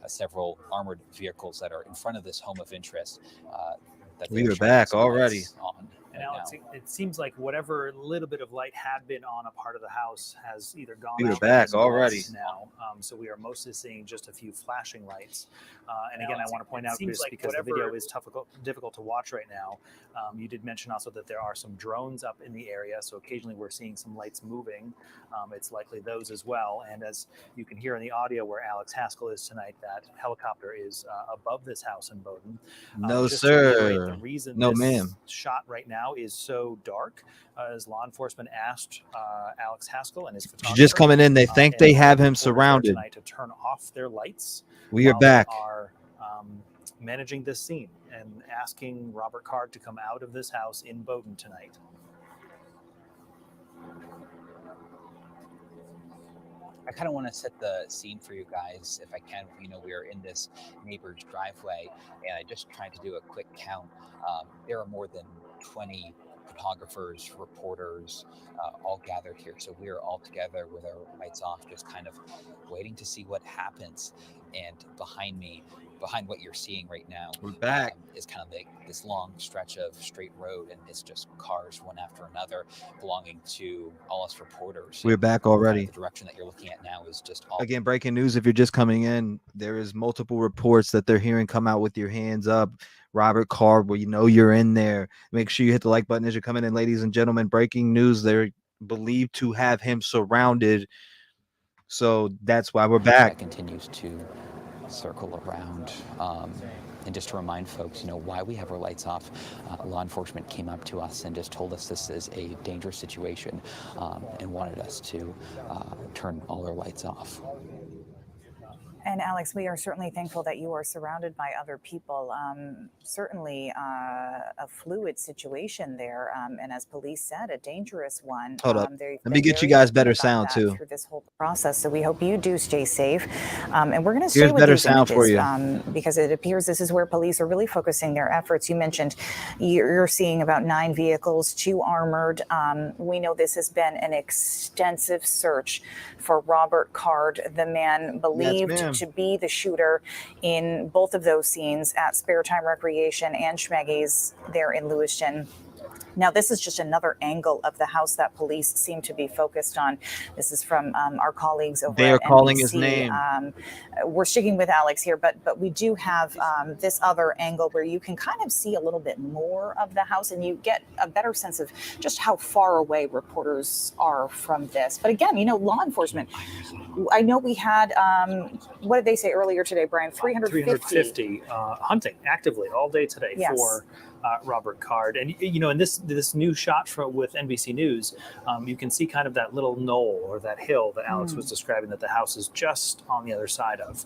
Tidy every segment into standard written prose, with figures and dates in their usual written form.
several armored vehicles that are in front of this home of interest. We are back already. On. And Alex, it seems like whatever little bit of light had been on a part of the house has either gone We are out back already now. So we are mostly seeing just a few flashing lights. And again, I want to point out, Chris, because the video is difficult to watch right now. You did mention also that there are some drones up in the area, so occasionally we're seeing some lights moving. It's likely those as well. And as you can hear in the audio where Alex Haskell is tonight, that helicopter is above this house in Bowdoin. No, just sir. to reiterate, the reason No, this ma'am. shot right now is so dark, as law enforcement asked Alex Haskell and his photographer, Just coming in, they think they have him surrounded tonight to turn off their lights. We are back. They are managing this scene and asking Robert Card to come out of this house in Bowdoin tonight. I kind of want to set the scene for you guys, if I can. We are in this neighbor's driveway, and I just tried to do a quick count. There are more than 20 photographers, reporters, all gathered here. So we are all together with our lights off, just kind of waiting to see what happens. And behind what you're seeing right now, we're back. Is kind of like this long stretch of straight road, and it's just cars one after another belonging to all us reporters. We're back already. The direction that you're looking at now is just all. Again, breaking news. If you're just coming in, there is multiple reports that they're hearing come out with your hands up. Robert Card, well, you're in there. Make sure you hit the like button as you're coming in, ladies and gentlemen. Breaking news. They're believed to have him surrounded. So that's why we're back. That continues to circle around. And just to remind folks, why we have our lights off. Law enforcement came up to us and just told us this is a dangerous situation, and wanted us to turn all our lights off. And Alex, we are certainly thankful that you are surrounded by other people. Certainly a fluid situation there, and as police said, a dangerous one. Hold up. Let me get you guys better sound too through this whole process. So we hope you do stay safe, and we're going to stay with better these sound images, for you, because it appears this is where police are really focusing their efforts. You mentioned you're seeing about 9 vehicles, 2 armored. We know this has been an extensive search for Robert Card, the man believed to be the shooter in both of those scenes at Spare Time Recreation and Schmeggy's there in Lewiston. Now, this is just another angle of the house that police seem to be focused on. This is from our colleagues over They are at calling NBC. his name. We're sticking with Alex here, but we do have this other angle where you can kind of see a little bit more of the house, and you get a better sense of just how far away reporters are from this. But again, law enforcement, I know we had, what did they say earlier today, Brian? 350 hunting actively all day today for Robert Card. And, in this new shot with NBC News, you can see kind of that little knoll or that hill that Alex was describing that the house is just on the other side of.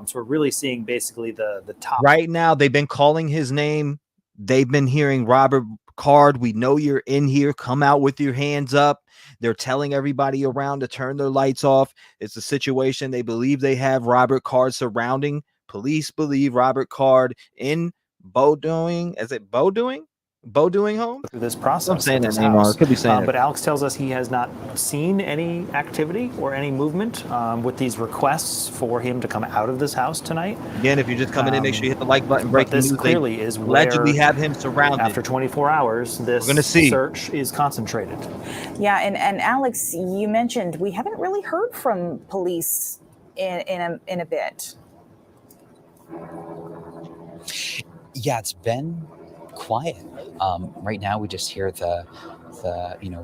So we're really seeing basically the top. Right now, they've been calling his name. They've been hearing Robert Card. We know you're in here. Come out with your hands up. They're telling everybody around to turn their lights off. It's a situation. They believe they have Robert Card surrounding. Police believe Robert Card in Bowdoin. Is it Bowdoin? Bowdoin home? Through this process. I'm saying that name wrong. Could be saying but Alex tells us he has not seen any activity or any movement with these requests for him to come out of this house tonight. Again, if you're just coming in, make sure you hit the like button. Breaking this news, clearly is where allegedly have him surrounded. After 24 hours, this search is concentrated. Yeah, and Alex, you mentioned we haven't really heard from police in a bit. Yeah, it's been quiet. Right now, we just hear the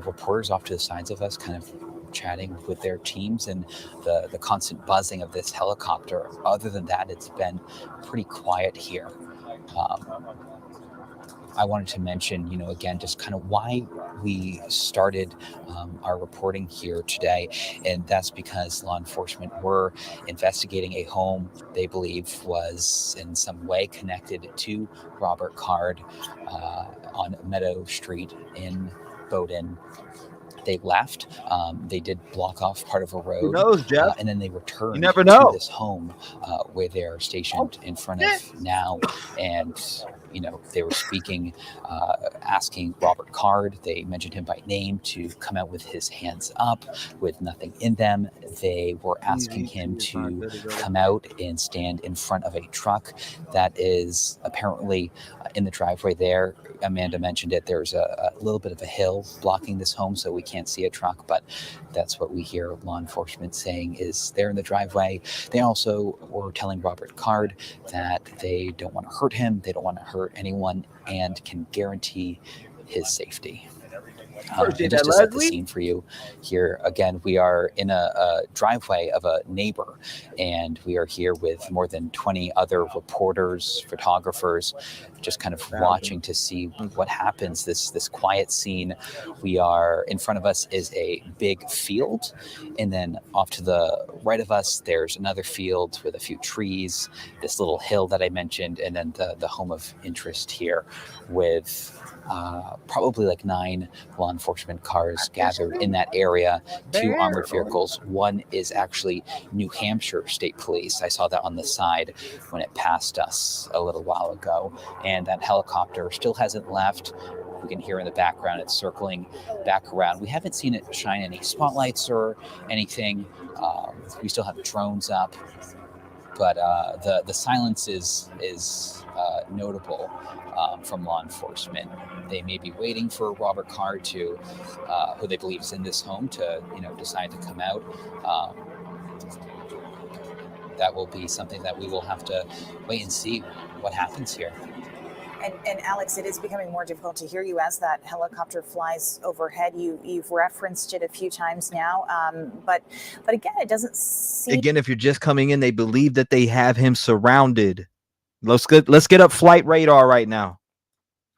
reporters off to the sides of us, kind of chatting with their teams, and the constant buzzing of this helicopter. Other than that, it's been pretty quiet here. I wanted to mention, again, just kind of why we started our reporting here today. And that's because law enforcement were investigating a home they believe was in some way connected to Robert Card on Meadow Street in Bowdoin. They left. They did block off part of a road. Who knows, Jeff? And then they returned you never know. to this home where they're stationed in front of now. And they were speaking, asking Robert Card. They mentioned him by name to come out with his hands up with nothing in them. They were asking him to come out and stand in front of a truck that is apparently in the driveway there. Amanda mentioned it. There's a little bit of a hill blocking this home, so we can't see a truck, but that's what we hear law enforcement saying is there in the driveway. They also were telling Robert Card that they don't want to hurt him, they don't want to hurt anyone, and can guarantee his safety. And just to set the scene for you here, again, we are in a driveway of a neighbor, and we are here with more than 20 other reporters, photographers, just kind of watching to see what happens. This quiet scene. We are in front of us is a big field, and then off to the right of us, there's another field with a few trees, this little hill that I mentioned, and then the home of interest here with probably like 9 law enforcement cars gathered in that area, 2 armored vehicles. One is actually New Hampshire State Police. I saw that on the side when it passed us a little while ago. And that helicopter still hasn't left. We can hear in the background it's circling back around. We haven't seen it shine any spotlights or anything. We still have drones up, but the silence is notable from law enforcement. They may be waiting for Robert Card to, who they believe is in this home, to decide to come out. That will be something that we will have to wait and see what happens here. And Alex, it is becoming more difficult to hear you as that helicopter flies overhead. You've referenced it a few times now, but again, it doesn't seem. Again, if you're just coming in, they believe that they have him surrounded. Let's get up flight radar right now.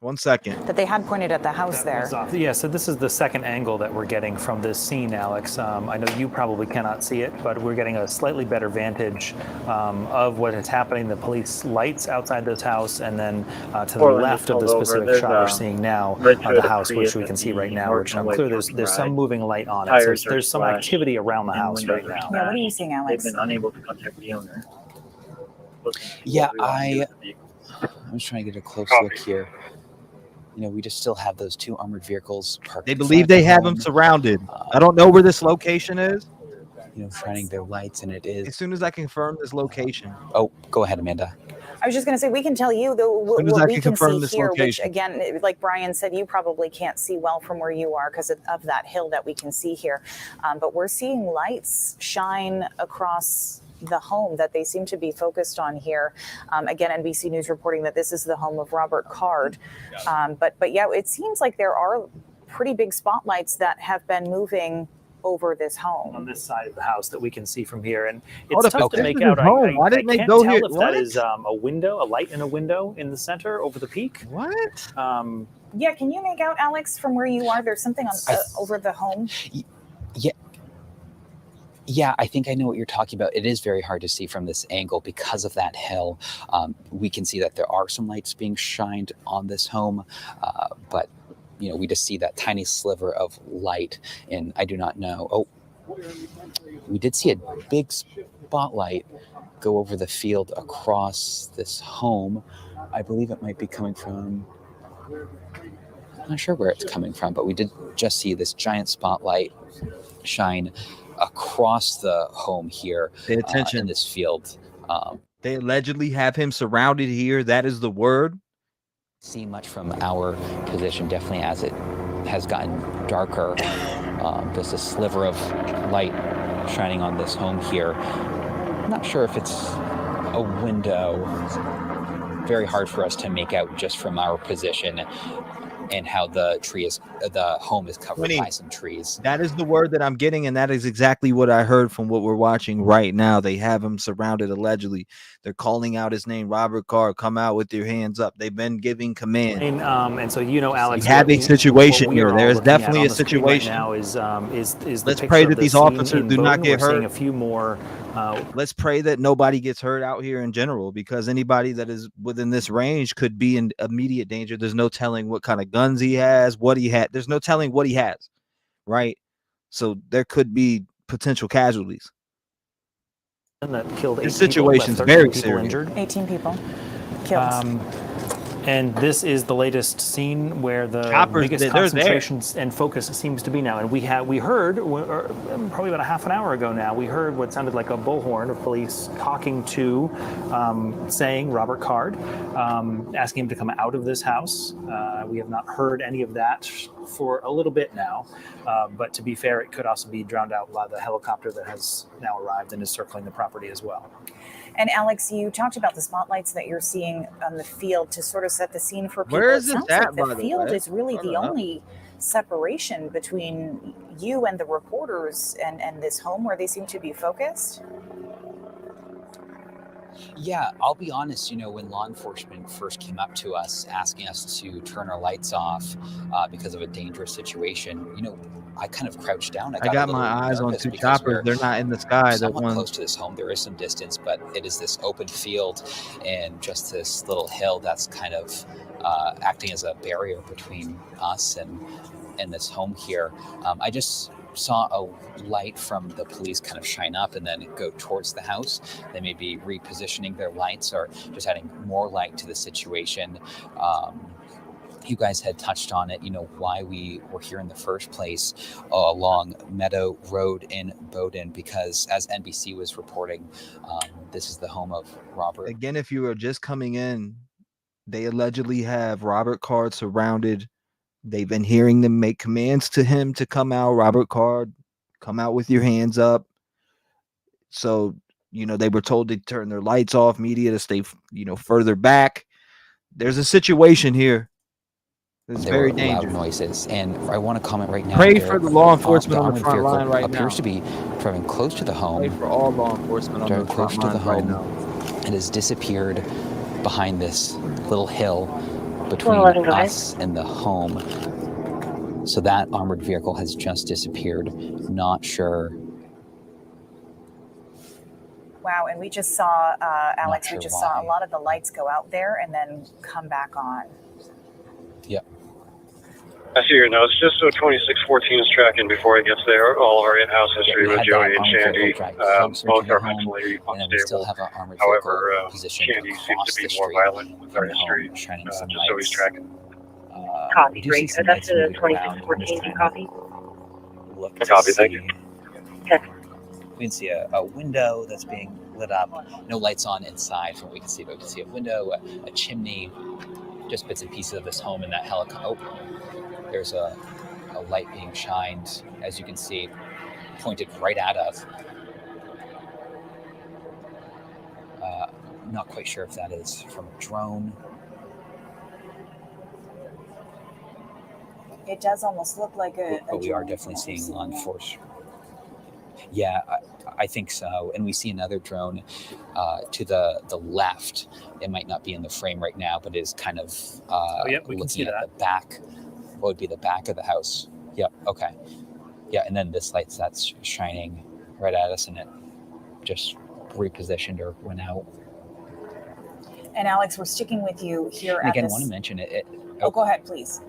1 second. That they had pointed at the house there. Yeah, so this is the second angle that we're getting from this scene, Alex. I know you probably cannot see it, but we're getting a slightly better vantage of what is happening. The police lights outside this house, and then to the left of the specific shot we're seeing now, the house, which we can see right now, which I'm clear there's some moving light on it. So there's some activity around the house right now. Yeah, what are you seeing, Alex? They've been unable to contact the owner. Yeah, I was trying to get a close look here. We just still have those 2 armored vehicles parked. They believe they have him surrounded. I don't know where this location is. Shining their lights, and it is. As soon as I confirm this location. Oh, go ahead, Amanda. I was just going to say, we can tell you though what we can see here, which again, like Brian said, you probably can't see well from where you are because of that hill that we can see here. But we're seeing lights shine across the home that they seem to be focused on here. Again, NBC News reporting that this is the home of Robert Card. But yeah, it seems like there are pretty big spotlights that have been moving over this home. On this side of the house that we can see from here. And it's tough to make out. Why didn't they go here? If that is a window, a light in a window in the center over the peak. What? Yeah, can you make out, Alex, from where you are? There's something on over the home. Yeah, I think I know what you're talking about. It is very hard to see from this angle because of that hill. We can see that there are some lights being shined on this home, but we just see that tiny sliver of light, and I do not know. Oh, we did see a big spotlight go over the field across this home. I believe it might be coming from, I'm not sure where it's coming from, but we did just see this giant spotlight shine across the home here. Pay attention. In this field. They allegedly have him surrounded here. That is the word. See much from our position, definitely as it has gotten darker. There's a sliver of light shining on this home here. I'm not sure if it's a window. Very hard for us to make out just from our position and how the home is covered by some trees. That is the word that I'm getting, and that is exactly what I heard from what we're watching right now. They have him surrounded, allegedly. They're calling out his name, Robert Card. Come out with your hands up. They've been giving command. And so Alex, we have a situation here. There is definitely a situation. Right now is let's pray that these officers do not get hurt. A few more. Let's pray that nobody gets hurt out here in general, because anybody that is within this range could be in immediate danger. There's no telling what kind of guns he has, what he had. There's no telling what he has, right? So there could be potential casualties. That killed 8 this situation is very serious. Injured. 18 people killed. And this is the latest scene where the Choppers, biggest they're concentration and focus seems to be now. And we heard, probably about a half an hour ago now, we heard what sounded like a bullhorn of police talking to, saying Robert Card, asking him to come out of this house. We have not heard any of that for a little bit now. But to be fair, it could also be drowned out by the helicopter that has now arrived and is circling the property as well. And Alex, you talked about the spotlights that you're seeing on the field to sort of set the scene for people. Where is it sounds this at, like by the the field way? is really the only separation between you and the reporters and this home where they seem to be focused. Yeah, I'll be honest, when law enforcement first came up to us asking us to turn our lights off because of a dangerous situation, I kind of crouched down. I got my eyes on two choppers. They're not in the sky. They're somewhat close to this home. There is some distance, but it is this open field and just this little hill that's kind of acting as a barrier between us and this home here. I just saw a light from the police kind of shine up and then go towards the house. They may be repositioning their lights or just adding more light to the situation. You guys had touched on it, why we were here in the first place along Meadow Road in Bowdoin, because as NBC was reporting, this is the home of Robert. Again, if you are just coming in, they allegedly have Robert Card surrounded. They've been hearing them make commands to him to come out. Robert Card, come out with your hands up. So, they were told to turn their lights off, media to stay, further back. There's a situation here. It's very dangerous. Loud noises, and I want to comment right now. Pray for the law enforcement on the front line right now. Appears to be driving close to the home. Pray for all law enforcement on the front line right now. It has disappeared behind this little hill between us and the home. So that armored vehicle has just disappeared. Not sure. Wow, and we just saw, Alex, we just saw a lot of the lights go out there and then come back on. Yep. I see your notes. Just so 2614 is tracking before it gets there. All of our in-house history with Joey and Shandy. Both are mentally unstable. However, Shandy seems to be more violent with our history. Just so he's tracking. Copy, great. So that's the 2614 copy. Copy, thank you. We can see a window that's being lit up. No lights on inside from what we can see, but we can see a window, a chimney, just bits and pieces of this home and that helicopter. Oh, there's a light being shined, as you can see, pointed right at us. Not quite sure if that is from a drone. It does almost look like a but we are definitely seeing law enforcement. Yeah, I think so. And we see another drone to the left. It might not be in the frame right now, but is kind of looking at the back. What would be the back of the house? Yep. Okay. Yeah, and then this light that's shining right at us, and it just repositioned or went out. And Alex, we're sticking with you here. And again, I want to mention it. Go ahead, please.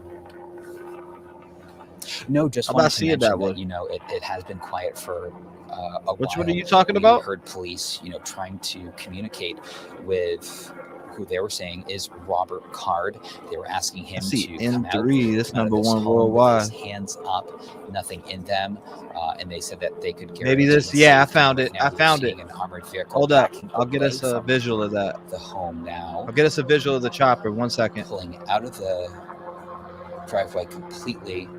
No, just wanted to mention that, it has been quiet for a while. Which one are you talking about? We heard police, trying to communicate with who they were saying is Robert Card. They were asking him to come out. That's number one worldwide. With his hands up, nothing in them, and they said that they could guarantee. Maybe this. Yeah, I found it. I found it. An armored vehicle. Hold up. I'll get us a visual of that. The home now. I'll get us a visual of the chopper. 1 second. Pulling out of the driveway completely.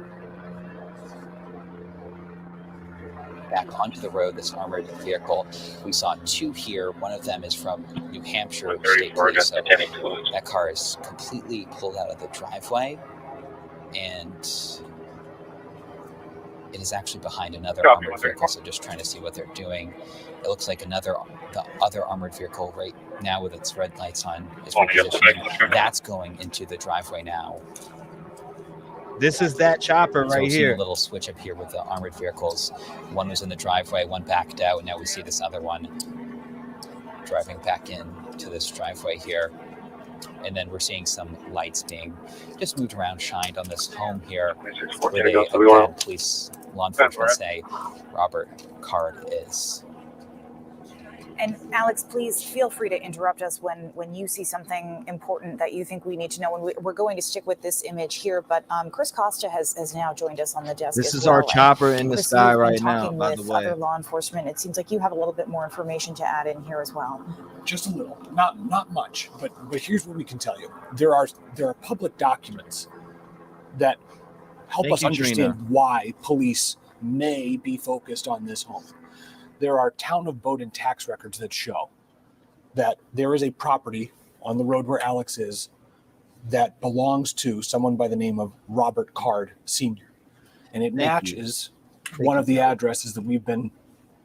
Back onto the road, this armored vehicle. We saw two here. One of them is from New Hampshire State Police. So that car is completely pulled out of the driveway, and it is actually behind another armored vehicle. So just trying to see what they're doing. It looks like the other armored vehicle right now with its red lights on is repositioning. That's going into the driveway now. This is that chopper right here. A little switch up here with the armored vehicles. One was in the driveway, one backed out, and now we see this other one driving back in to this driveway here. And then we're seeing some lights being just moved around, shined on this home here, where they, again, police, law enforcement say Robert Card is. And Alex, please feel free to interrupt us when you see something important that you think we need to know. And we're going to stick with this image here, but Chris Costa has now joined us on the desk. This as is well. our chopper in the Chris, sky you've been right now, talking by with the way. other law enforcement. It seems like you have a little bit more information to add in here as well. Just a little, not much, but here's what we can tell you. There are public documents that help us understand why police may be focused on this home. There are town of Bowdoin tax records that show that there is a property on the road where Alex is that belongs to someone by the name of Robert Card Sr. And it matches one of the addresses that we've been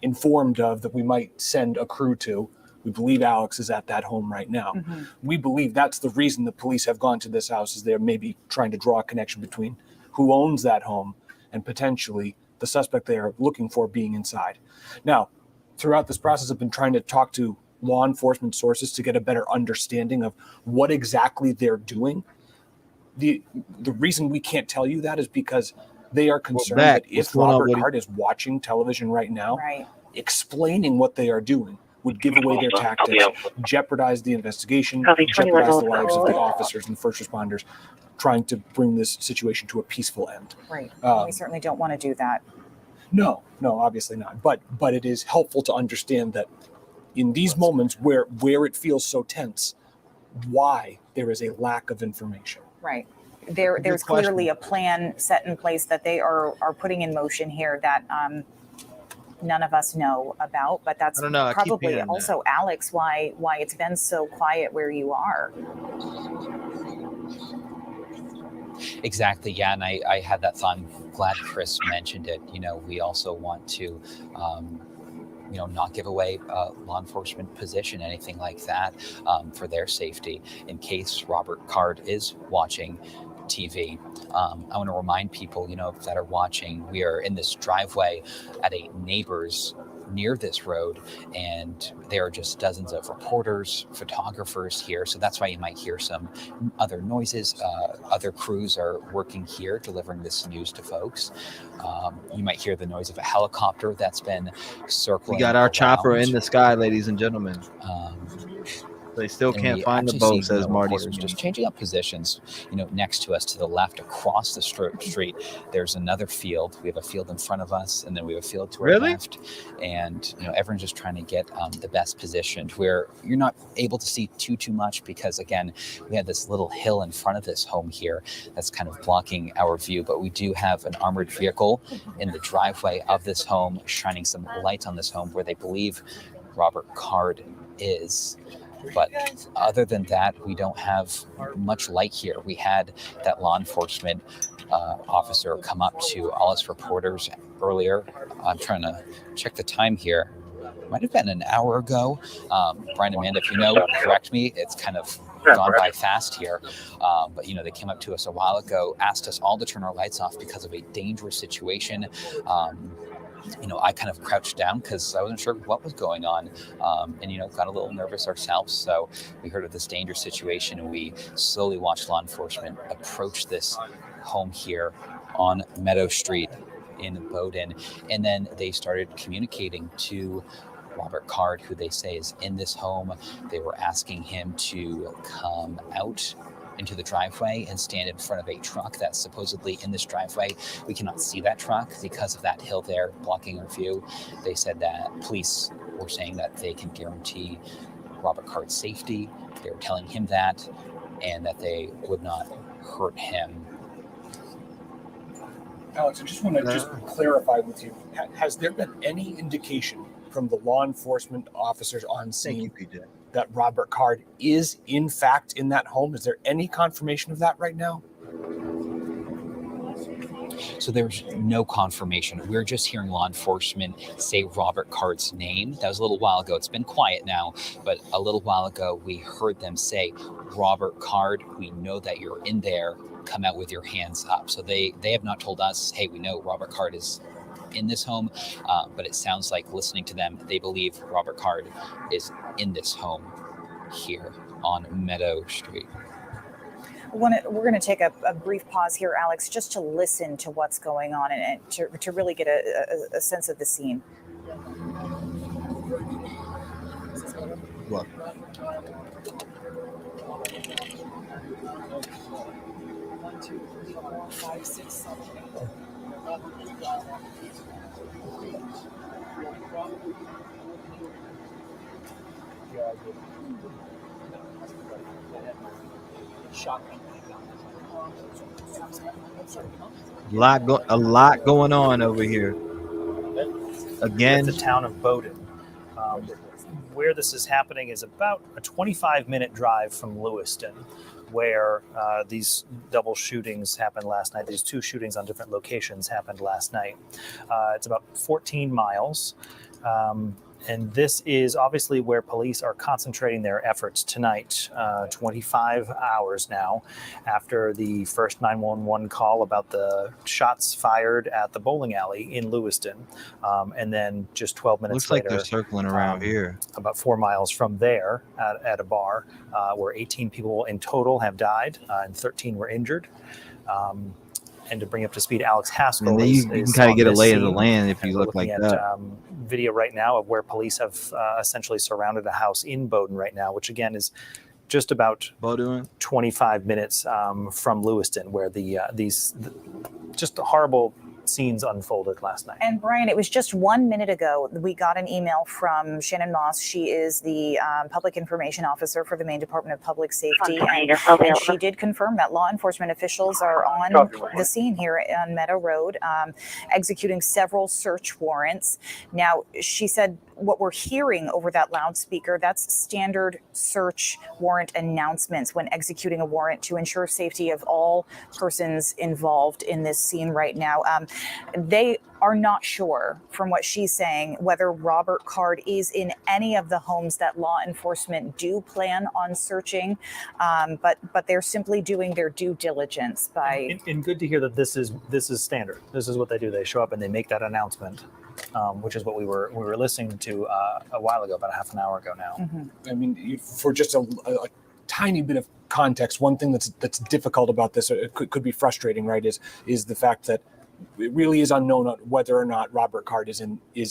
informed of that we might send a crew to. We believe Alex is at that home right now. Mm-hmm. We believe that's the reason the police have gone to this house, is they're maybe trying to draw a connection between who owns that home and potentially the suspect they are looking for being inside. Now, throughout this process, I've been trying to talk to law enforcement sources to get a better understanding of what exactly they're doing. The reason we can't tell you that is because they are concerned that if Robert Card is watching television right now, explaining what they are doing would give away their tactics, jeopardize the investigation, jeopardize the lives of the officers and the first responders trying to bring this situation to a peaceful end. Right. We certainly don't want to do that. No, obviously not. But it is helpful to understand that in these moments where it feels so tense, why there is a lack of information. Right. There's clearly a plan set in place that they are putting in motion here that none of us know about, but that's probably also, Alex, why it's been so quiet where you are. Exactly. Yeah. And I had that thought. I'm glad Chris mentioned it. We also want to, not give away law enforcement position, anything like that, for their safety in case Robert Card is watching TV. I want to remind people, that are watching, we are in this driveway at a neighbor's near this road, and there are just dozens of reporters, photographers here. So that's why you might hear some other noises. Other crews are working here, delivering this news to folks. You might hear the noise of a helicopter that's been circling. We got our around. chopper in the sky, ladies and gentlemen. They still can't find the boat, says Marty. Just changing up positions, next to us to the left across the street, there's another field. We have a field in front of us, and then we have a field to our left. And, everyone's just trying to get the best positioned where you're not able to see too much because, again, we have this little hill in front of this home here that's kind of blocking our view. But we do have an armored vehicle in the driveway of this home, shining some light on this home where they believe Robert Card is. But other than that, we don't have much light here. We had that law enforcement officer come up to all us reporters earlier. I'm trying to check the time here. Might have been an hour ago. Brian, Amanda, if you know, correct me. It's kind of gone by fast here. But, they came up to us a while ago, asked us all to turn our lights off because of a dangerous situation. I kind of crouched down because I wasn't sure what was going on, and got a little nervous ourselves. So we heard of this dangerous situation, and we slowly watched law enforcement approach this home here on Meadow Street in Bowdoin. And then they started communicating to Robert Card, who they say is in this home. They were asking him to come out into the driveway and stand in front of a truck that's supposedly in this driveway. We cannot see that truck because of that hill there blocking our view. They said that police were saying that they can guarantee Robert Card's safety. They were telling him that, and that they would not hurt him. Alex, I just want to clarify with you. Has there been any indication from the law enforcement officers on scene that Robert Card is in fact in that home? Is there any confirmation of that right now? So there's no confirmation. We're just hearing law enforcement say Robert Card's name. That was a little while ago. It's been quiet now, but a little while ago we heard them say, Robert Card, we know that you're in there. Come out with your hands up. So they have not told us, hey, we know Robert Card is in this home, but it sounds like, listening to them, they believe Robert Card is in this home here on Meadow Street. We're going to take a brief pause here, Alex, just to listen to what's going on and to really get a sense of the scene. Look. A lot going on over here. Again, the town of Bowdoin. Where this is happening is about a 25-minute drive from Lewiston, where these double shootings happened last night. These two shootings on different locations happened last night. It's about 14 miles. And this is obviously where police are concentrating their efforts tonight, 25 hours now after the first 911 call about the shots fired at the bowling alley in Lewiston. And then just 12 minutes later, they're circling around here. About 4 miles from there at a bar where 18 people in total have died and 13 were injured. And to bring up to speed, Alex Haskell. And then you can kind of get a lay of the land if you look like that. Video right now of where police have essentially surrounded a house in Bowdoin right now, which again is just about 25 minutes from Lewiston, where these just horrible scenes unfolded last night. And Brian, it was just 1 minute ago we got an email from Shannon Moss. She is the public information officer for the Maine Department of Public Safety, and she did confirm that law enforcement officials are on the scene here on Meadow Road, executing several search warrants. Now, she said what we're hearing over that loudspeaker, that's standard search warrant announcements when executing a warrant to ensure safety of all persons involved in this scene right now. They are not sure, from what she's saying, whether Robert Card is in any of the homes that law enforcement do plan on searching, but they're simply doing their due diligence by. And good to hear that this is standard. This is what they do. They show up and they make that announcement, which is what we were listening to a while ago, about a half an hour ago now. Mm-hmm. I mean, for just a tiny bit of context, one thing that's difficult about this, it could be frustrating, right? Is the fact that it really is unknown whether or not Robert Card is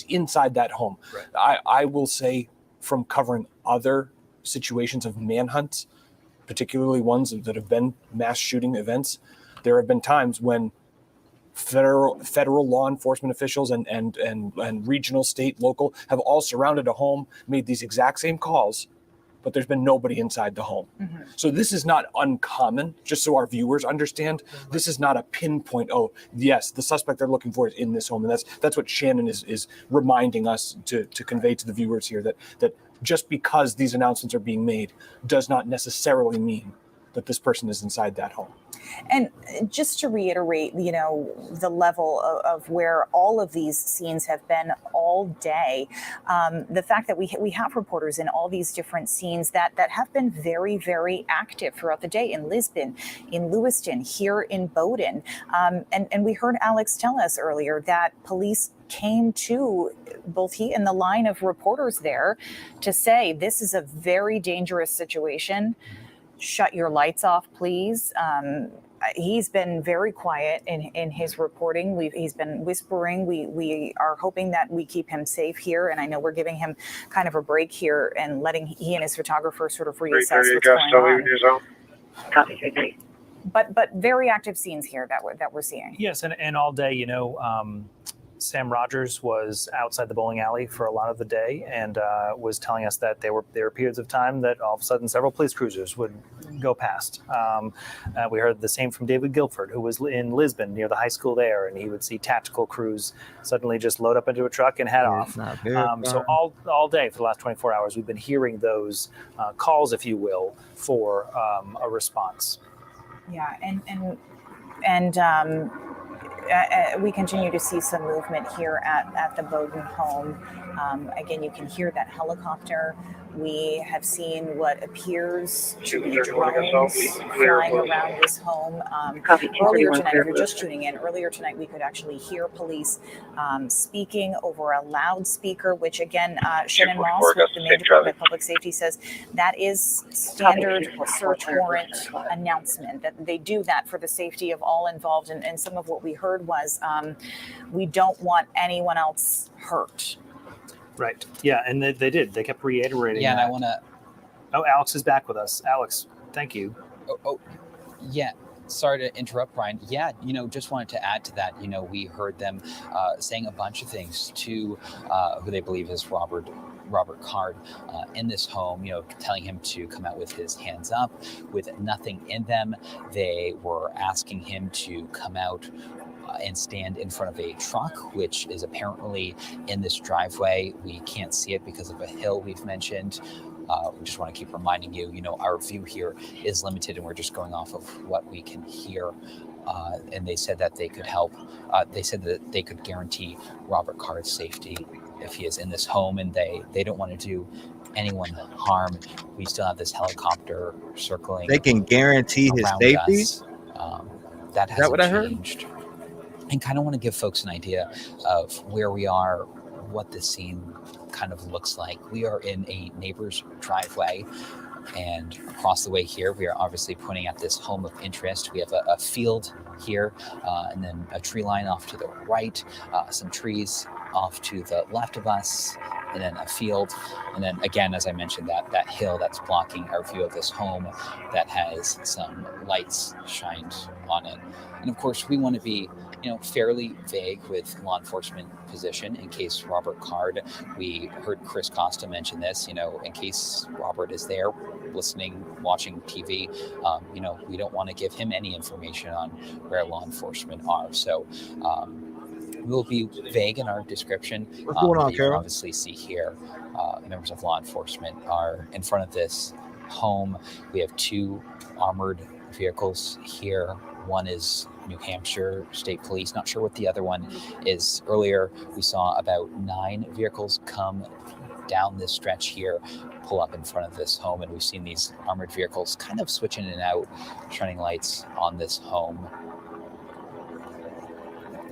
inside that home. Right. I will say, from covering other situations of manhunts, particularly ones that have been mass shooting events, there have been times when federal law enforcement officials and regional, state, local have all surrounded a home, made these exact same calls, but there's been nobody inside the home. Mm-hmm. So this is not uncommon, just so our viewers understand. This is not a pinpoint, oh, yes, the suspect they're looking for is in this home. And that's what Shannon is reminding us to convey to the viewers here, that just because these announcements are being made does not necessarily mean that this person is inside that home. And just to reiterate, the level of where all of these scenes have been all day, the fact that we have reporters in all these different scenes that have been very, very active throughout the day in Lisbon, in Lewiston, here in Bowdoin. And we heard Alex tell us earlier that police came to both he and the line of reporters there to say, this is a very dangerous situation. Shut your lights off, please. He's been very quiet in his reporting. He's been whispering. We are hoping that we keep him safe here. And I know we're giving him kind of a break here and letting he and his photographer sort of reassess what's going on. Copy. But very active scenes here that we're seeing. Yes, and all day, Sam Rogers was outside the bowling alley for a lot of the day and was telling us that there were periods of time that all of a sudden several police cruisers would go past. We heard the same from David Guilford, who was in Lisbon near the high school there, and he would see tactical crews suddenly just load up into a truck and head off. So all day for the last 24 hours, we've been hearing those calls, if you will, for a response. Yeah, and we continue to see some movement here at the Bowdoin home. Again, you can hear that helicopter. We have seen what appears to be drones flying around this home. Earlier tonight, if you're just tuning in, we could actually hear police speaking over a loudspeaker, which again, Shannon Moss with the Maine Department of Public Safety says that is standard search warrant announcement, that they do that for the safety of all involved. And some of what we heard was, we don't want anyone else hurt. Right. Yeah, and they did. They kept reiterating. Yeah, that. And I want to. Oh, Alex is back with us. Alex, thank you. Yeah. Sorry to interrupt, Brian. Yeah, just wanted to add to that. We heard them saying a bunch of things to who they believe is Robert Card in this home, telling him to come out with his hands up with nothing in them. They were asking him to come out and stand in front of a truck, which is apparently in this driveway. We can't see it because of a hill we've mentioned. We just want to keep reminding you, our view here is limited and we're just going off of what we can hear. And they said that they could help. They said that they could guarantee Robert Card's safety if he is in this home, and they don't want to do anyone harm. We still have this helicopter circling. They can guarantee his safety? That hasn't changed. And kind of want to give folks an idea of where we are, what the scene kind of looks like. We are in a neighbor's driveway, and across the way here, we are obviously pointing at this home of interest. We have a field here, and then a tree line off to the right, some trees off to the left of us, and then a field. And then again, as I mentioned, that hill that's blocking our view of this home that has some lights shined on it. And of course, we want to be fairly vague with law enforcement position in case Robert Card, we heard Chris Costa mention this, in case Robert is there listening, watching TV, we don't want to give him any information on where law enforcement are. So we'll be vague in our description. What's going on, Carol? You obviously see here, members of law enforcement are in front of this home. We have 2 armored vehicles here. One is New Hampshire State Police. Not sure what the other one is. Earlier, we saw about 9 vehicles come down this stretch here, pull up in front of this home, and we've seen these armored vehicles kind of switch in and out, shining lights on this home.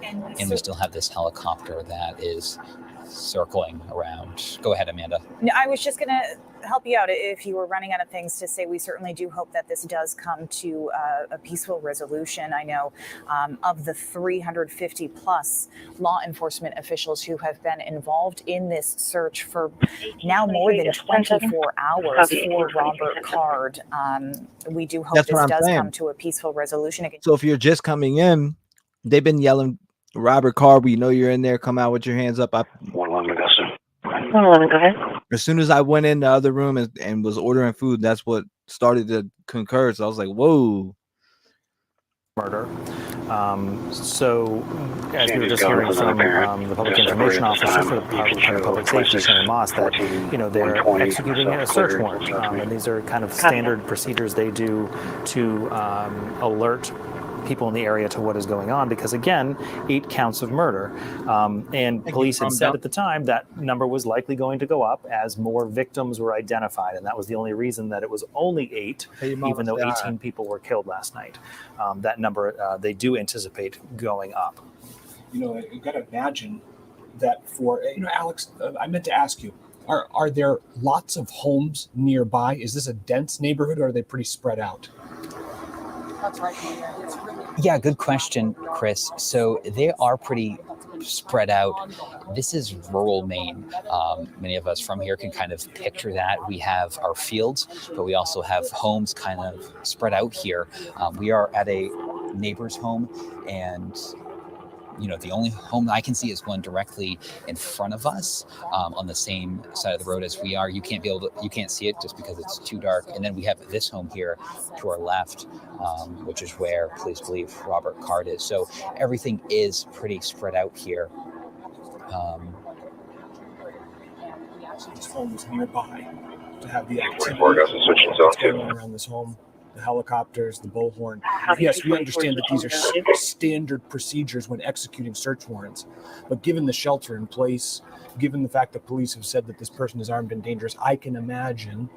And we still have this helicopter that is circling around. Go ahead, Amanda. No, I was just going to help you out if you were running out of things to say. We certainly do hope that this does come to a peaceful resolution. I know of the 350 plus law enforcement officials who have been involved in this search for now more than 24 hours for Robert Card. We do hope this does come to a peaceful resolution. So if you're just coming in, they've been yelling, Robert Card, we know you're in there. Come out with your hands up. 111, Augusta. 111, go ahead. As soon as I went in the other room and was ordering food, that's what started to concur. So I was like, whoa. Murder. So, as we were just hearing from the public information officer for the Department of Public Safety, Senator Moss, that they're executing a search warrant, and these are kind of standard procedures they do to alert people in the area to what is going on, because again, 8 counts of murder, and police had said at the time that number was likely going to go up as more victims were identified, and that was the only reason that it was only 8, even though 18 people were killed last night. That number they do anticipate going up. You've got to imagine that for Alex, I meant to ask you, are there lots of homes nearby? Is this a dense neighborhood, or are they pretty spread out? That's right. Yeah, good question, Chris. So they are pretty spread out. This is rural Maine. Many of us from here can kind of picture that. We have our fields, but we also have homes kind of spread out here. We are at a neighbor's home, and the only home I can see is one directly in front of us, on the same side of the road as we are. You can't see it just because it's too dark. And then we have this home here to our left, which is where police believe Robert Card is. So everything is pretty spread out here. This home is nearby to have the activity that's going on around this home. The helicopters, the bullhorn. Yes, we understand that these are standard procedures when executing search warrants. But given the shelter in place, given the fact that police have said that this person is armed and dangerous, I can imagine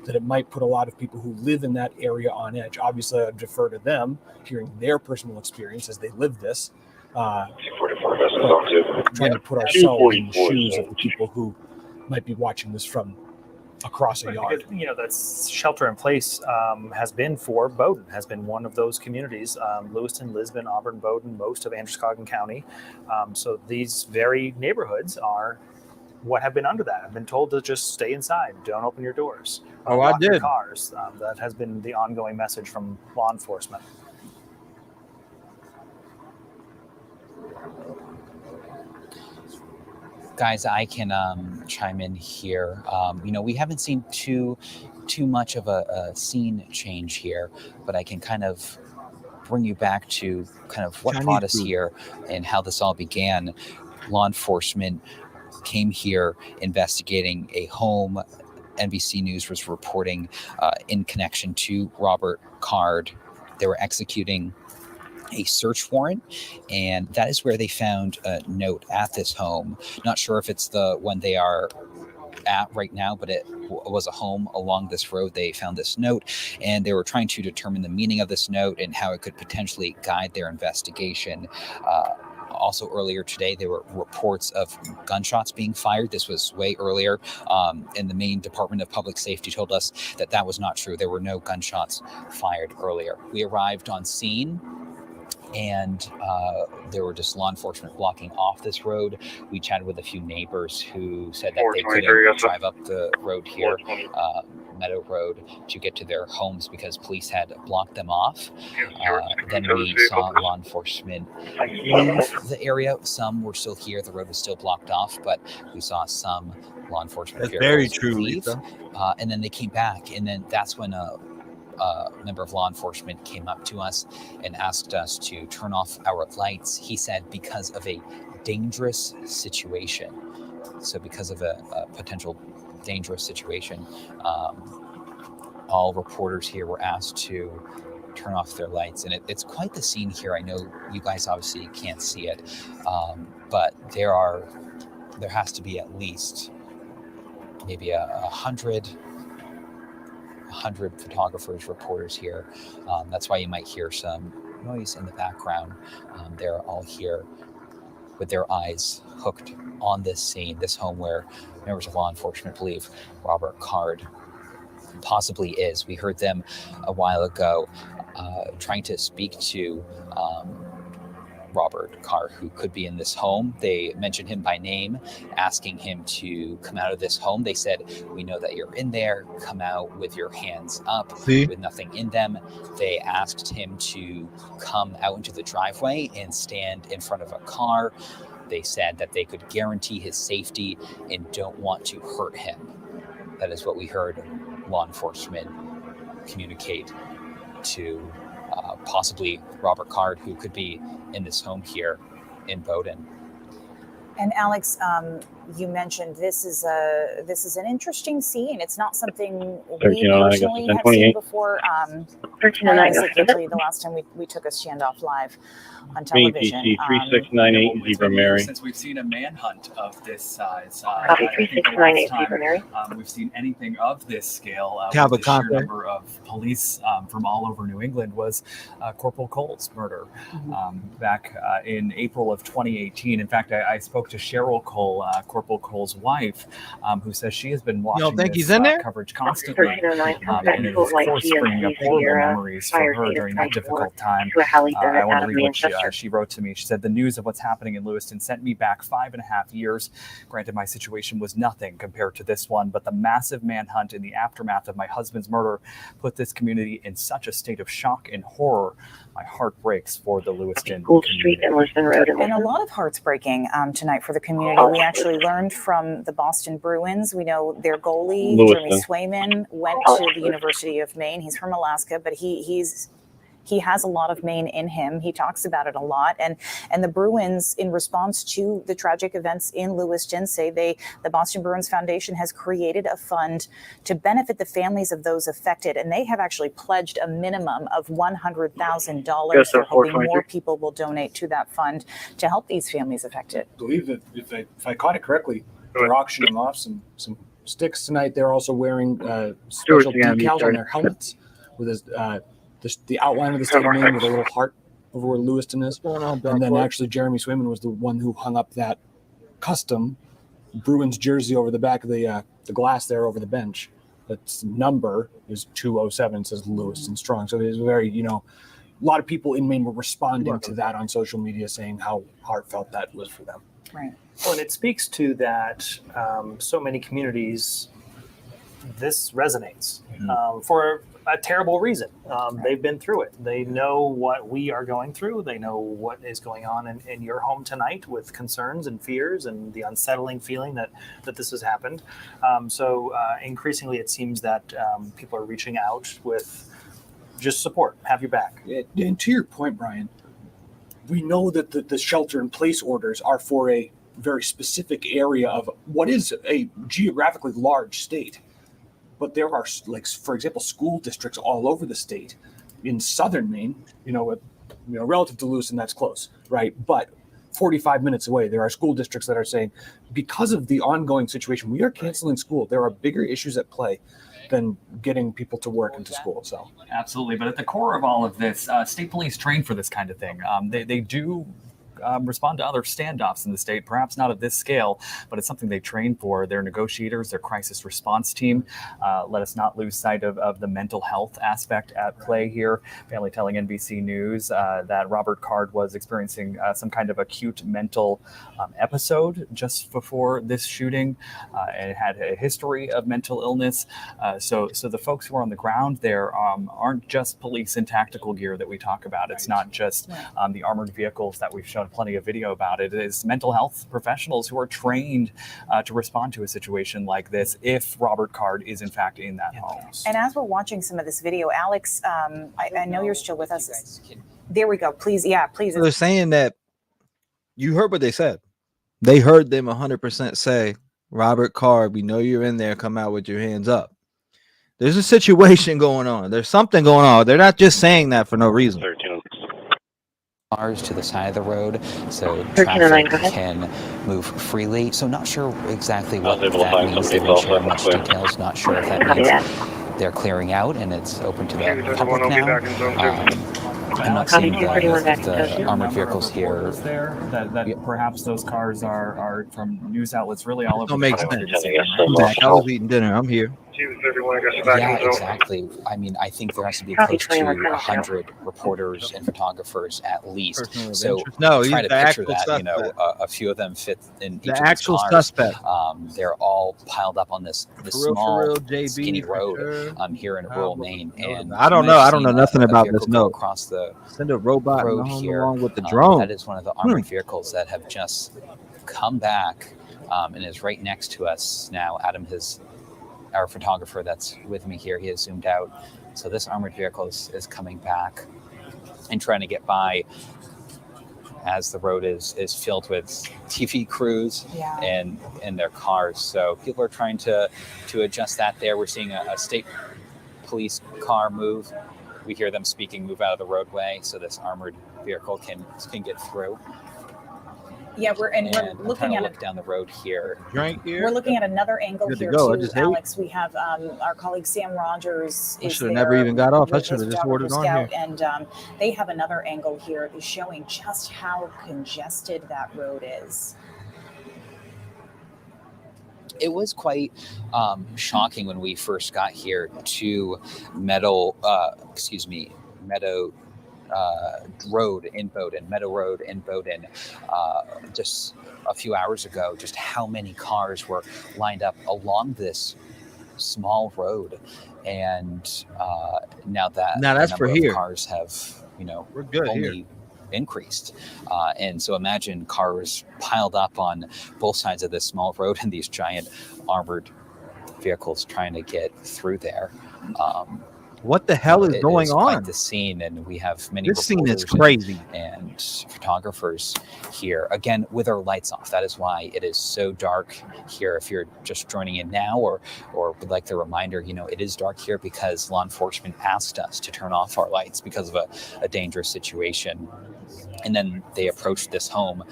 that it might put a lot of people who live in that area on edge. Obviously, I'd defer to them, hearing their personal experience as they live this. Trying to put ourselves in the shoes of the people who might be watching this from across a yard. Because, that's shelter in place has been for Bowdoin, has been one of those communities. Lewiston, Lisbon, Auburn, Bowdoin, most of Androscoggin County. So these very neighborhoods are what have been under that. I've been told to just stay inside, don't open your doors, I lock your did. cars. That has been the ongoing message from law enforcement. Guys, I can chime in here. We haven't seen too much of a scene change here, but I can kind of bring you back to kind of what brought us here and how this all began. Law enforcement came here investigating a home. NBC News was reporting in connection to Robert Card. They were executing a search warrant, and that is where they found a note at this home. Not sure if it's the one they are at right now, but it was a home along this road. They found this note, and they were trying to determine the meaning of this note and how it could potentially guide their investigation. Also earlier today, there were reports of gunshots being fired. This was way earlier, and the Maine Department of Public Safety told us that that was not true. There were no gunshots fired earlier. We arrived on scene, and there were just law enforcement blocking off this road. We chatted with a few neighbors who said that they couldn't drive up the road here, Meadow Road, to get to their homes because police had blocked them off. Then we saw law enforcement leave the area. Some were still here. The road was still blocked off, but we saw some law enforcement vehicles leave. And then they came back, and then that's when a member of law enforcement came up to us and asked us to turn off our lights. He said because of a dangerous situation. So because of a potential dangerous situation, all reporters here were asked to turn off their lights. And it's quite the scene here. I know you guys obviously can't see it, but there has to be at least maybe 100 photographers, reporters here. That's why you might hear some noise in the background. They're all here with their eyes hooked on this scene, this home where members of law enforcement believe Robert Card possibly is. We heard them a while ago trying to speak to Robert Card, who could be in this home. They mentioned him by name, asking him to come out of this home. They said, "We know that you're in there. Come out with your hands up," with nothing in them. They asked him to come out into the driveway and stand in front of a car. They said that they could guarantee his safety and don't want to hurt him. That is what we heard law enforcement communicate to possibly Robert Card, who could be in this home here in Bowdoin. And Alex, you mentioned this is an interesting scene. It's not something we personally have seen before. Particularly the last time we took a standoff live on television. 3698 Zebra Mary. Since we've seen a manhunt of this size, Copy 3698 Zebra Mary. We've seen anything of this scale. The sheer number of police from all over New England was Corporal Cole's murder back in April of 2018. In fact, I spoke to Cheryl Cole, Corporal Cole's wife, who says she has been watching this coverage constantly, and it is, of course, bringing up horrible memories for her during that difficult time. I want to read what she wrote to me. She said, "The news of what's happening in Lewiston sent me back 5.5 years. Granted, my situation was nothing compared to this one, but the massive manhunt in the aftermath of my husband's murder put this community in such a state of shock and horror. My heart breaks for the Lewiston Street and Lewiston Road. And a lot of hearts breaking tonight for the community. We actually learned from the Boston Bruins. We know their goalie, Jeremy Swayman, went to the University of Maine. He's from Alaska, but he has a lot of Maine in him. He talks about it a lot. And the Bruins, in response to the tragic events in Lewiston, say the Boston Bruins Foundation has created a fund to benefit the families of those affected. And they have actually pledged a minimum of $100,000. They're hoping more people will donate to that fund to help these families affected. I believe that if I caught it correctly, they're auctioning off some sticks tonight. They're also wearing special decals on their helmets with the outline of the state of Maine with a little heart over where Lewiston is. And then actually Jeremy Swayman was the one who hung up that custom Bruins jersey over the back of the glass there over the bench. Its number is 207, says Lewiston Strong. So it is very, a lot of people in Maine were responding to that on social media, saying how heartfelt that was for them. Right. Well, and it speaks to that so many communities, this resonates for a terrible reason. They've been through it. They know what we are going through. They know what is going on in your home tonight with concerns and fears and the unsettling feeling that this has happened. So increasingly, it seems that people are reaching out with just support, have your back. And to your point, Brian, we know that the shelter-in-place orders are for a very specific area of what is a geographically large state. But there are, like, for example, school districts all over the state. In southern Maine, relative to Lewiston, that's close, right? But 45 minutes away, there are school districts that are saying, because of the ongoing situation, we are canceling school. There are bigger issues at play than getting people to work and to school. So absolutely. But at the core of all of this, state police train for this kind of thing. They do respond to other standoffs in the state, perhaps not at this scale, but it's something they train for. Their negotiators, their crisis response team. Let us not lose sight of the mental health aspect at play here. Family telling NBC News that Robert Card was experiencing some kind of acute mental episode just before this shooting, and had a history of mental illness. So the folks who are on the ground there aren't just police in tactical gear that we talk about. It's not just the armored vehicles that we've shown plenty of video about. It is mental health professionals who are trained to respond to a situation like this if Robert Card is in fact in that home. And as we're watching some of this video, Alex, I know you're still with us. There we go. Please. Yeah, please. They're saying that you heard what they said. They heard them 100% say, Robert Card, we know you're in there. Come out with your hands up. There's a situation going on. There's something going on. They're not just saying that for no reason. Cars to the side of the road, so traffic can move freely. So not sure exactly what that means. They didn't share much details. Not sure if that means they're clearing out and it's open to the public now. I'm not seeing the armored vehicles here. That perhaps those cars are from news outlets really all over. Don't make sense. I was eating dinner. I'm here. Yeah, exactly. I mean, I think there has to be close to 100 reporters and photographers at least. So try to picture that. A few of them fit in each of these cars. Suspect. They're all piled up on this small, skinny road here in rural Maine. And I don't know. I don't know nothing about this. No, across the send a robot road here along with the drone. That is one of the armored vehicles that have just come back and is right next to us now. Adam has. Our photographer that's with me here, he has zoomed out. So this armored vehicle is coming back and trying to get by as the road is filled with TV crews and their cars. So people are trying to adjust that there. We're seeing a state police car move. We hear them speaking, move out of the roadway so this armored vehicle can get through. Yeah, we're looking at down the road here. Right here. We're looking at another angle here too, Alex. We have our colleague Sam Rogers. I should have never even got off. I should have just ordered on here. And they have another angle here showing just how congested that road is. It was quite shocking when we first got here to Meadow Road in Bowdoin, just a few hours ago, just how many cars were lined up along this small road. And now that's for here. Cars have, we're good only here. Increased. And so imagine cars piled up on both sides of this small road and these giant armored vehicles trying to get through there. What the hell is going on? Quite the scene, and we have many. This scene is crazy. And photographers here again with our lights off. That is why it is so dark here. If you're just joining in now, or would like the reminder, it is dark here because law enforcement asked us to turn off our lights because of a dangerous situation. And then they approached this home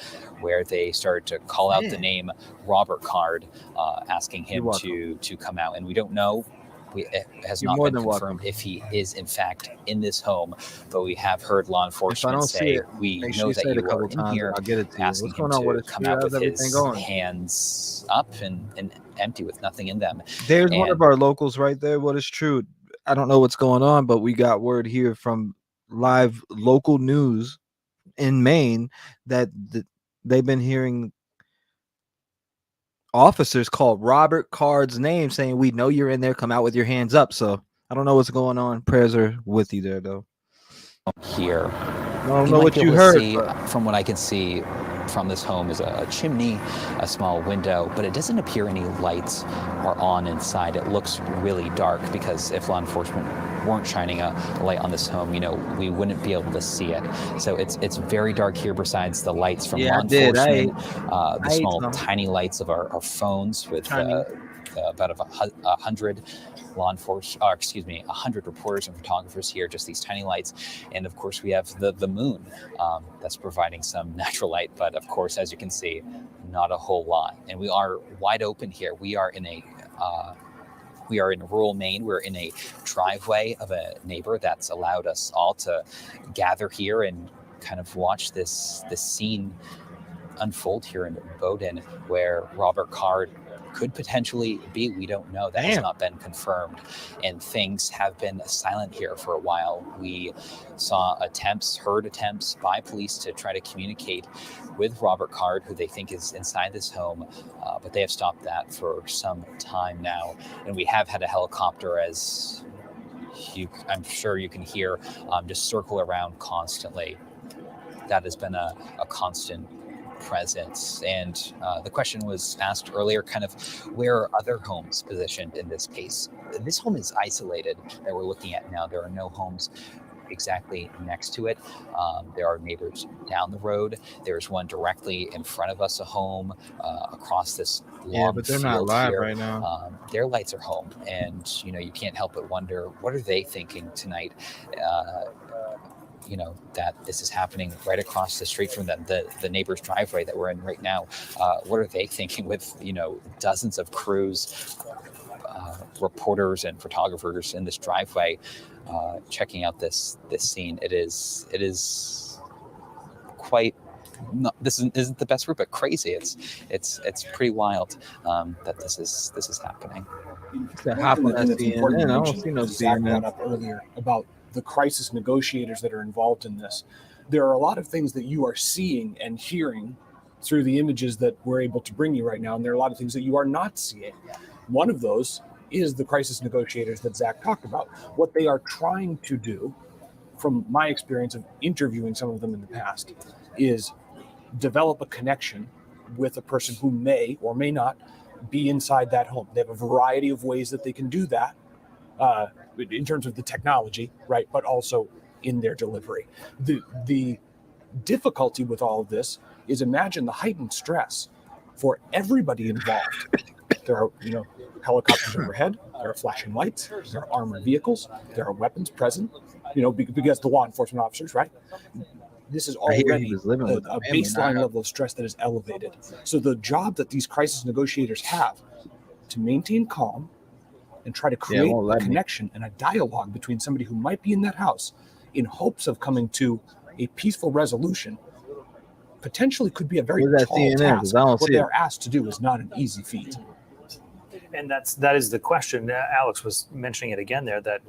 where they started to call out the name Robert Card, asking him to come out. And we don't know. It has not been confirmed if he is in fact in this home, but we have heard law enforcement say, we know that you are in here, asking him to come out with his hands up and empty with nothing in them. There's one of our locals right there. What is true? I don't know what's going on, but we got word here from local news in Maine that they've been hearing officers called Robert Card's name, saying, "We know you're in there. Come out with your hands up." So I don't know what's going on. Prayers are with you there, though. Here, I don't know what you heard. From what I can see from this home is a chimney, a small window, but it doesn't appear any lights are on inside. It looks really dark because if law enforcement weren't shining a light on this home, we wouldn't be able to see it. So it's very dark here. Besides the lights from law enforcement, the small tiny lights of our phones with about 100 law enforcement, 100 reporters and photographers here, just these tiny lights. And of course we have the moon that's providing some natural light, but of course, as you can see, not a whole lot. And we are wide open here. We are in rural Maine. We're in a driveway of a neighbor that's allowed us all to gather here and kind of watch this scene unfold here in Bowdoin, where Robert Card could potentially be. We don't know. That has not been confirmed. And things have been silent here for a while. We heard attempts by police to try to communicate with Robert Card, who they think is inside this home, but they have stopped that for some time now. And we have had a helicopter, as I'm sure you can hear, just circle around constantly. That has been a constant presence. And the question was asked earlier, kind of where are other homes positioned in this case? This home is isolated that we're looking at now. There are no homes exactly next to it. There are neighbors down the road. There's one directly in front of us, a home across this long but they're not live here. right now. Their lights are home, and you can't help but wonder, what are they thinking tonight? That this is happening right across the street from them, the neighbor's driveway that we're in right now. What are they thinking with, dozens of crews, reporters and photographers in this driveway, checking out this scene? It is quite, this isn't the best word, but crazy. It's pretty wild that this is happening. Zach brought up earlier about the crisis negotiators that are involved in this. There are a lot of things that you are seeing and hearing through the images that we're able to bring you right now, and there are a lot of things that you are not seeing. One of those is the crisis negotiators that Zach talked about. What they are trying to do, from my experience of interviewing some of them in the past, is develop a connection with a person who may or may not be inside that home. They have a variety of ways that they can do that, in terms of the technology, right? But also in their delivery. The difficulty with all of this is, imagine the heightened stress for everybody involved. There are, helicopters overhead. There are flashing lights. There are armored vehicles. There are weapons present. Because the law enforcement officers, right? This is already a baseline level of stress that is elevated. So the job that these crisis negotiators have to maintain calm and try to create a connection and a dialogue between somebody who might be in that house in hopes of coming to a peaceful resolution potentially could be a very tall task. What they're asked to do is not an easy feat. And that is the question. Alex was mentioning it again there, that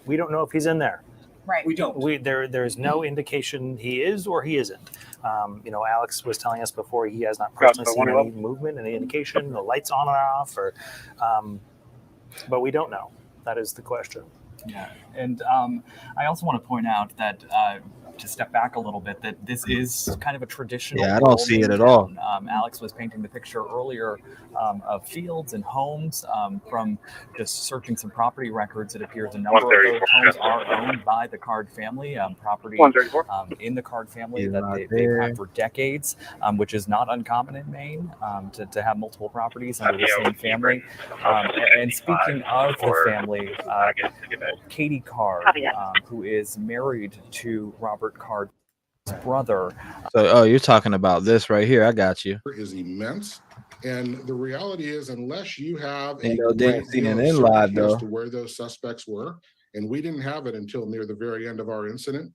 we don't know if he's in there. Right. We don't. There's no indication he is or he isn't. Alex was telling us before, he has not personally seen any movement, any indication, the lights on or off, but we don't know. That is the question. Yeah, and I also want to point out that to step back a little bit, that this is kind of a traditional. Yeah, I don't see it at all. Alex was painting the picture earlier of fields and homes. From just searching some property records, it appears a number of those homes are owned by the Card family. Property in the Card family that they've had for decades, which is not uncommon in Maine, to have multiple properties under the same family. And speaking of the family, Katie Card, who is married to Robert Card's brother. So, you're talking about this right here. I got you. Is immense, and the reality is, unless you have CNN live though, as to where those suspects were, and we didn't have it until near the very end of our incident,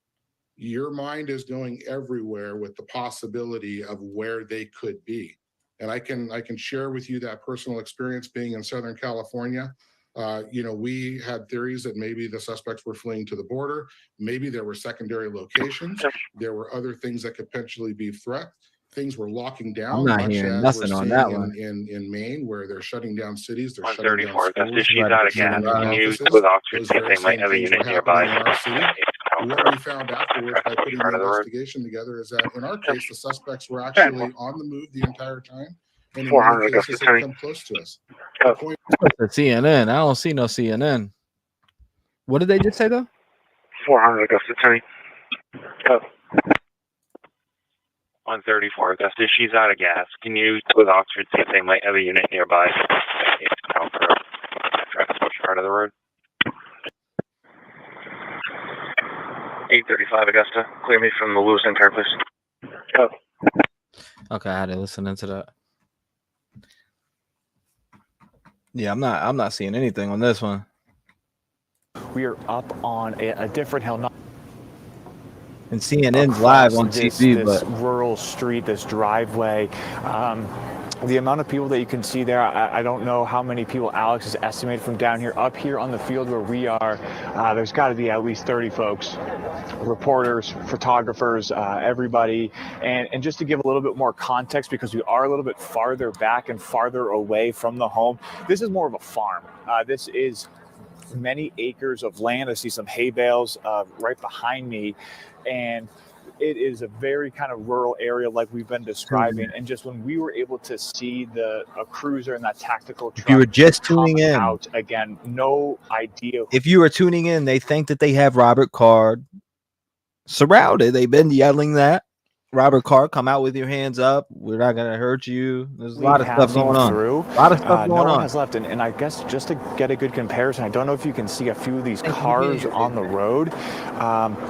your mind is going everywhere with the possibility of where they could be. And I can share with you that personal experience being in Southern California. We had theories that maybe the suspects were fleeing to the border. Maybe there were secondary locations. There were other things that could potentially be threat. things were locking I'm down, not much hearing as nothing we're on seeing that one. in Maine, where they're shutting down cities, they're shutting down 134, schools, she's out of gas. Can you offices. with Oxford Those see if very they might same have a things were unit happening nearby? in our city. What we found afterwards by putting the investigation together is that in our case, the suspects were actually on the move the entire time, and in many cases had come close to us. It's CNN. I don't see no CNN. What did they just say though? 400 Augusta, Tony. 134 Augusta, she's out of gas. Can you with Oxford see if they might have a unit nearby? Try to push part of the road. 835 Augusta, clear me from the Lewiston turn, please. Okay, I had to listen into that. Yeah, I'm not seeing anything on this one. We are up on a different hill. And CNN's live on TV, this but rural street, this driveway. The amount of people that you can see there, I don't know how many people Alex has estimated from down here. Up here on the field where we are, there's got to be at least 30 folks, reporters, photographers, everybody. And just to give a little bit more context, because we are a little bit farther back and farther away from the home, this is more of a farm. This is many acres of land. I see some hay bales right behind me. And it is a very kind of rural area like we've been describing. And just when we were able to see a cruiser and that tactical truck, if you were just tuning in, out again, no idea. If you were tuning in, they think that they have Robert Card surrounded. They've been yelling that. Robert Card, come out with your hands up. We're not going to hurt you. There's a lot of stuff going on. A lot of stuff going on. No one has left. And I guess just to get a good comparison, I don't know if you can see a few of these cars on the road.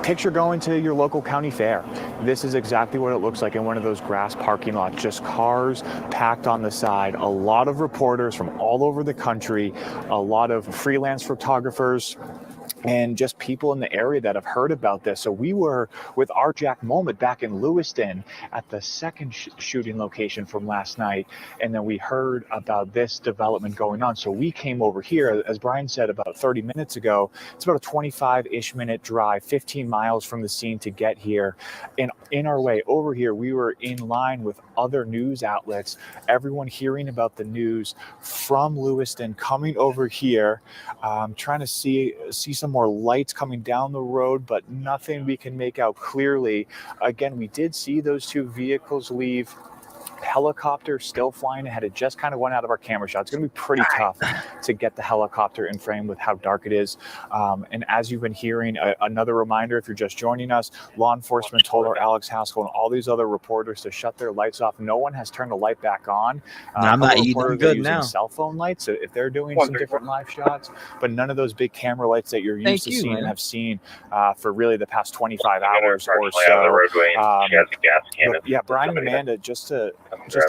Picture going to your local county fair. This is exactly what it looks like in one of those grass parking lots. Just cars packed on the side. A lot of reporters from all over the country. A lot of freelance photographers. And just people in the area that have heard about this. So we were with our Jack Moment back in Lewiston at the second shooting location from last night. And then we heard about this development going on. So we came over here, as Brian said, about 30 minutes ago. It's about a 25-ish minute drive, 15 miles from the scene to get here. And in our way over here, we were in line with other news outlets, everyone hearing about the news from Lewiston, coming over here, trying to see some more lights coming down the road, but nothing we can make out clearly. Again, we did see those two vehicles leave. Helicopter still flying ahead. It just kind of went out of our camera shot. It's going to be pretty tough to get the helicopter in frame with how dark it is. And as you've been hearing, another reminder, if you're just joining us, law enforcement told our Alex Haskell and all these other reporters to shut their lights off. No one has turned the light back on. I'm not eating good using now. Cell phone lights, so if they're doing some different live shots, but none of those big camera lights that you're used to seeing and have seen for really the past 25 hours or so. Yeah, Brian and Amanda, just to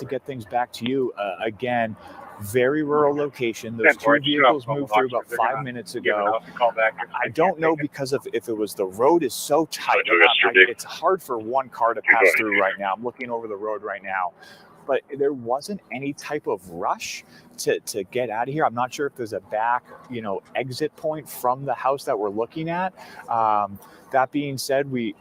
get things back to you, again, very rural location. Those two vehicles moved through about 5 minutes ago. I don't know because of if it was the road is so tight. It's hard for one car to pass through right now. I'm looking over the road right now. But there wasn't any type of rush to get out of here. I'm not sure if there's a back, exit point from the house that we're looking at. That being said, we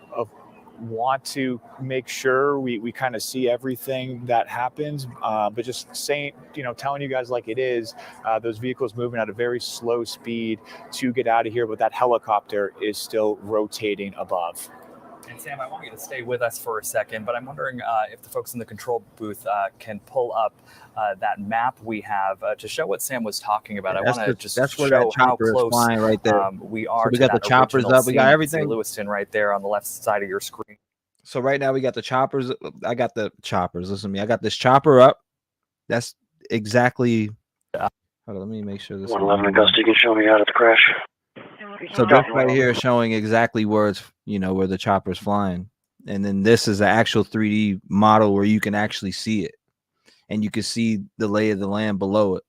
want to make sure we kind of see everything that happens, but just saying, telling you guys like it is, those vehicles moving at a very slow speed to get out of here, but that helicopter is still rotating above. And Sam, I want you to stay with us for a second, but I'm wondering if the folks in the control booth can pull up that map we have to show what Sam was talking about. I want to just that's where show that chopper how close is flying right there. We are. So we to got the choppers up. We got everything. Lewiston right there on the left side of your screen. So right now we got the choppers. I got the choppers. Listen to me. I got this chopper up. That's exactly. Hold on, let me make sure this. 111 Augusta, you can show me out of the crash. So this right here is showing exactly where it's, where the chopper's flying. And then this is the actual 3D model where you can actually see it. And you can see the lay of the land below it.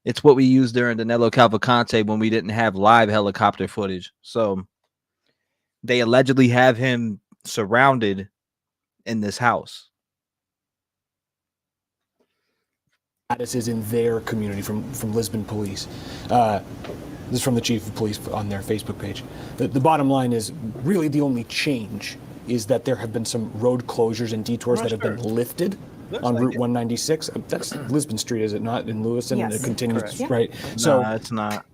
It's what we used during Danilo Cavalcante when we didn't have live helicopter footage. So they allegedly have him surrounded in this house. This is in their community from Lisbon Police. This is from the chief of police on their Facebook page. The bottom line is really the only change is that there have been some road closures and detours that have been lifted on Route 196. That's Lisbon Street, is it not, in Lewiston? Yes. And it continues, Correct. right? No, So it's not.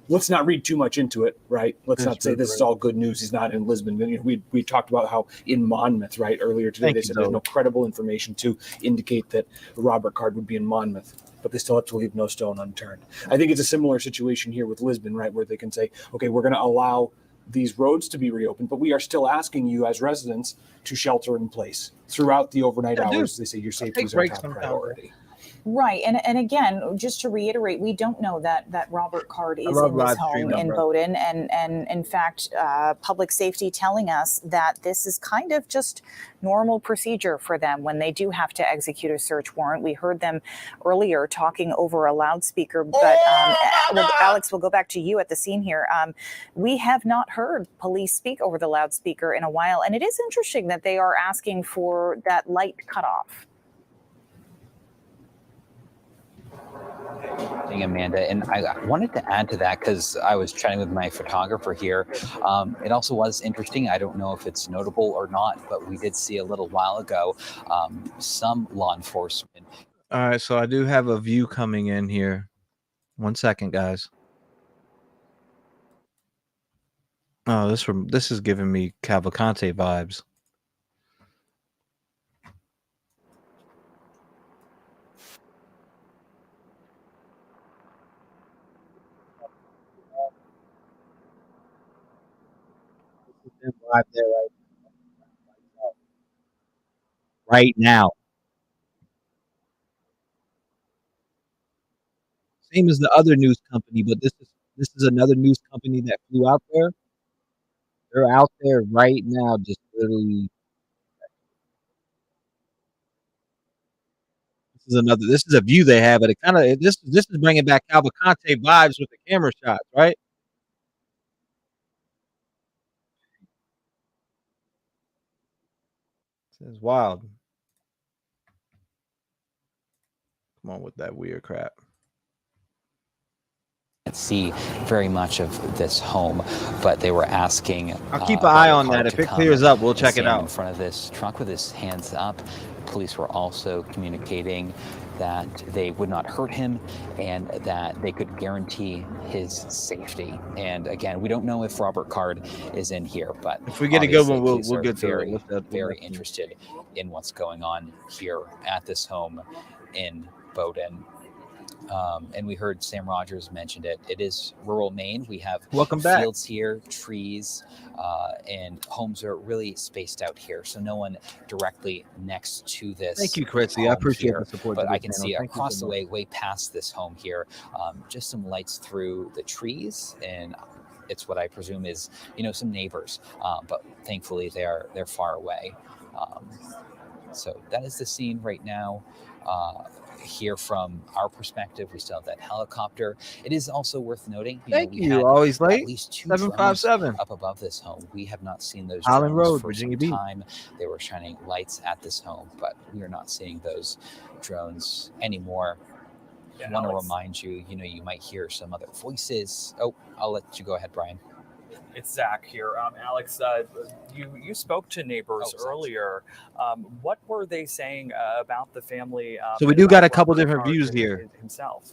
let's not read too much into it, right? Let's not say this is all good news. He's not in Lisbon. We talked about how in Monmouth, right, earlier today, they said there's no credible information to indicate that Robert Card would be in Monmouth, but they still have to leave no stone unturned. I think it's a similar situation here with Lisbon, right, where they can say, okay, we're going to allow these roads to be reopened, but we are still asking you as residents to shelter in place throughout the overnight hours. They say your safety is our top priority. Right. And again, just to reiterate, we don't know that Robert Card is in this home in Bowdoin. And in fact, public safety telling us that this is kind of just normal procedure for them when they do have to execute a search warrant. We heard them earlier talking over a loudspeaker, but Alex, we'll go back to you at the scene here. We have not heard police speak over the loudspeaker in a while. And it is interesting that they are asking for that light cutoff. Amanda, and I wanted to add to that because I was chatting with my photographer here. It also was interesting. I don't know if it's notable or not, but we did see a little while ago some law enforcement. All right, so I do have a view coming in here. 1 second, guys. Oh, this is giving me Cavalcante vibes. Live there right now. Same as the other news company, but this is another news company that flew out there. They're out there right now, just literally. This is a view they have, but it kind of this is bringing back Cavalcante vibes with the camera shots, right? This is wild. Come on with that weird crap. See very much of this home, but they were asking. I'll keep an eye on that. If it clears up, we'll check it out. In front of this truck with his hands up. Police were also communicating that they would not hurt him and that they could guarantee his safety. And again, we don't know if Robert Card is in here, but if we get a good one, we'll get very interested in what's going on here at this home in Bowdoin. And we heard Sam Rogers mentioned it. It is rural Maine. We have fields here, trees, and homes are really spaced out here. So no one directly next to this. Thank you, Chrissy. I appreciate the support. But I can see across the way past this home here, just some lights through the trees, and it's what I presume is, some neighbors. But thankfully they're far away. So that is the scene right now. Here from our perspective, we still have that helicopter. It is also worth noting, Thank you. Always late. At least 2 757 up above this home. We have not seen those Island drones Road, for Virginia some Beach. time. They were shining lights at this home, but we are not seeing those drones anymore. I want to remind you, you might hear some other voices. Oh, I'll let you go ahead, Brian. It's Zach here. Alex, you spoke to neighbors earlier. What were they saying about the family? So we do got a couple different views here. Himself.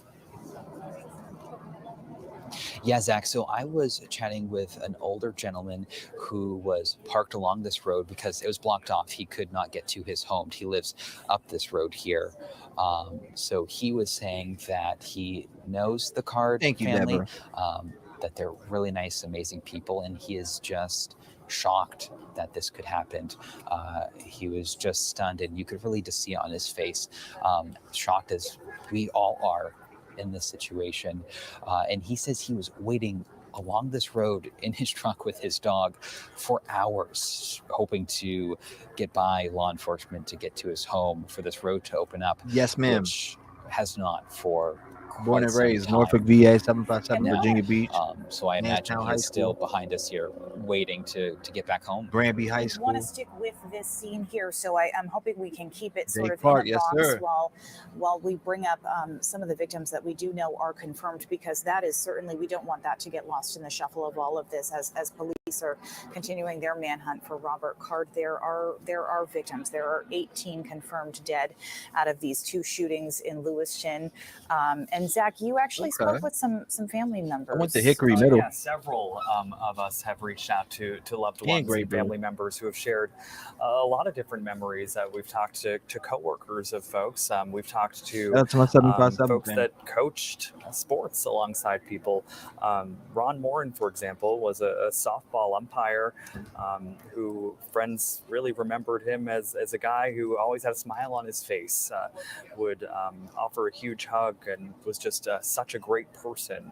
Yeah, Zach. So I was chatting with an older gentleman who was parked along this road because it was blocked off. He could not get to his home. He lives up this road here. So he was saying that he knows the Card family. That they're really nice, amazing people, and he is just shocked that this could happen. He was just stunned, and you could really just see it on his face, shocked as we all are in this situation. And he says he was waiting along this road in his truck with his dog for hours, hoping to get by law enforcement to get to his home for this road to open up. Yes, ma'am. Which has not for born and raised Norfolk, VA, 757, Virginia Beach. So I imagine he's still behind us here, waiting to get back home. Granby High School. I want to stick with this scene here, so I'm hoping we can keep it sort of in a box while we bring up some of the victims that we do know are confirmed, because that is certainly, we don't want that to get lost in the shuffle of all of this as police are continuing their manhunt for Robert Card. There are victims. There are 18 confirmed dead out of these 2 shootings in Lewiston. And Zach, you actually spoke with some family members. I went to Hickory Middle. Yeah, several of us have reached out to loved ones and family members who have shared a lot of different memories. We've talked to coworkers of folks. We've talked to folks that coached sports alongside people. Ron Morin, for example, was a softball umpire who friends really remembered him as a guy who always had a smile on his face, would offer a huge hug, and was just such a great person.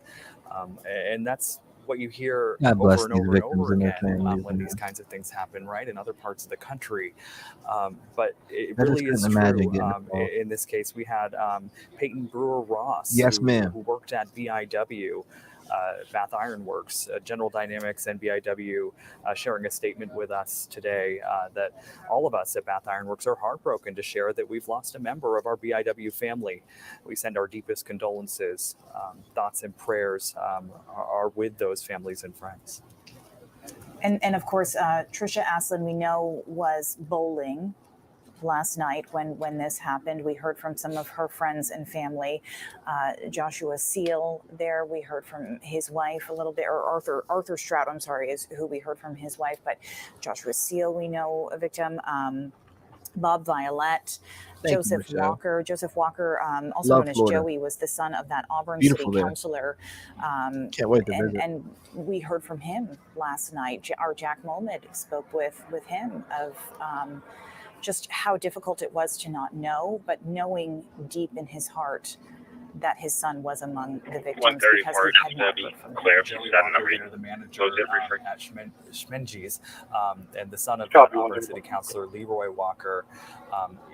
And that's what you hear over and over and over again when these kinds of things happen, right, in other parts of the country. But it really is true. In this case, we had Peyton Brewer-Ross, who worked at BIW, Bath Iron Works, General Dynamics, and BIW, sharing a statement with us today that all of us at Bath Iron Works are heartbroken to share that we've lost a member of our BIW family. We send our deepest condolences. Thoughts and prayers are with those families and friends. And of course, Trisha Aslin, we know, was bowling last night when this happened. We heard from some of her friends and family. Joshua Seal there, we heard from his wife a little bit, or Arthur Stroud, I'm sorry, is who we heard from his wife, but Joshua Seal, we know, a victim. Bob Violette, Joseph Walker, also known as Joey, was the son of that Auburn City councilor. Can't wait to visit. And we heard from him last night. Our Jack Mohamed spoke with him of just how difficult it was to not know, but knowing deep in his heart that his son was among the victims because he had not heard from him. The manager at Schmenges, and the son of Auburn City Councilor Leroy Walker,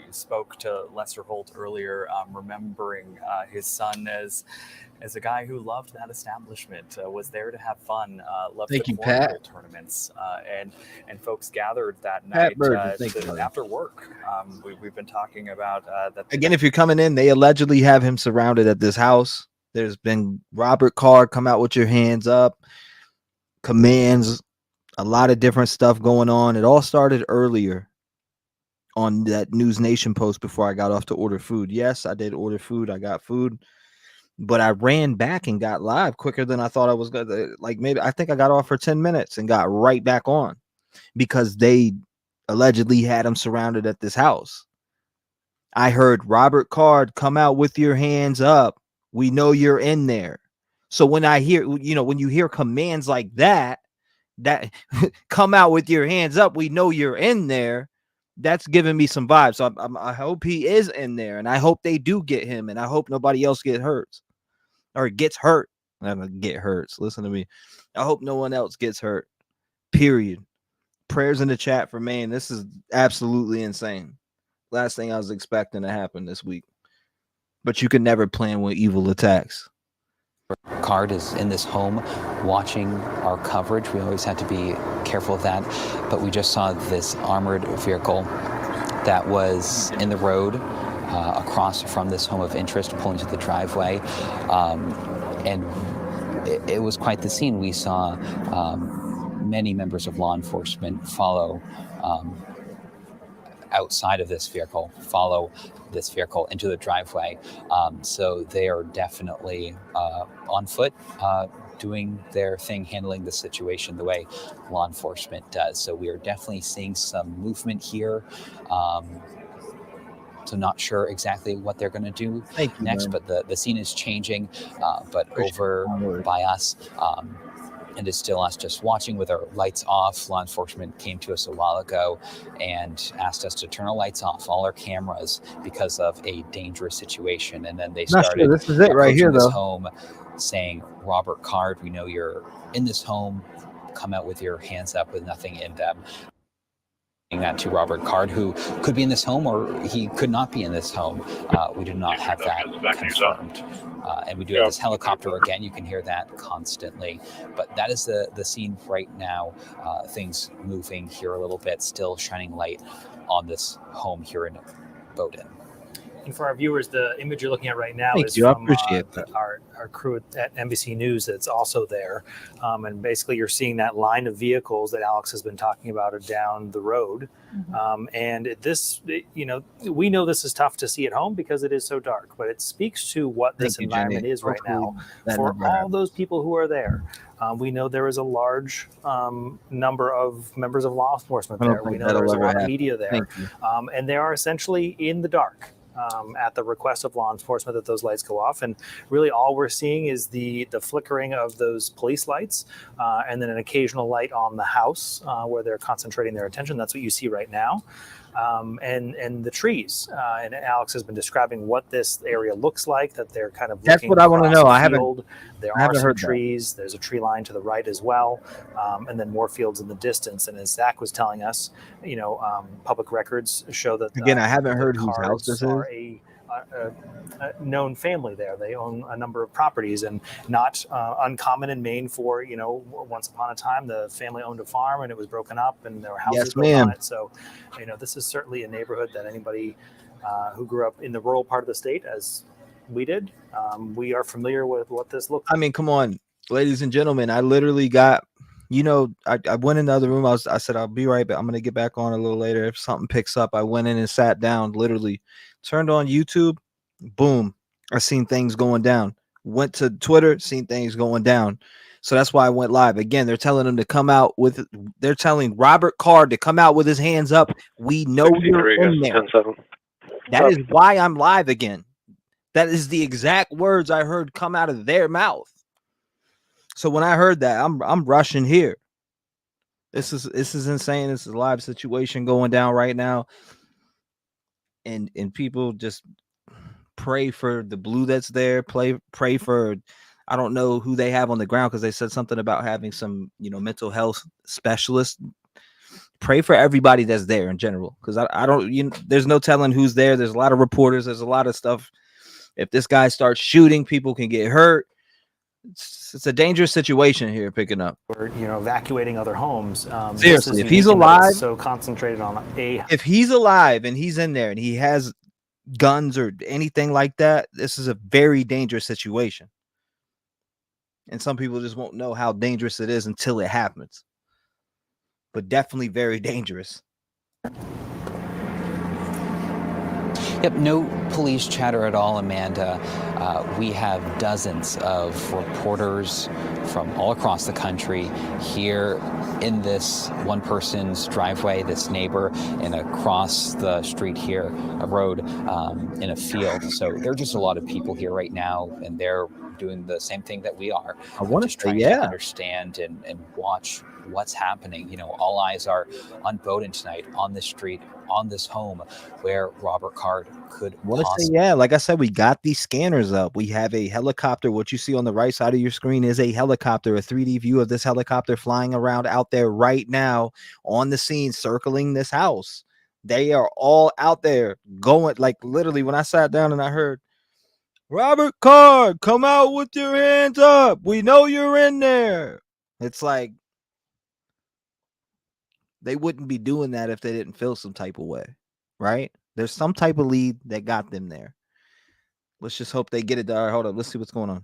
spoke to Lester Holt earlier, remembering his son as a guy who loved that establishment, was there to have fun, loved the cornhole tournaments, and folks gathered that night after work. We've been talking about that. Again, if you're coming in, they allegedly have him surrounded at this house. There's been Robert Card, come out with your hands up, commands, a lot of different stuff going on. It all started earlier on that News Nation post before I got off to order food. Yes, I did order food. I got food. But I ran back and got live quicker than I thought I was going to. Like, maybe I think I got off for 10 minutes and got right back on because they allegedly had him surrounded at this house. I heard Robert Card, come out with your hands up. We know you're in there. So when I hear, when you hear commands like that come out with your hands up, we know you're in there. That's giving me some vibes. So I hope he is in there, and I hope they do get him, and I hope nobody else gets hurt. Get hurt. Listen to me. I hope no one else gets hurt. Period. Prayers in the chat for Maine. This is absolutely insane. Last thing I was expecting to happen this week. But you can never plan when evil attacks. Card is in this home watching our coverage. We always have to be careful of that. But we just saw this armored vehicle that was in the road across from this home of interest, pulling to the driveway. And it was quite the scene. We saw many members of law enforcement follow outside of this vehicle, follow this vehicle into the driveway. So they are definitely on foot, doing their thing, handling the situation the way law enforcement does. So we are definitely seeing some movement here. So not sure exactly what they're going to do next, but the scene is changing. But over by us, and it's still us just watching with our lights off. Law enforcement came to us a while ago and asked us to turn our lights off, all our cameras, because of a dangerous situation. And then they started this is it right here, though. Home saying, Robert Card, we know you're in this home. Come out with your hands up with nothing in them. That to Robert Card, who could be in this home or he could not be in this home. We do not have that confirmed. And we do have this helicopter again. You can hear that constantly. But that is the scene right now. Things moving here a little bit, still shining light on this home here in Bowdoin. And for our viewers, the image you're looking at right now Thank is you. I from appreciate that. our crew at NBC News that's also there. And basically, you're seeing that line of vehicles that Alex has been talking about down the road. And this, we know this is tough to see at home because it is so dark, but it speaks to what this environment is right now for all those people who are there. We know there is a large number of members of law enforcement there. We know there's a lot of media there. And they are essentially in the dark at the request of law enforcement that those lights go off. And really all we're seeing is the flickering of those police lights and then an occasional light on the house where they're concentrating their attention. That's what you see right now. And the trees. And Alex has been describing what this area looks like, that they're kind of That's what I want to know. I haven't heard trees. There's a tree line to the right as well. And then more fields in the distance. And as Zach was telling us, public records show that again, I haven't heard whose house this is. A known family there. They own a number of properties, and not uncommon in Maine for, once upon a time the family owned a farm and it was broken up and there were houses built on it. So, this is certainly a neighborhood that anybody who grew up in the rural part of the state, as we did, we are familiar with what this looks like. I mean, come on, ladies and gentlemen, I literally got, I went in the other room. I said, I'll be right back. I'm going to get back on a little later. If something picks up, I went in and sat down, literally turned on YouTube. Boom. I seen things going down. Went to Twitter, seen things going down. So that's why I went live. Again, they're telling him to come out they're telling Robert Card to come out with his hands up. We know you're in there. That is why I'm live again. That is the exact words I heard come out of their mouth. So when I heard that, I'm rushing here. This is insane. This is a live situation going down right now. And people just pray for the blue that's there. Pray for, I don't know who they have on the ground, because they said something about having some, mental health specialists. Pray for everybody that's there in general, because I don't, there's no telling who's there. There's a lot of reporters. There's a lot of stuff. If this guy starts shooting, people can get hurt. It's a dangerous situation here picking up. Or, evacuating other homes. Seriously, if he's alive, so concentrated on if he's alive and he's in there and he has guns or anything like that, this is a very dangerous situation. And some people just won't know how dangerous it is until it happens. But definitely very dangerous. Yep, no police chatter at all, Amanda. We have dozens of reporters from all across the country here in this one person's driveway, this neighbor, and across the street here, a road in a field. So there are just a lot of people here right now, and they're doing the same thing that we are. I want to try to understand and watch what's happening. All eyes are on Bowdoin tonight, on this street, on this home where Robert Card could possibly. Like I said, we got these scanners up. We have a helicopter. What you see on the right side of your screen is a helicopter, a 3D view of this helicopter flying around out there right now on the scene, circling this house. They are all out there going, like literally when I sat down and I heard, Robert Card, come out with your hands up. We know you're in there. It's like, they wouldn't be doing that if they didn't feel some type of way, right? There's some type of lead that got them there. Let's just hope they get it. All right, hold up. Let's see what's going on.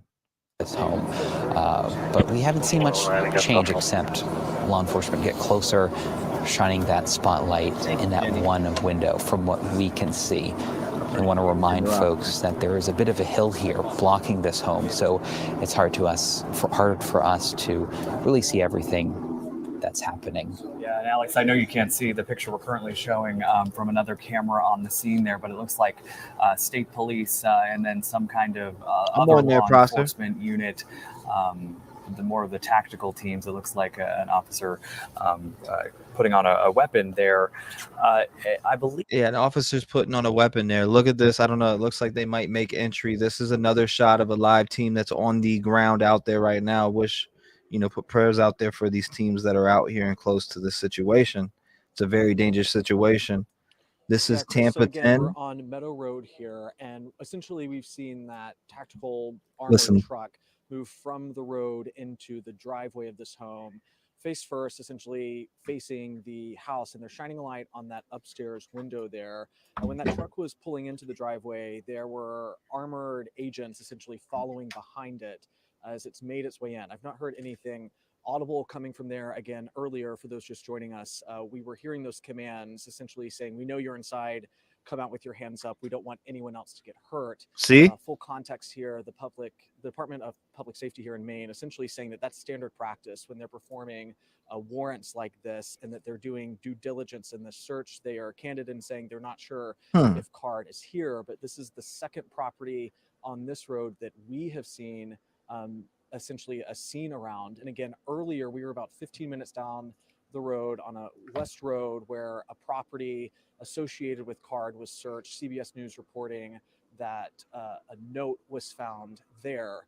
It's home. But we haven't seen much change except law enforcement get closer, shining that spotlight in that one window from what we can see. I want to remind folks that there is a bit of a hill here blocking this home, so it's hard for us to really see everything that's happening. Yeah, and Alex, I know you can't see the picture we're currently showing from another camera on the scene there, but it looks like state police and then some kind of other law enforcement unit. The more of the tactical teams, it looks like an officer putting on a weapon there. I believe. Yeah, an officer's putting on a weapon there. Look at this. I don't know. It looks like they might make entry. This is another shot of a live team that's on the ground out there right now. Wish, put prayers out there for these teams that are out here and close to this situation. It's a very dangerous situation. This is Tampa 10. We're on Meadow Road here, and essentially we've seen that tactical armored truck move from the road into the driveway of this home, face first, essentially facing the house, and they're shining a light on that upstairs window there. When that truck was pulling into the driveway, there were armored agents essentially following behind it as it's made its way in. I've not heard anything audible coming from there. Again, earlier, for those just joining us, we were hearing those commands essentially saying, we know you're inside, come out with your hands up. We don't want anyone else to get hurt. See? Full context here, the Department of Public Safety here in Maine essentially saying that that's standard practice when they're performing warrants like this, and that they're doing due diligence in the search. They are candid in saying they're not sure if Card is here, but this is the second property on this road that we have seen essentially a scene around. And again, earlier we were about 15 minutes down the road on a west road where a property associated with Card was searched. CBS News reporting that a note was found there.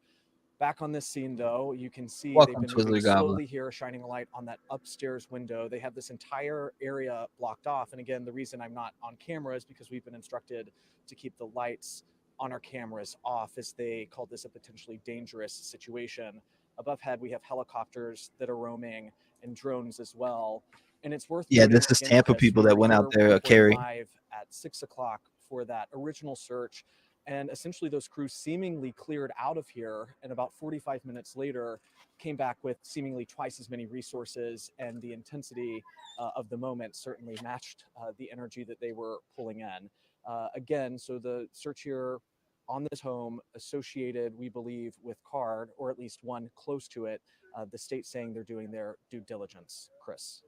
Back on this scene, though, you can see they've been moving slowly here, shining a light on that upstairs window. They have this entire area blocked off. And again, the reason I'm not on camera is because we've been instructed to keep the lights on our cameras off, as they called this a potentially dangerous situation. Above head, we have helicopters that are roaming and drones as well. And it's worth noting, this is Tampa people that went out there, Carrie. Live at 6 o'clock for that original search. And essentially those crews seemingly cleared out of here, and about 45 minutes later came back with seemingly twice as many resources, and the intensity of the moment certainly matched the energy that they were pulling in. Again, so the search here on this home associated, we believe, with Card, or at least one close to it, the state saying they're doing their due diligence. Chris.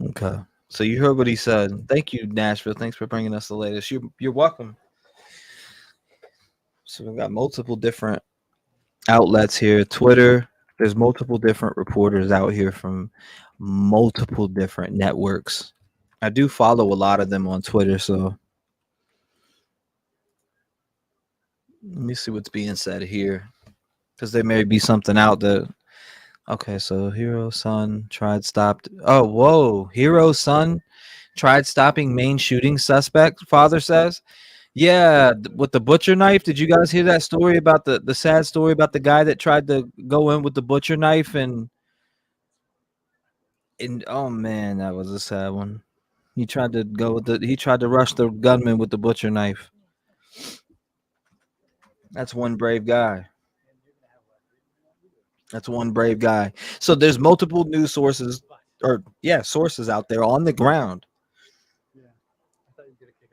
Okay. So you heard what he said. Thank you, Nashville. Thanks for bringing us the latest. You're welcome. So we've got multiple different outlets here. Twitter, there's multiple different reporters out here from multiple different networks. I do follow a lot of them on Twitter, so let me see what's being said here, because there may be something out that. Okay, so Hero's son tried stopped. Oh, whoa! Hero's son tried stopping main shooting suspect. Father says, "Yeah, with the butcher knife." Did you guys hear that story about the sad story about the guy that tried to go in with the butcher knife and oh man, that was a sad one. He tried to rush the gunman with the butcher knife. That's one brave guy. That's one brave guy. So there's multiple news sources, sources out there on the ground.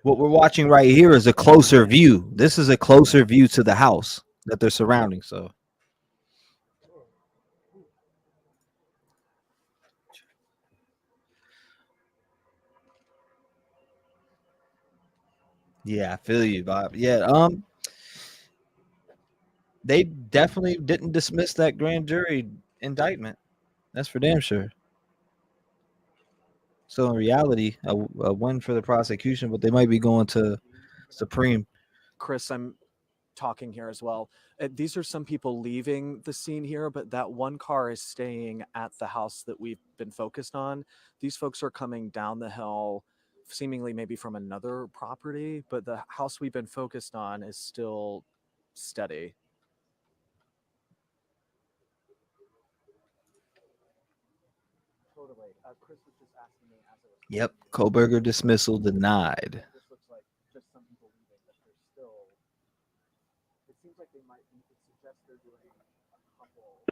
What we're watching right here is a closer view. This is a closer view to the house that they're surrounding. So yeah, I feel you, Bob. Yeah, they definitely didn't dismiss that grand jury indictment. That's for damn sure. So in reality, a win for the prosecution, but they might be going to Supreme. Chris, I'm talking here as well. These are some people leaving the scene here, but that one car is staying at the house that we've been focused on. These folks are coming down the hill, seemingly maybe from another property, but the house we've been focused on is still steady. Totally. Chris was just asking me as it was. Yep, Koberger dismissal denied. This looks like just some people leaving, but they're still. It seems like they might suggest they're doing a couple.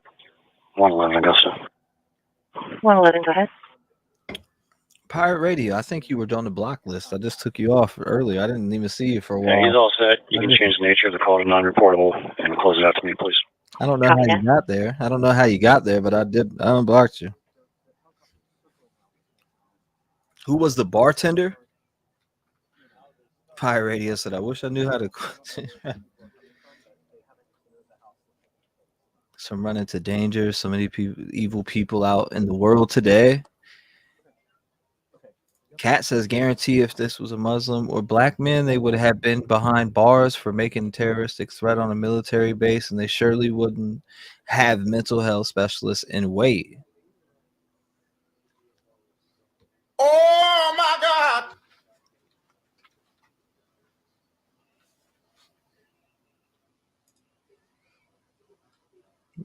111 Augusta. 111, go ahead. Pirate Radio, I think you were on the block list. I just took you off earlier. I didn't even see you for a while. Yeah, he's all set. You can change the nature of the call to non-reportable and close it out to me, please. I don't know how you got there. I don't know how you got there, but I did. I unblocked you. Who was the bartender? Pirate Radio said, I wish I knew how to. Some run into danger. So many people, evil people out in the world today. Kat says, guarantee if this was a Muslim or black man, they would have been behind bars for making a terroristic threat on a military base, and they surely wouldn't have mental health specialists in wait. Oh my God.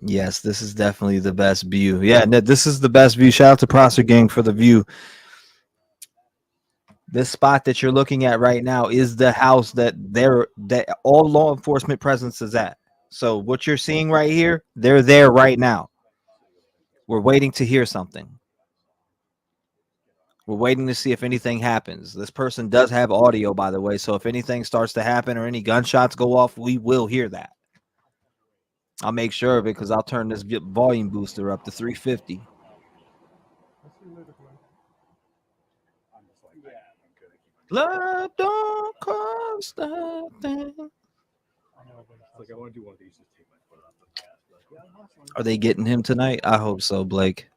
Yes, this is definitely the best view. Yeah, this is the best view. Shout out to Prosser Gang for the view. This spot that you're looking at right now is the house that all law enforcement presence is at. So what you're seeing right here, they're there right now. We're waiting to hear something. We're waiting to see if anything happens. This person does have audio, by the way. So if anything starts to happen or any gunshots go off, we will hear that. I'll make sure of it because I'll turn this volume booster up to 350. Love don't cost a thing. Are they getting him tonight? I hope so, Blake.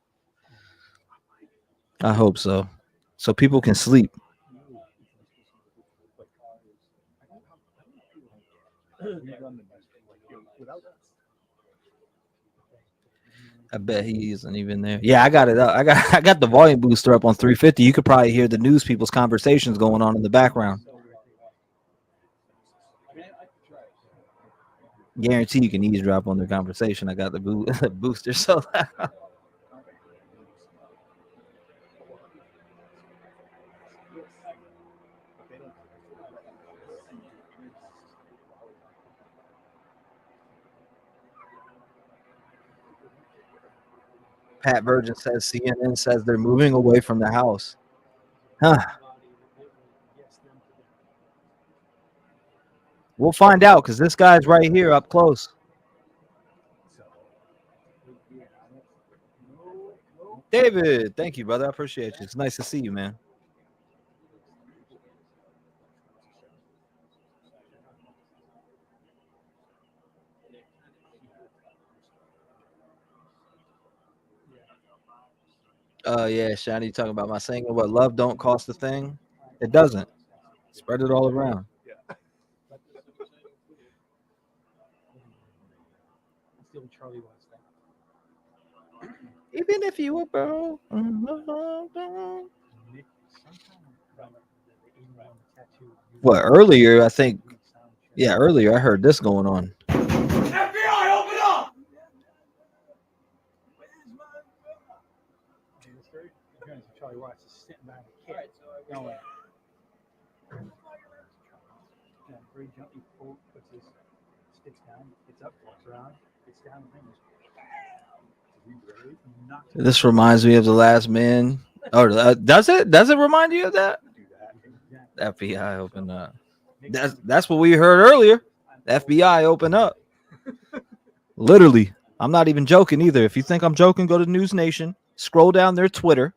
I hope so. So people can sleep. I bet he isn't even there. Yeah, I got it up. I got the volume booster up on 350. You could probably hear the news people's conversations going on in the background. Guarantee you can eavesdrop on their conversation. I got the booster so loud. Pat Virgin says CNN says they're moving away from the house. Huh. We'll find out because this guy's right here up close. David, thank you, brother. I appreciate you. It's nice to see you, man. Oh, yeah, Shiny, talking about my single, what love don't cost a thing. It doesn't. Spread it all around. Even if you were broke. What, earlier, I think, yeah, earlier I heard this going on. FBI, open up! Charlie Watts is sitting behind a kid going. He puts his sticks down, gets up, walks around, gets down, and This reminds me of The Last Man. Oh, does it? Does it remind you of that? FBI open up. That's what we heard earlier. FBI open up. Literally. I'm not even joking either. If you think I'm joking, go to News Nation, scroll down their Twitter,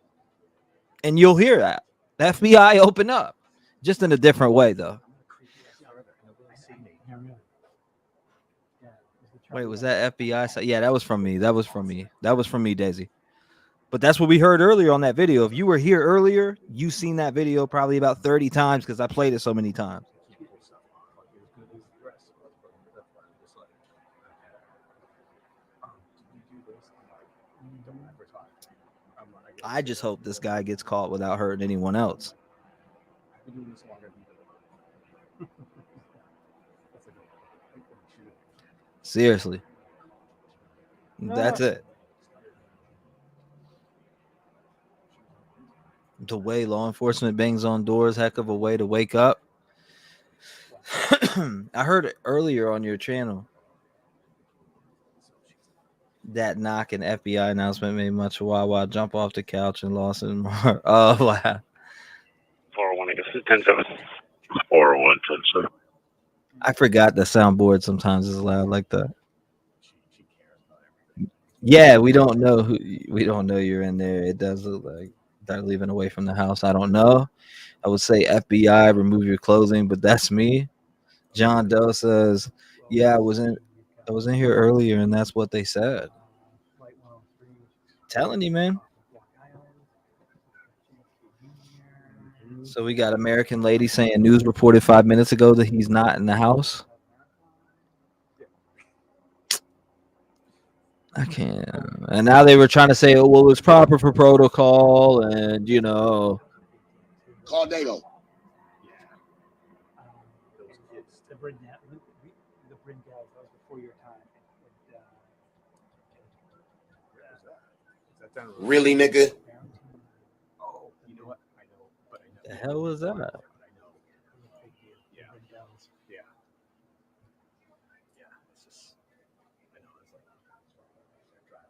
and you'll hear that. FBI open up. Just in a different way, though. Wait, was that FBI? Yeah, that was from me. That was from me, Daisy. But that's what we heard earlier on that video. If you were here earlier, you've seen that video probably about 30 times because I played it so many times. I just hope this guy gets caught without hurting anyone else. Seriously. That's it. The way law enforcement bangs on doors, heck of a way to wake up. I heard it earlier on your channel. That knock and FBI announcement made much Wawa jump off the couch and lost it more. Oh, wow. 401, I guess it's 107. 401, 107. I forgot the soundboard sometimes is loud like that. Yeah, we don't know you're in there. It does look like they're leaving away from the house. I don't know. I would say FBI, remove your clothing, but that's me. John Doe says, yeah, I was in here earlier, and that's what they said. Telling you, man. So we got American Lady saying news reported 5 minutes ago that he's not in the house. I can't. And now they were trying to say, oh, well, it's proper for protocol, and Call Dago. Those kids. The Brindales, that was before your time. Really, nigga? Oh, you know what? I know, but I know. The hell was that? I know. Yeah. Yeah. Yeah. It's just, I know. It's like,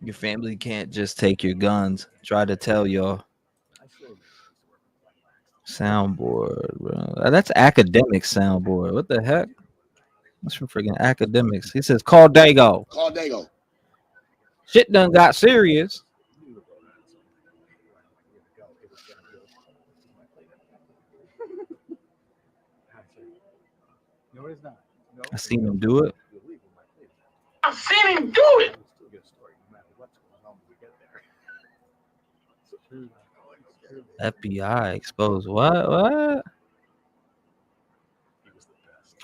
Your family can't just take your guns. Try to tell y'all. Soundboard, bro. That's academic soundboard. What the heck? That's from freaking academics. He says, call Dago. Call Dago. Shit done got serious. No, it's not. No. I seen him do it. I've seen him do it. FBI exposed. What?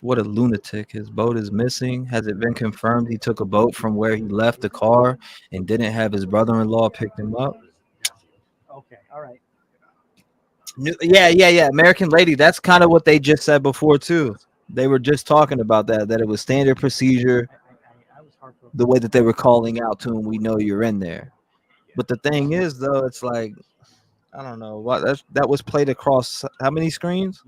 What a lunatic. His boat is missing. Has it been confirmed he took a boat from where he left the car and didn't have his brother-in-law pick him up? Okay, all right. Yeah. American Lady. That's kind of what they just said before, too. They were just talking about that it was standard procedure. I was heartbroken. The way that they were calling out to him, we know you're in there. But the thing is, though, it's like, I don't know what that was played across how many screens?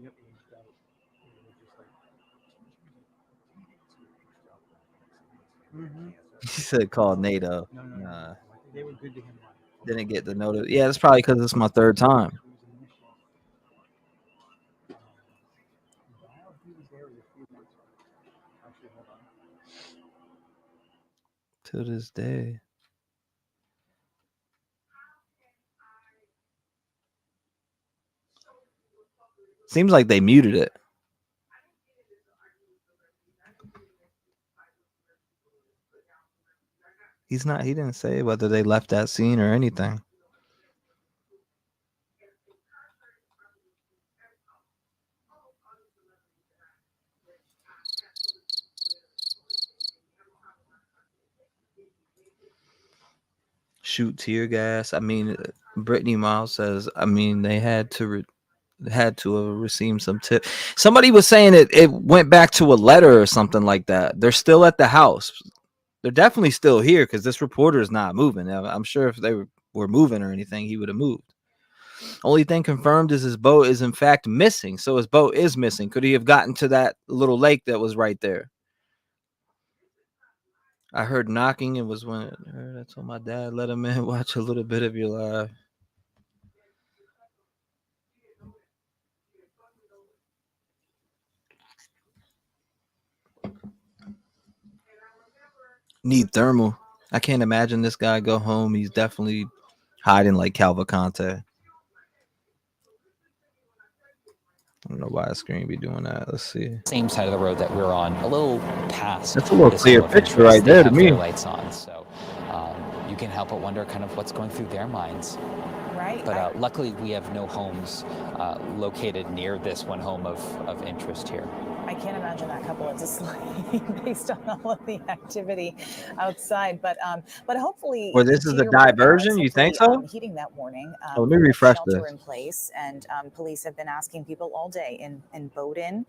He said called NATO. No. They were good to him. Didn't get the notice. Yeah, that's probably because it's my third time. To this day. Seems like they muted it. He didn't say whether they left that scene or anything. Shoot tear gas. I mean, Brittany Miles says, I mean, they had to have received some tip. Somebody was saying it went back to a letter or something like that. They're still at the house. They're definitely still here because this reporter is not moving. I'm sure if they were moving or anything, he would have moved. Only thing confirmed is his boat is in fact missing. So his boat is missing. Could he have gotten to that little lake that was right there? I heard knocking. It was when I told my dad, let him in, watch a little bit of your live. Need thermal. I can't imagine this guy go home. He's definitely hiding like Calvacante. I don't know why the screen be doing that. Let's see. Same side of the road that we're on, a little past. That's a little clear picture right there to me. Their lights on, so you can help but wonder kind of what's going through their minds. Right. But luckily, we have no homes located near this one home of interest here. I can't imagine that couple is asleep based on all of the activity outside, but hopefully. Well, this is the diversion. You think so? Heeding that warning. Let me refresh shelter this. In place, and police have been asking people all day in Bowdoin,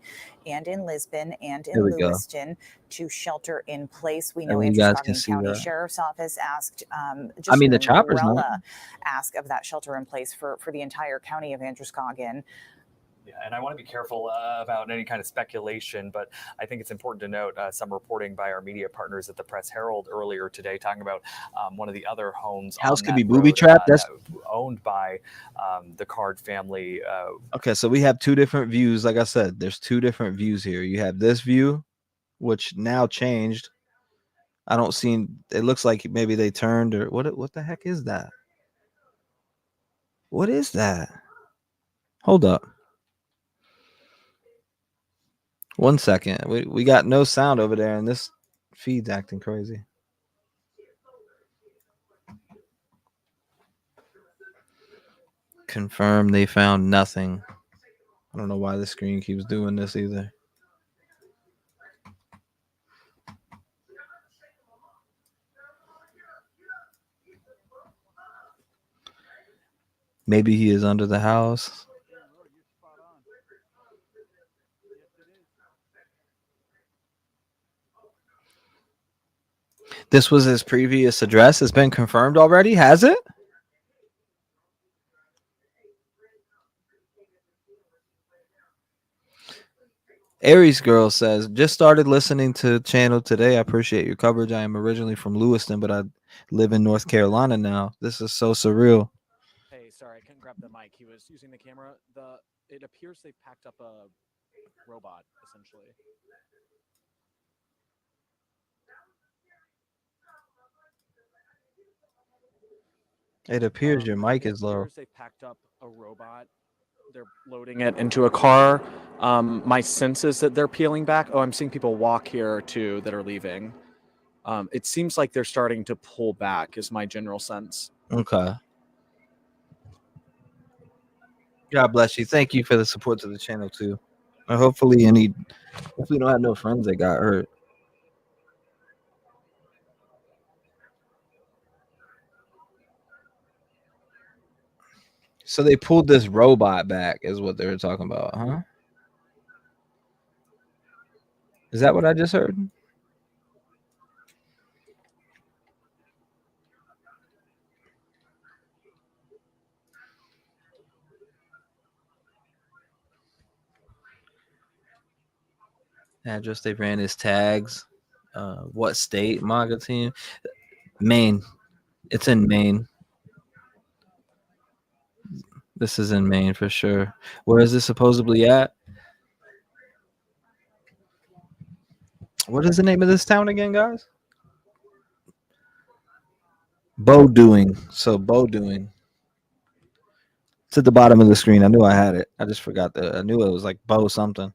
and in Lisbon, and in Lewiston to shelter in place. We know Androscoggin County Sheriff's Office asked. The chopper's not. Ask of that shelter in place for the entire county of Androscoggin. Yeah, and I want to be careful about any kind of speculation, but I think it's important to note some reporting by our media partners at the Press Herald earlier today, talking about one of the other homes. House could be booby trapped. That's owned by the Card family. Okay, so we have two different views. Like I said, there's two different views here. You have this view, which now changed. I don't see. It looks like maybe they turned or what the heck is that? What is that? Hold up. 1 second. We got no sound over there, and this feed's acting crazy. Confirm they found nothing. I don't know why the screen keeps doing this either. Maybe he is under the house. This was his previous address. Has been confirmed already, has it? Aries Girl says, just started listening to channel today. I appreciate your coverage. I am originally from Lewiston, but I live in North Carolina now. This is so surreal. Hey, sorry, I couldn't grab the mic. He was using the camera. It appears they packed up a robot, essentially. It appears your mic is low. They packed up a robot. They're loading it into a car. My sense is that they're peeling back. Oh, I'm seeing people walk here too that are leaving. It seems like they're starting to pull back, is my general sense. Okay. God bless you. Thank you for the support to the channel too. Hopefully you don't have no friends that got hurt. So they pulled this robot back, is what they were talking about, huh? Is that what I just heard? Address they ran his tags. What state? MAGA team? Maine. It's in Maine. This is in Maine for sure. Where is this supposedly at? What is the name of this town again, guys? Bowdoin. So Bowdoin. It's at the bottom of the screen. I knew I had it. I just forgot that. I knew it was like Bow something.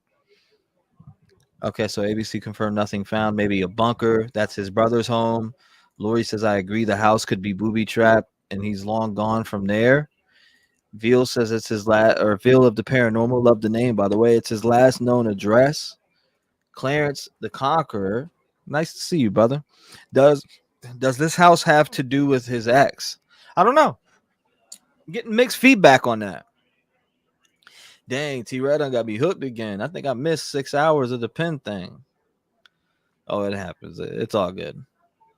Okay, so ABC confirmed nothing found. Maybe a bunker. That's his brother's home. Lori says, I agree. The house could be booby trapped, and he's long gone from there. Veal says it's his last, or Veal of the Paranormal. Love the name, by the way. It's his last known address. Clarence the Conqueror. Nice to see you, brother. Does this house have to do with his ex? I don't know. I'm getting mixed feedback on that. Dang, T-REV got me hooked again. I think I missed 6 hours of the pen thing. Oh, it happens. It's all good.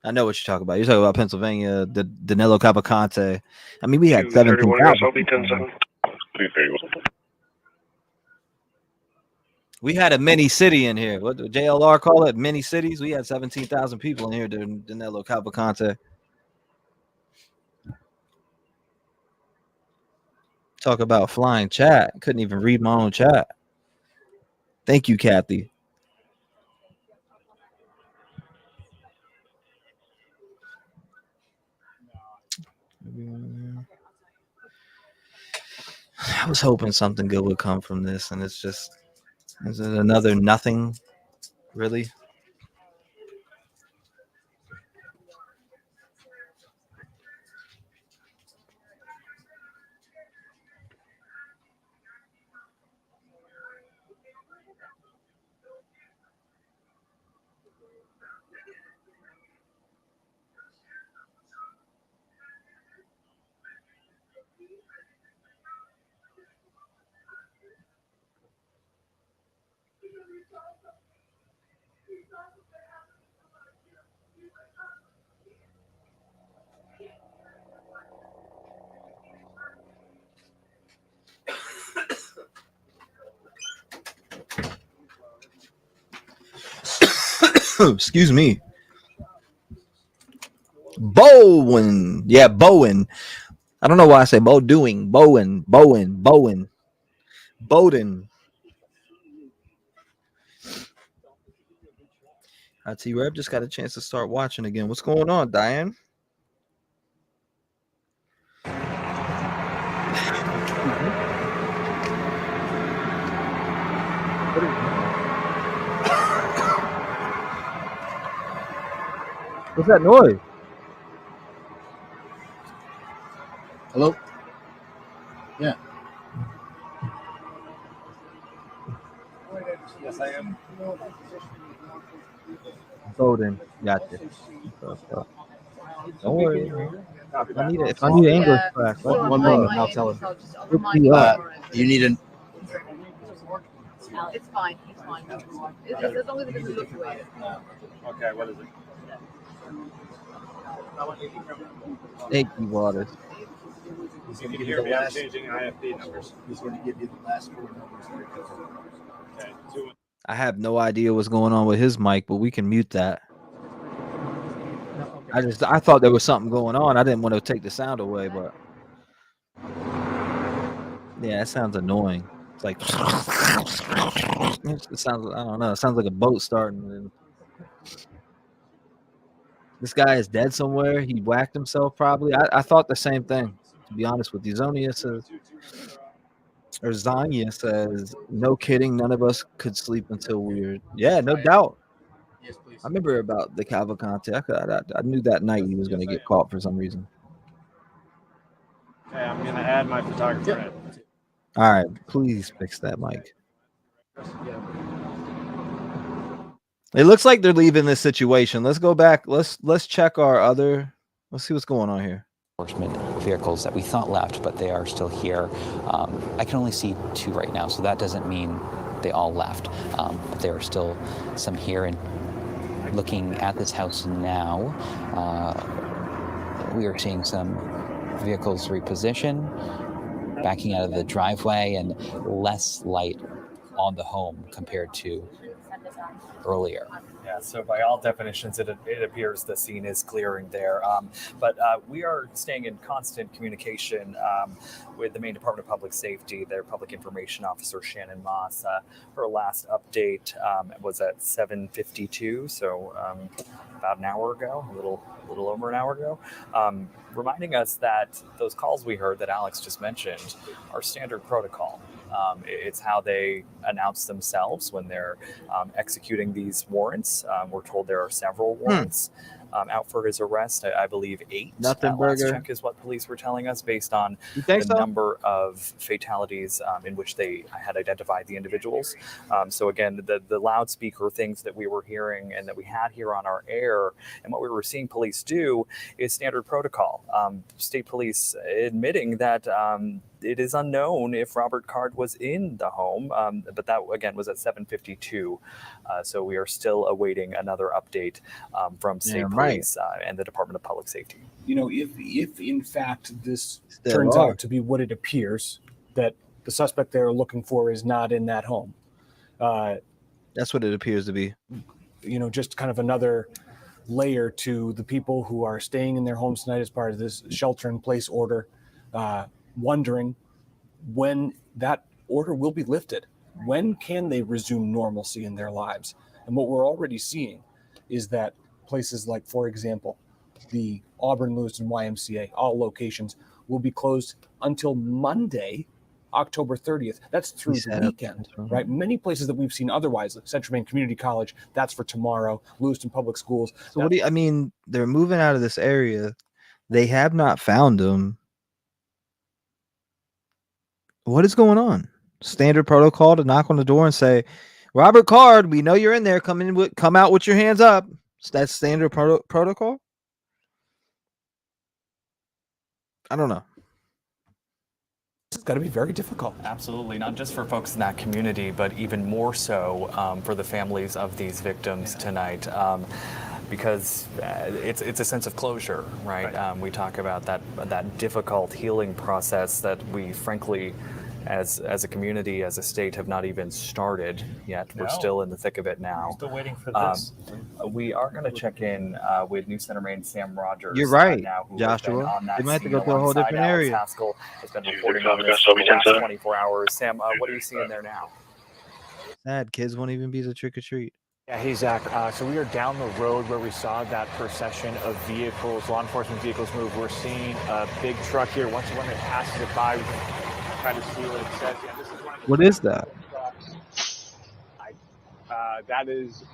I know what you're talking about. You're talking about Pennsylvania, the Danilo Cavalcante. I mean, we had 17,000. We had a mini city in here. What did JLR call it? Mini cities. We had 17,000 people in here during Danilo Cavalcante. Talk about flying chat. Couldn't even read my own chat. Thank you, Kathy. I was hoping something good would come from this, and is it another nothing, really? Excuse me. Bowen. Yeah, Bowen. I don't know why I say Bowdoin. Bowen. Bowden. T-REV just got a chance to start watching again. What's going on, Diane? What's that noise? Hello? Yeah. Yes, I am. Bowden. Gotcha. Don't worry. If I need an English class, one moment, I'll tell him. You need an. It's fine. It's fine. As long as it doesn't look weird. Okay, what is it? Thank you, Waters. You can hear me. I'm changing IFB numbers. He's going to give you the last 4 numbers. Okay. I have no idea what's going on with his mic, but we can mute that. I thought there was something going on. I didn't want to take the sound away, but yeah, it sounds annoying. It's like it sounds. I don't know. It sounds like a boat starting. This guy is dead somewhere. He whacked himself probably. I thought the same thing. To be honest with you, Zania says, no kidding. None of us could sleep until we were. Yeah, no doubt. Yes, please. I remember about the Cavalcante. I knew that night he was going to get caught for some reason. Okay, I'm going to add my photographer in. All right, please fix that mic. It looks like they're leaving this situation. Let's go back. Let's check our other. Let's see what's going on here. Enforcement vehicles that we thought left, but they are still here. I can only see 2 right now, so that doesn't mean they all left. But there are still some here. And looking at this house now, we are seeing some vehicles reposition, backing out of the driveway, and less light on the home compared to earlier. Yeah, so by all definitions, it appears the scene is clearing there. But we are staying in constant communication with the Maine Department of Public Safety. Their public information officer, Shannon Moss, her last update was at 7:52, so about an hour ago, a little over an hour ago, reminding us that those calls we heard that Alex just mentioned are standard protocol. It's how they announce themselves when they're executing these warrants. We're told there are several warrants out for his arrest. I believe 8. Nothing last burger. check is what police were telling us based on the number of fatalities in which they had identified the individuals. So again, the loudspeaker things that we were hearing and that we had here on our air and what we were seeing police do is standard protocol. State police admitting that it is unknown if Robert Card was in the home, but that, again, was at 7:52. So we are still awaiting another update from state police and the Department of Public Safety. You know, if in fact this turns out to be what it appears, that the suspect they're looking for is not in that home. That's what it appears to be. You know, just kind of another layer to the people who are staying in their homes tonight as part of this shelter-in-place order, wondering when that order will be lifted. When can they resume normalcy in their lives? And what we're already seeing is that places like, for example, the Auburn Lewiston YMCA, all locations will be closed until Monday, October 30th. That's through the weekend, right? Many places that we've seen otherwise, like Central Maine Community College, that's for tomorrow, Lewiston Public Schools. So what do you, I mean, they're moving out of this area. They have not found them. What is going on? Standard protocol to knock on the door and say, Robert Card, we know you're in there. Come out with your hands up. That's standard protocol. I don't know. It's got to be very difficult. Absolutely, not just for folks in that community, but even more so for the families of these victims tonight. Because it's a sense of closure, right? We talk about that difficult healing process that we, frankly, as a community, as a state, have not even started yet. We're still in the thick of it now. Still waiting for this. We are going to check in with News Center Maine Sam Rogers. You're right, now, Joshua. They might have to go to a whole different area. Haskell has been reporting on this for the last 24 hours. Sam, what are you seeing there now? Sad kids won't even be the trick or treat. Yeah, hey, Zach. So we are down the road where we saw that procession of vehicles, law enforcement vehicles move. We're seeing a big truck here. Once one that passes it by, we can try to see what it says. Yeah, this is one of the What is that? That is,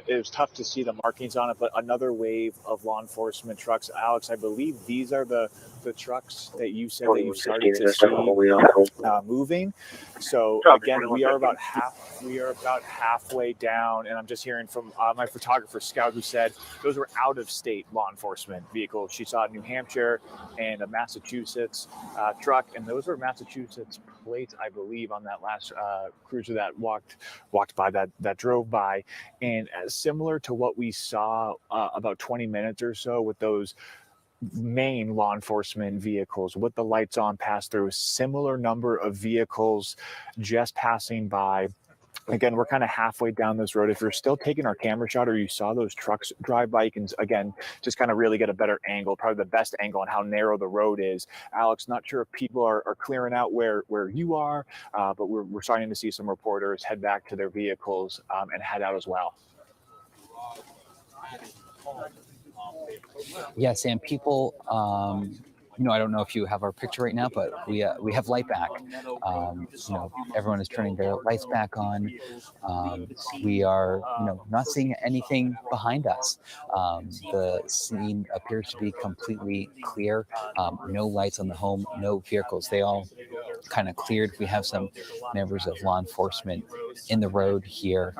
it was tough to see the markings on it, but another wave of law enforcement trucks. Alex, I believe these are the the trucks that you said that you started to see moving. So again, we are about halfway down, and I'm just hearing from my photographer Scout, who said those were out-of-state law enforcement vehicles. She saw New Hampshire and a Massachusetts truck, and those were Massachusetts plates, I believe, on that last cruiser that walked by, that drove by. And similar to what we saw about 20 minutes or so with those main law enforcement vehicles with the lights on pass through, similar number of vehicles just passing by. Again, we're kind of halfway down this road. If you're still taking our camera shot or you saw those trucks drive by, you can, again, just kind of really get a better angle, probably the best angle on how narrow the road is. Alex, not sure if people are clearing out where you are, but we're starting to see some reporters head back to their vehicles and head out as well. Yeah, Sam, people, I don't know if you have our picture right now, but we have light back. Everyone is turning their lights back on. We are, not seeing anything behind us. The scene appears to be completely clear. No lights on the home, no vehicles. They all kind of cleared. We have some members of law enforcement in the road here.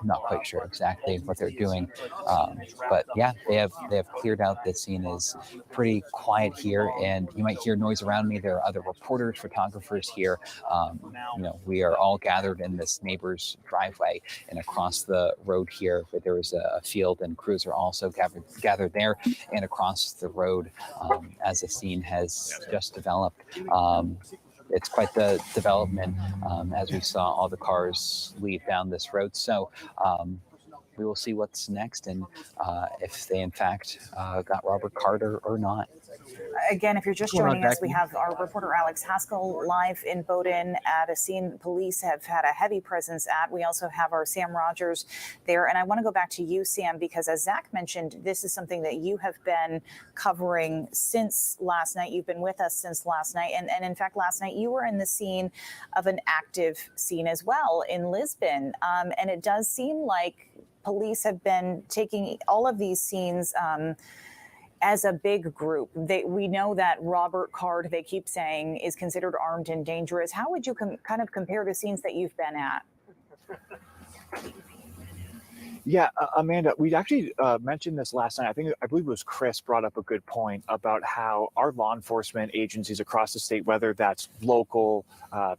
Not quite sure exactly what they're doing, but yeah, they have cleared out. The scene is pretty quiet here, and you might hear noise around me. There are other reporters, photographers here. We are all gathered in this neighbor's driveway, and across the road here, where there is a field, and crews are also gathered there, and across the road as the scene has just developed. It's quite the development as we saw all the cars leave down this road. So we will see what's next, and if they in fact got Robert Carter or not. Again, if you're just joining us, we have our reporter Alex Haskell live in Bowdoin at a scene police have had a heavy presence at. We also have our Sam Rogers there. And I want to go back to you, Sam, because as Zach mentioned, this is something that you have been covering since last night. You've been with us since last night. And in fact, last night you were in the scene of an active scene as well in Lisbon. And it does seem like police have been taking all of these scenes as a big group. We know that Robert Card, they keep saying, is considered armed and dangerous. How would you kind of compare the scenes that you've been at? Yeah, Amanda, we actually mentioned this last night. I believe it was Chris brought up a good point about how our law enforcement agencies across the state, whether that's local,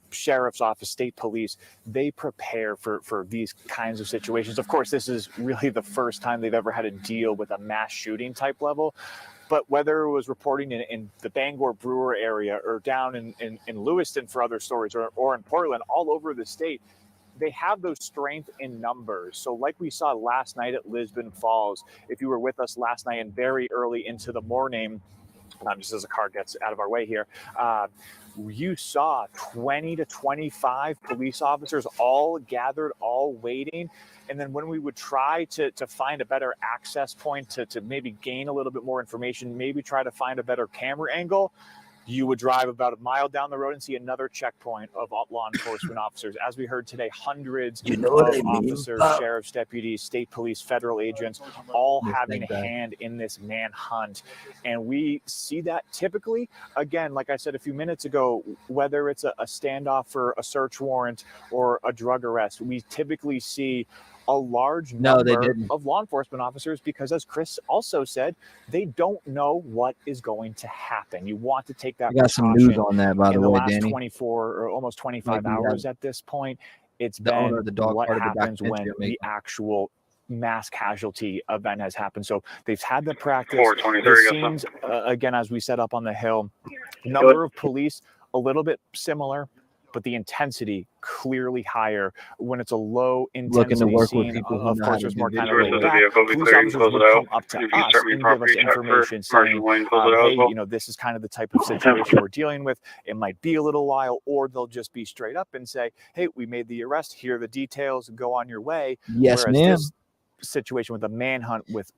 sheriff's office, state police, they prepare for these kinds of situations. Of course, this is really the first time they've ever had to deal with a mass shooting type level. But whether it was reporting in the Bangor Brewer area or down in Lewiston for other stories or in Portland, all over the state, they have those strength in numbers. So like we saw last night at Lisbon Falls, if you were with us last night and very early into the morning, just as the car gets out of our way here, you saw 20 to 25 police officers all gathered, all waiting. And then when we would try to find a better access point to maybe gain a little bit more information, maybe try to find a better camera angle, you would drive about a mile down the road and see another checkpoint of law enforcement officers. As we heard today, hundreds of officers, sheriff's deputies, state police, federal agents, all having a hand in this manhunt. And we see that typically, again, like I said a few minutes ago, whether it's a standoff for a search warrant or a drug arrest, we typically see a large number of law enforcement officers because, as Chris also said, they don't know what is going to happen. You want to take that I got some news on that, by the way, last Danny. 24 or almost 25 hours at this point. It's been what happens when the actual mass casualty event has happened. So they've had the practice. The scenes, again, as we set up on the hill, number of police a little bit similar, but the intensity clearly higher. When it's a low intensity scene, of course, there's more kind of laid back. Police officers would come up to us and give us information saying, hey, this is kind of the type of situation we're dealing with. It might be a little while, or they'll just be straight up and say, hey, we made the arrest. Here are the details. Go on your way. Yes, ma'am. Situation with a manhunt with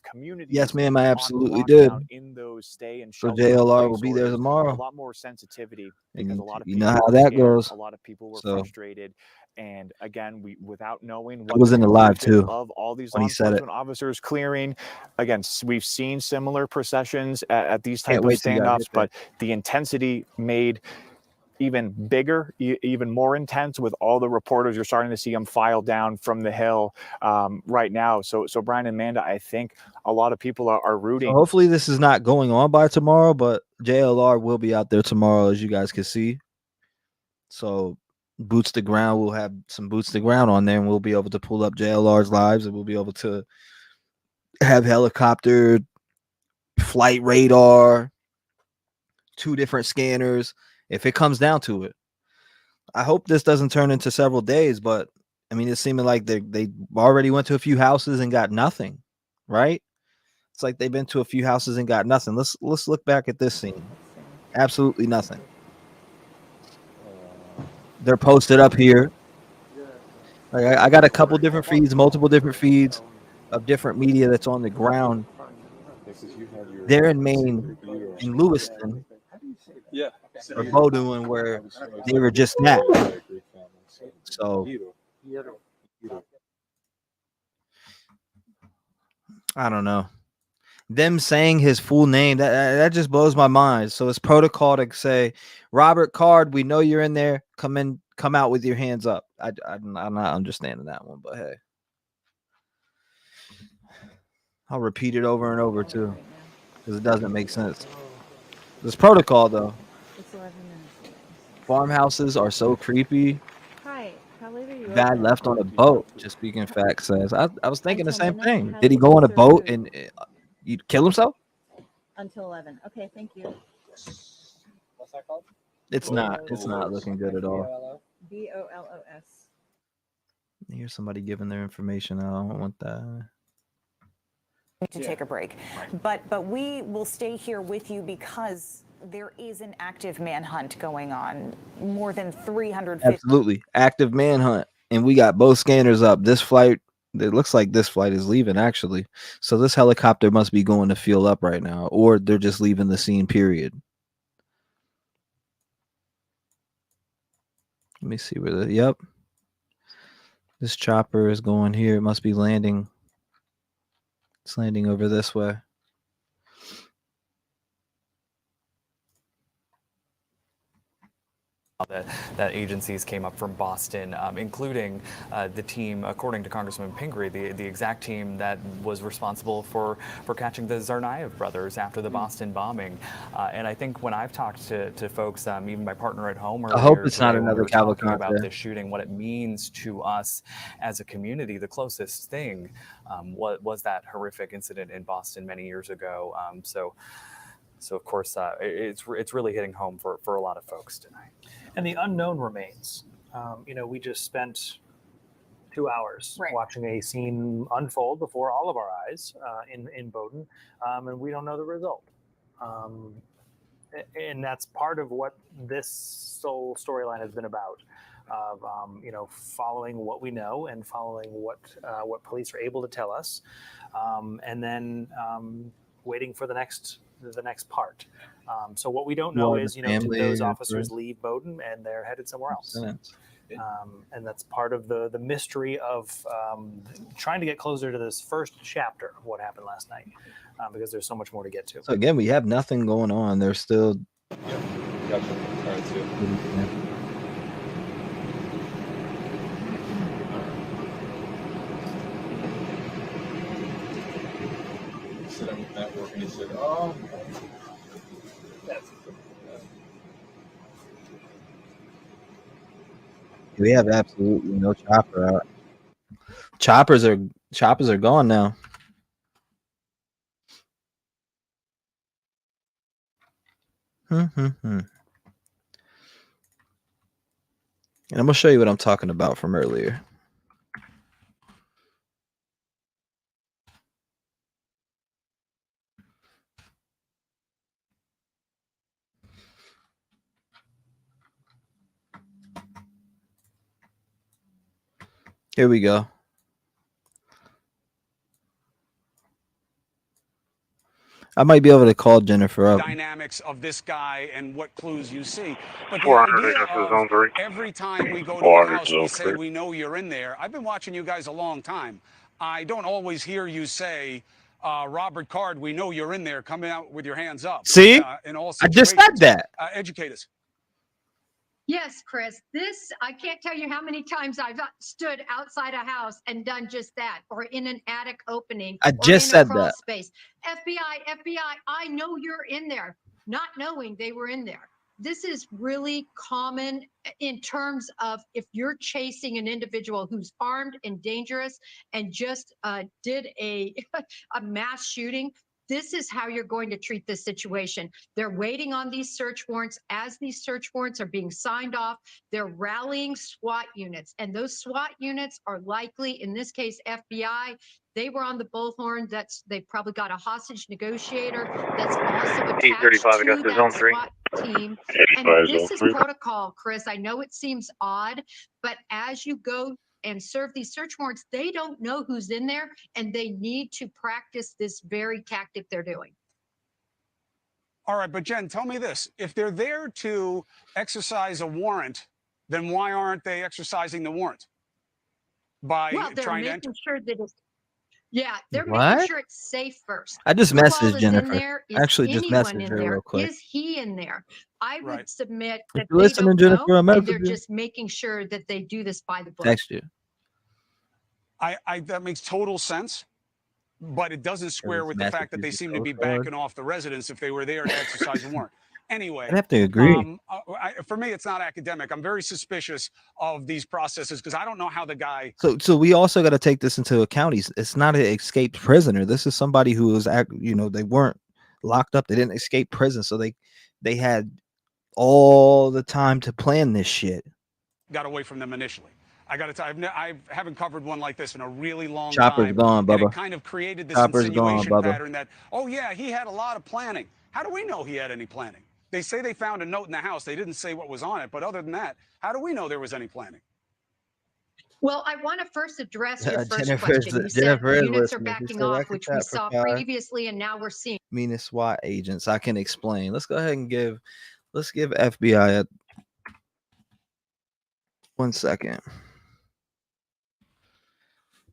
community. Yes, ma'am, I absolutely did. In those stay and so JLR will be there tomorrow. A lot more sensitivity because a lot of people know how that goes. A lot of people were frustrated, And again, without knowing I what was the in the live conclusion too of all these when law he said it. enforcement officers clearing, again, we've seen similar processions at these type Can't of wait till you guys standoffs, get there. but the intensity made even bigger, even more intense with all the reporters. You're starting to see them file down from the hill right now. So Brian and Amanda, I think a lot of people are rooting. So hopefully this is not going on by tomorrow, but JLR will be out there tomorrow, as you guys can see. So boots to ground, we'll have some boots to ground on there, and we'll be able to pull up JLR's lives, and we'll be able to have helicopter, flight radar, 2 different scanners, if it comes down to it. I hope this doesn't turn into several days, but I mean, it's seeming like they already went to a few houses and got nothing, right? It's like they've been to a few houses and got nothing. Let's look back at this scene. Absolutely nothing. They're posted up here. Like I got a couple different feeds, multiple different feeds of different media that's on the ground. They're in Maine, in Lewiston, or Bowdoin, where they were just at. So I don't know. Them saying his full name, that just blows my mind. So it's protocol to say, Robert Card, we know you're in there. Come out with your hands up. I'm not understanding that one, but hey. I'll repeat it over and over too, because it doesn't make sense. There's protocol though. It's 11 minutes. Farmhouses are so creepy. Hi, how late are you? Guy open? left on a boat. Just speaking facts says. I was thinking the Until same midnight? thing. How Did he late go do on you a serve boat food? and he'd kill himself? Until 11. Okay, thank you. What's that called? It's not looking good at all. BOLOS. Here's somebody giving their information out. I don't want that. To take a break, but we will stay here with you because there is an active manhunt going on. More than 350. Absolutely active manhunt, and we got both scanners up. This flight, it looks like this flight is leaving actually. So this helicopter must be going to fuel up right now, or they're just leaving the scene. Period. Let me see where the yep. This chopper is going here. It must be landing. It's landing over this way. That agencies came up from Boston, including the team, according to Congressman Pingree, the exact team that was responsible for catching the Tsarnaev brothers after the Boston bombing. And I think when I've talked to folks, even my partner at home earlier, I hope it's not today, when another we were talking Cavalcante. about this shooting, what it means to us as a community, the closest thing was that horrific incident in Boston many years ago. So of course, it's really hitting home for a lot of folks tonight. And the unknown remains. We just spent 2 hours watching a scene unfold before all of our eyes in Bowdoin, and we don't know the result. And that's part of what this whole storyline has been about. Of following what we know and following what police are able to tell us, and then waiting for the next part. So what we don't know is, did those officers leave Bowdoin and they're headed somewhere else? And that's part of the mystery of trying to get closer to this first chapter of what happened last night, because there's so much more to get to. So again, we have nothing going on. There's still. Network, and he said, "Oh, we have absolutely no chopper out. Choppers are gone now. And I'm gonna show you what I'm talking about from earlier. Here we go. I might be able to call Jennifer up. Dynamics of this guy and what clues you see. But the 400 idea against the of zone 3. every time we go to a 400 house, zone we say 3. we know you're in there. I've been watching you guys a long time. I don't always hear you say, Robert Card, we know you're in there, coming out with your hands up. See? In all I just situations. said that. Educate us. Yes, Chris, I can't tell you how many times I've stood outside a house and done just that, or in an attic opening, I or just in said a crawl that. space. FBI, I know you're in there, not knowing they were in there. This is really common in terms of if you're chasing an individual who's armed and dangerous and just did a mass shooting. This is how you're going to treat this situation. They're waiting on these search warrants. As these search warrants are being signed off, they're rallying SWAT units. And those SWAT units are likely, in this case, FBI. They were on the bullhorn. They probably got a hostage negotiator that's also attached to that SWAT team. And this is protocol, Chris. I know it seems odd, but as you go and serve these search warrants, they don't know who's in there, and they need to practice this very tactic they're doing. All right, but Jen, tell me this. If they're there to exercise a warrant, then why aren't they exercising the warrant? By they're trying to making enter? sure that it's, they're making What? sure it's safe first. I just Who all messaged is Jennifer. in there? Is Actually, just anyone messaged in her there? real quick. Is he in there? I would submit If that you're they listening, don't Jennifer, know, I and they're messaged you. just making sure that they do this by the book. Text you. That makes total sense, but it doesn't square with the fact that they seem to be backing off the residents if they were there to exercise a warrant. Anyway, I'd have to agree. For me, it's not academic. I'm very suspicious of these processes because I don't know how the guy. So we also got to take this into account. It's not an escaped prisoner. This is somebody who was, they weren't locked up. They didn't escape prison, so they had all the time to plan this shit. Got away from them initially. I got to tell you, I haven't covered one like this in a really long Chopper's time. gone, And Bubba. it kind of created this Chopper's insinuation gone, Bubba. pattern that, oh yeah, he had a lot of planning. How do we know he had any planning? They say they found a note in the house. They didn't say what was on it, but other than that, how do we know there was any planning? Well, I want to first address your first Jennifer question. You said units are listening. backing off, which we saw previously, and now we're seeing. Meanest SWAT agents. I can explain. Let's go ahead and give FBI a 1 second.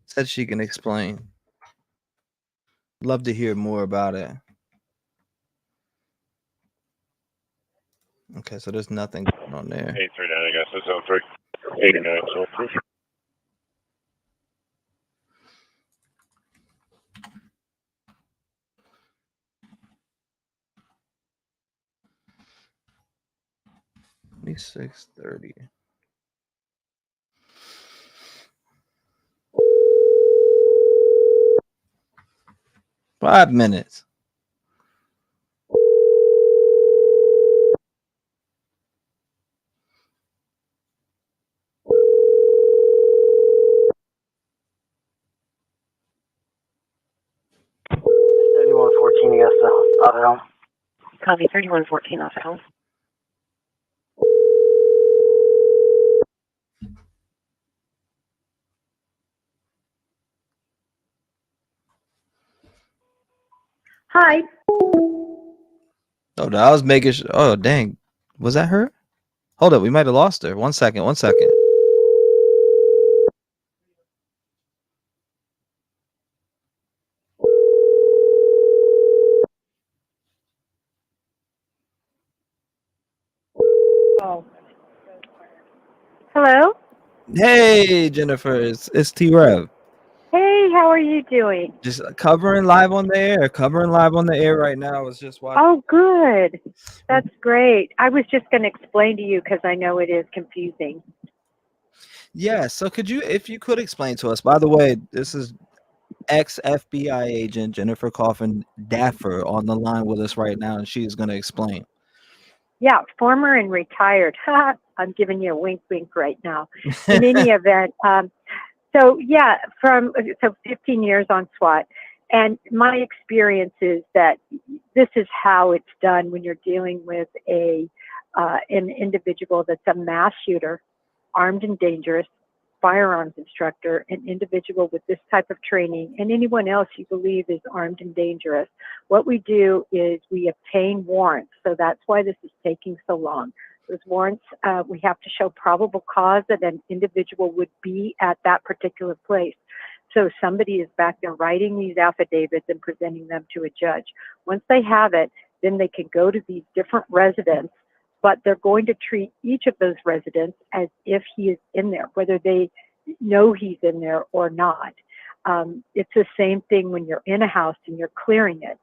Said she can explain. Love to hear more about it. Okay, so there's nothing going on there. 839, I guess. That's zone 3. 89, zone 3. $26.30. Five minutes. Yes, Auto. Copy 3114 Auto. Hi. Oh, I was making sure. Oh, dang. Was that her? Hold up. We might have lost her. 1 second. 1 second. Oh. Hello? Hey, Jennifer. It's T-REV. Hey, how are you doing? Just covering live on the air. Covering live on the air right now. I was just watching. Oh, good. That's great. I was just going to explain to you because I know it is confusing. Yeah. So if you could explain to us, by the way, this is ex-FBI agent Jennifer Coffin Daffer on the line with us right now, and she's going to explain. Yeah, former and retired. I'm giving you a wink, wink right now. In any event, so 15 years on SWAT, and my experience is that this is how it's done when you're dealing with an individual that's a mass shooter, armed and dangerous, firearms instructor, an individual with this type of training, and anyone else you believe is armed and dangerous, what we do is we obtain warrants. So that's why this is taking so long. Those warrants, we have to show probable cause that an individual would be at that particular place. So somebody is back there writing these affidavits and presenting them to a judge. Once they have it, then they can go to these different residents, but they're going to treat each of those residents as if he is in there, whether they know he's in there or not. It's the same thing when you're in a house and you're clearing it.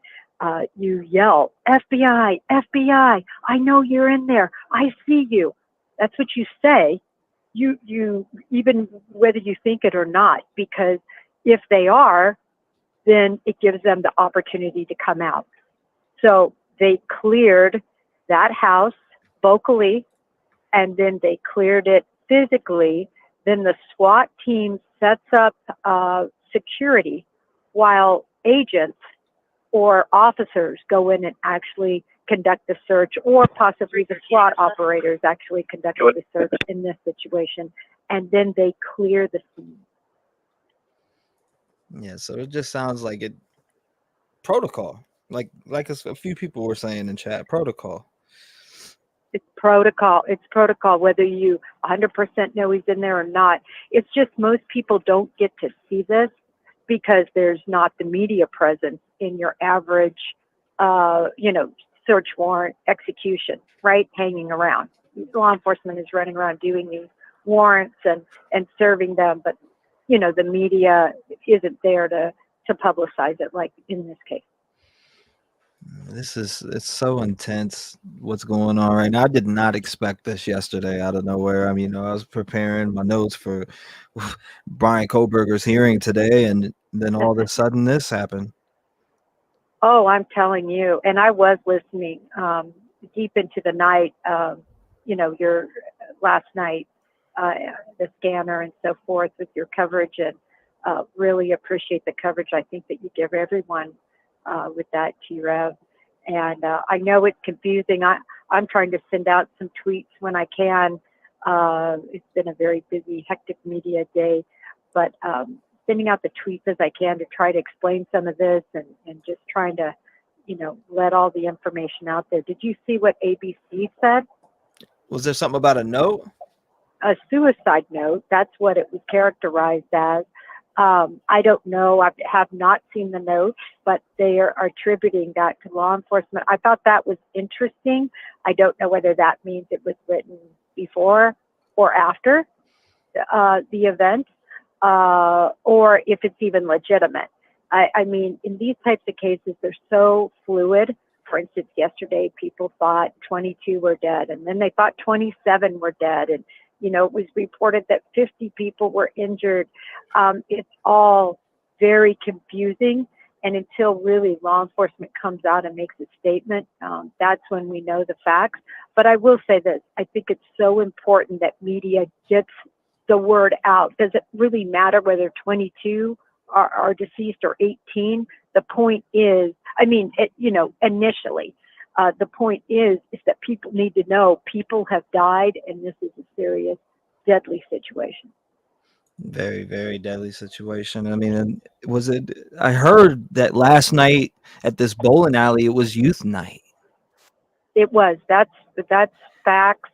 You yell, FBI, FBI, I know you're in there. I see you. That's what you say. You even whether you think it or not, because if they are, then it gives them the opportunity to come out. So they cleared that house vocally, and then they cleared it physically. Then the SWAT team sets up security while agents or officers go in and actually conduct the search, or possibly the SWAT operators actually conduct the search in this situation, and then they clear the scene. Yeah, so it just sounds like it protocol, like a few people were saying in chat, protocol. It's protocol. It's protocol, whether you 100% know he's in there or not. It's just most people don't get to see this because there's not the media presence in your average, search warrant execution, right? Hanging around. Law enforcement is running around doing these warrants and serving them, but the media isn't there to publicize it like in this case. It's so intense what's going on right now. I did not expect this yesterday out of nowhere. I mean, I was preparing my notes for Brian Koberger's hearing today, and then all of a sudden this happened. Oh, I'm telling you, and I was listening deep into the night, your last night, the scanner and so forth with your coverage, and really appreciate the coverage I think that you give everyone with that T-REV. And I know it's confusing. I'm trying to send out some tweets when I can. It's been a very busy, hectic media day, but sending out the tweets as I can to try to explain some of this and just trying to, let all the information out there. Did you see what ABC said? Was there something about a note? A suicide note. That's what it was characterized as. I don't know. I have not seen the note, but they are attributing that to law enforcement. I thought that was interesting. I don't know whether that means it was written before or after the event, or if it's even legitimate. I mean, in these types of cases, they're so fluid. For instance, yesterday, people thought 22 were dead, and then they thought 27 were dead, and it was reported that 50 people were injured. It's all very confusing. And until really law enforcement comes out and makes a statement, that's when we know the facts. But I will say this, I think it's so important that media gets the word out. Does it really matter whether 22 are deceased or 18? The point is, initially, the point is that people need to know people have died, and this is a serious, deadly situation. Very, very deadly situation. I mean, I heard that last night at this bowling alley, it was youth night. It was. That's facts.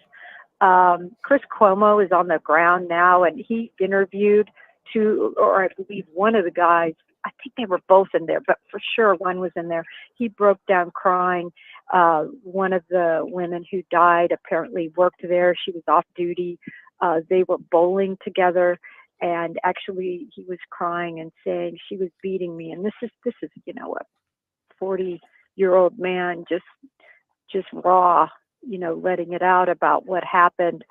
Chris Cuomo is on the ground now, and he interviewed I believe one of the guys. I think they were both in there, but for sure one was in there. He broke down crying. One of the women who died apparently worked there. She was off duty. They were bowling together, and actually he was crying and saying she was beating me. And this is a 40-year-old man just raw, letting it out about what happened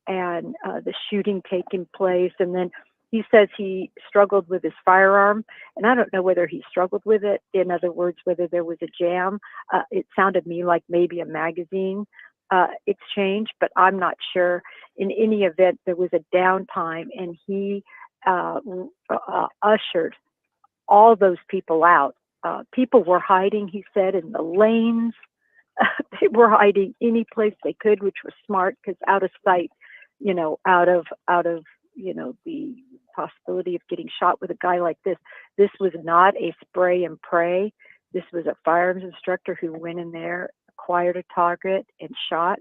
and the shooting taking place. And then he says he struggled with his firearm, and I don't know whether he struggled with it. In other words, whether there was a jam. It sounded to me like maybe a magazine exchange, but I'm not sure. In any event, there was a downtime, and he ushered all those people out. People were hiding, he said, in the lanes. They were hiding any place they could, which was smart because out of sight, out of the possibility of getting shot with a guy like this. This was not a spray and pray. This was a firearms instructor who went in there, acquired a target and shot,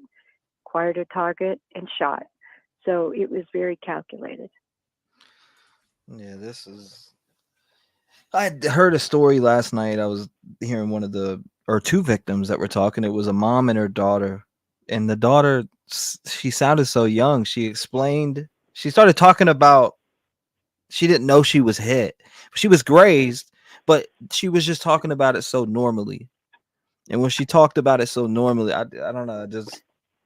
acquired a target and shot. So it was very calculated. Yeah, I heard a story last night. I was hearing two victims that were talking. It was a mom and her daughter. And the daughter, she sounded so young. She started talking about, she didn't know she was hit. She was grazed, but she was just talking about it so normally. And when she talked about it so normally, I don't know,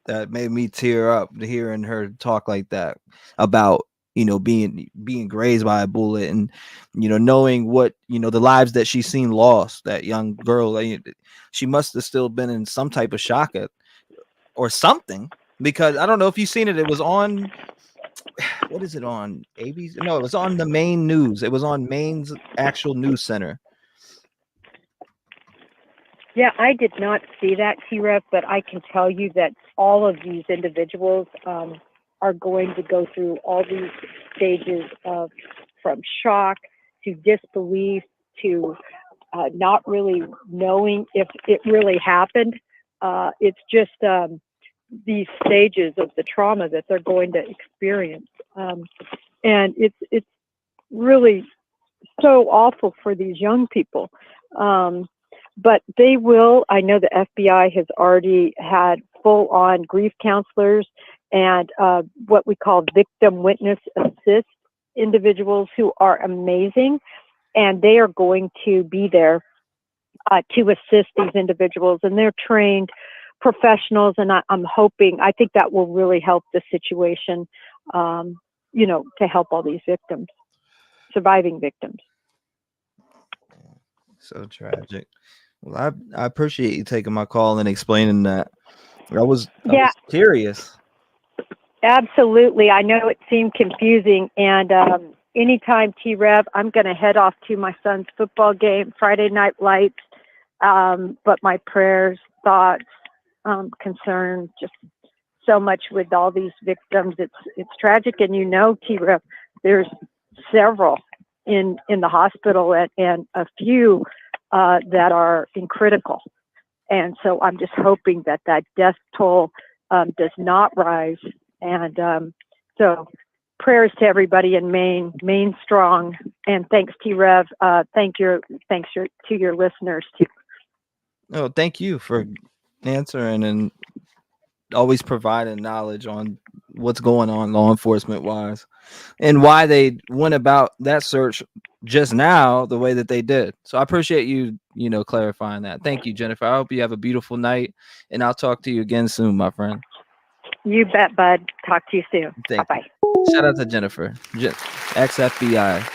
that made me tear up hearing her talk like that about, being grazed by a bullet and, knowing what, the lives that she's seen lost. That young girl, she must have still been in some type of shock or something, because I don't know if you've seen it. It was on, what is it on? ABC? No, it was on the Maine news. It was on Maine's actual news center. Yeah, I did not see that, T-REV, but I can tell you that all of these individuals are going to go through all these stages from shock to disbelief to not really knowing if it really happened. It's just these stages of the trauma that they're going to experience. And it's really so awful for these young people. But they will, I know the FBI has already had full-on grief counselors and what we call victim witness assist individuals who are amazing. And they are going to be there to assist these individuals. And they're trained professionals. And I think that will really help the situation, to help all these victims, surviving victims. So tragic. Well, I appreciate you taking my call and explaining that. I was curious. Absolutely. I know it seemed confusing. And anytime, T-REV, I'm going to head off to my son's football game, Friday Night Lights. But my prayers, thoughts, concern, just so much with all these victims. It's tragic. And T-REV, there's several in the hospital and a few that are in critical. And so I'm just hoping that death toll does not rise. And so prayers to everybody in Maine, Maine strong. And thanks, T-REV. Thanks to your listeners too. Oh, thank you for answering and always providing knowledge on what's going on law enforcement wise and why they went about that search just now the way that they did. So I appreciate you, clarifying that. Thank you, Jennifer. I hope you have a beautiful night, and I'll talk to you again soon, my friend. You bet, bud. Talk to you soon. Bye-bye. Shout out to Jennifer, ex-FBI.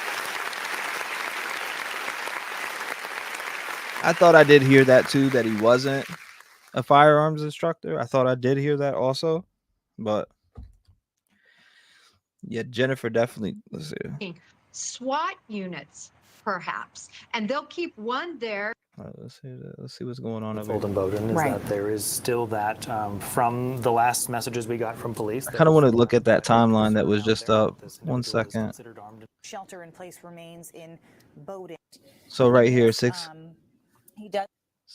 I thought I did hear that too, that he wasn't a firearms instructor. I thought I did hear that also, but yeah, Jennifer definitely. Let's see. SWAT units, perhaps, and they'll keep one there. All right, let's see what's going on over here. Bowden is that there is still that from the last messages we got from police. I kind of want to look at that timeline that was just up. 1 second. Shelter in place remains in Bowden. So right here,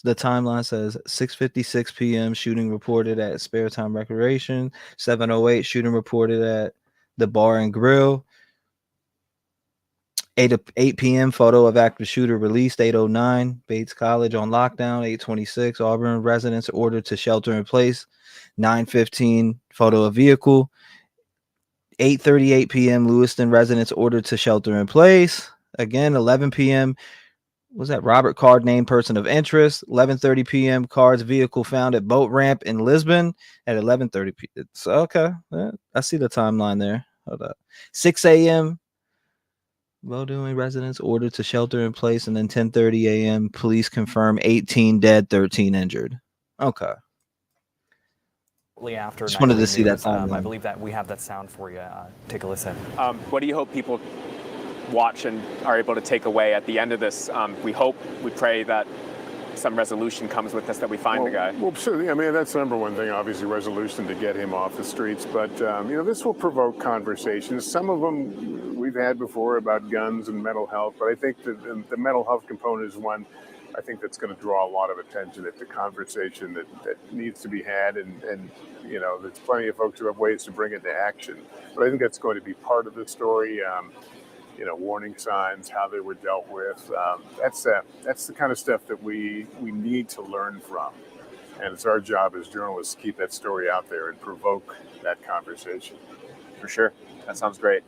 the timeline says 6:56 p.m. shooting reported at Spare Time Recreation. 7:08 shooting reported at the Bar and Grill. 8 p.m. photo of active shooter released. 8:09 Bates College on lockdown. 8:26 Auburn residents ordered to shelter in place. 9:15 photo of vehicle. 8:38 p.m. Lewiston residents ordered to shelter in place. Again, 11 p.m. was that Robert Card named person of interest. 11:30 p.m. Card's vehicle found at boat ramp in Lisbon at 11:30 p.m. So, okay, I see the timeline there. Hold up. 6 a.m. Well-doing residents ordered to shelter in place, and then 10:30 a.m. police confirm 18 dead, 13 injured. Okay. After just wanted to see that timeline. I believe that we have that sound for you. Take a listen. What do you hope people watch and are able to take away at the end of this? We hope, we pray that some resolution comes with this, that we find the guy. Well, certainly. I mean, that's the number one thing, obviously, resolution to get him off the streets. But, this will provoke conversations. Some of them we've had before about guns and mental health. But I think that the mental health component is one I think that's going to draw a lot of attention. It's a conversation that needs to be had. And there's plenty of folks who have ways to bring it to action. But I think that's going to be part of the story. Warning signs, how they were dealt with. That's the kind of stuff that we need to learn from. And it's our job as journalists to keep that story out there and provoke that conversation. For sure. That sounds great.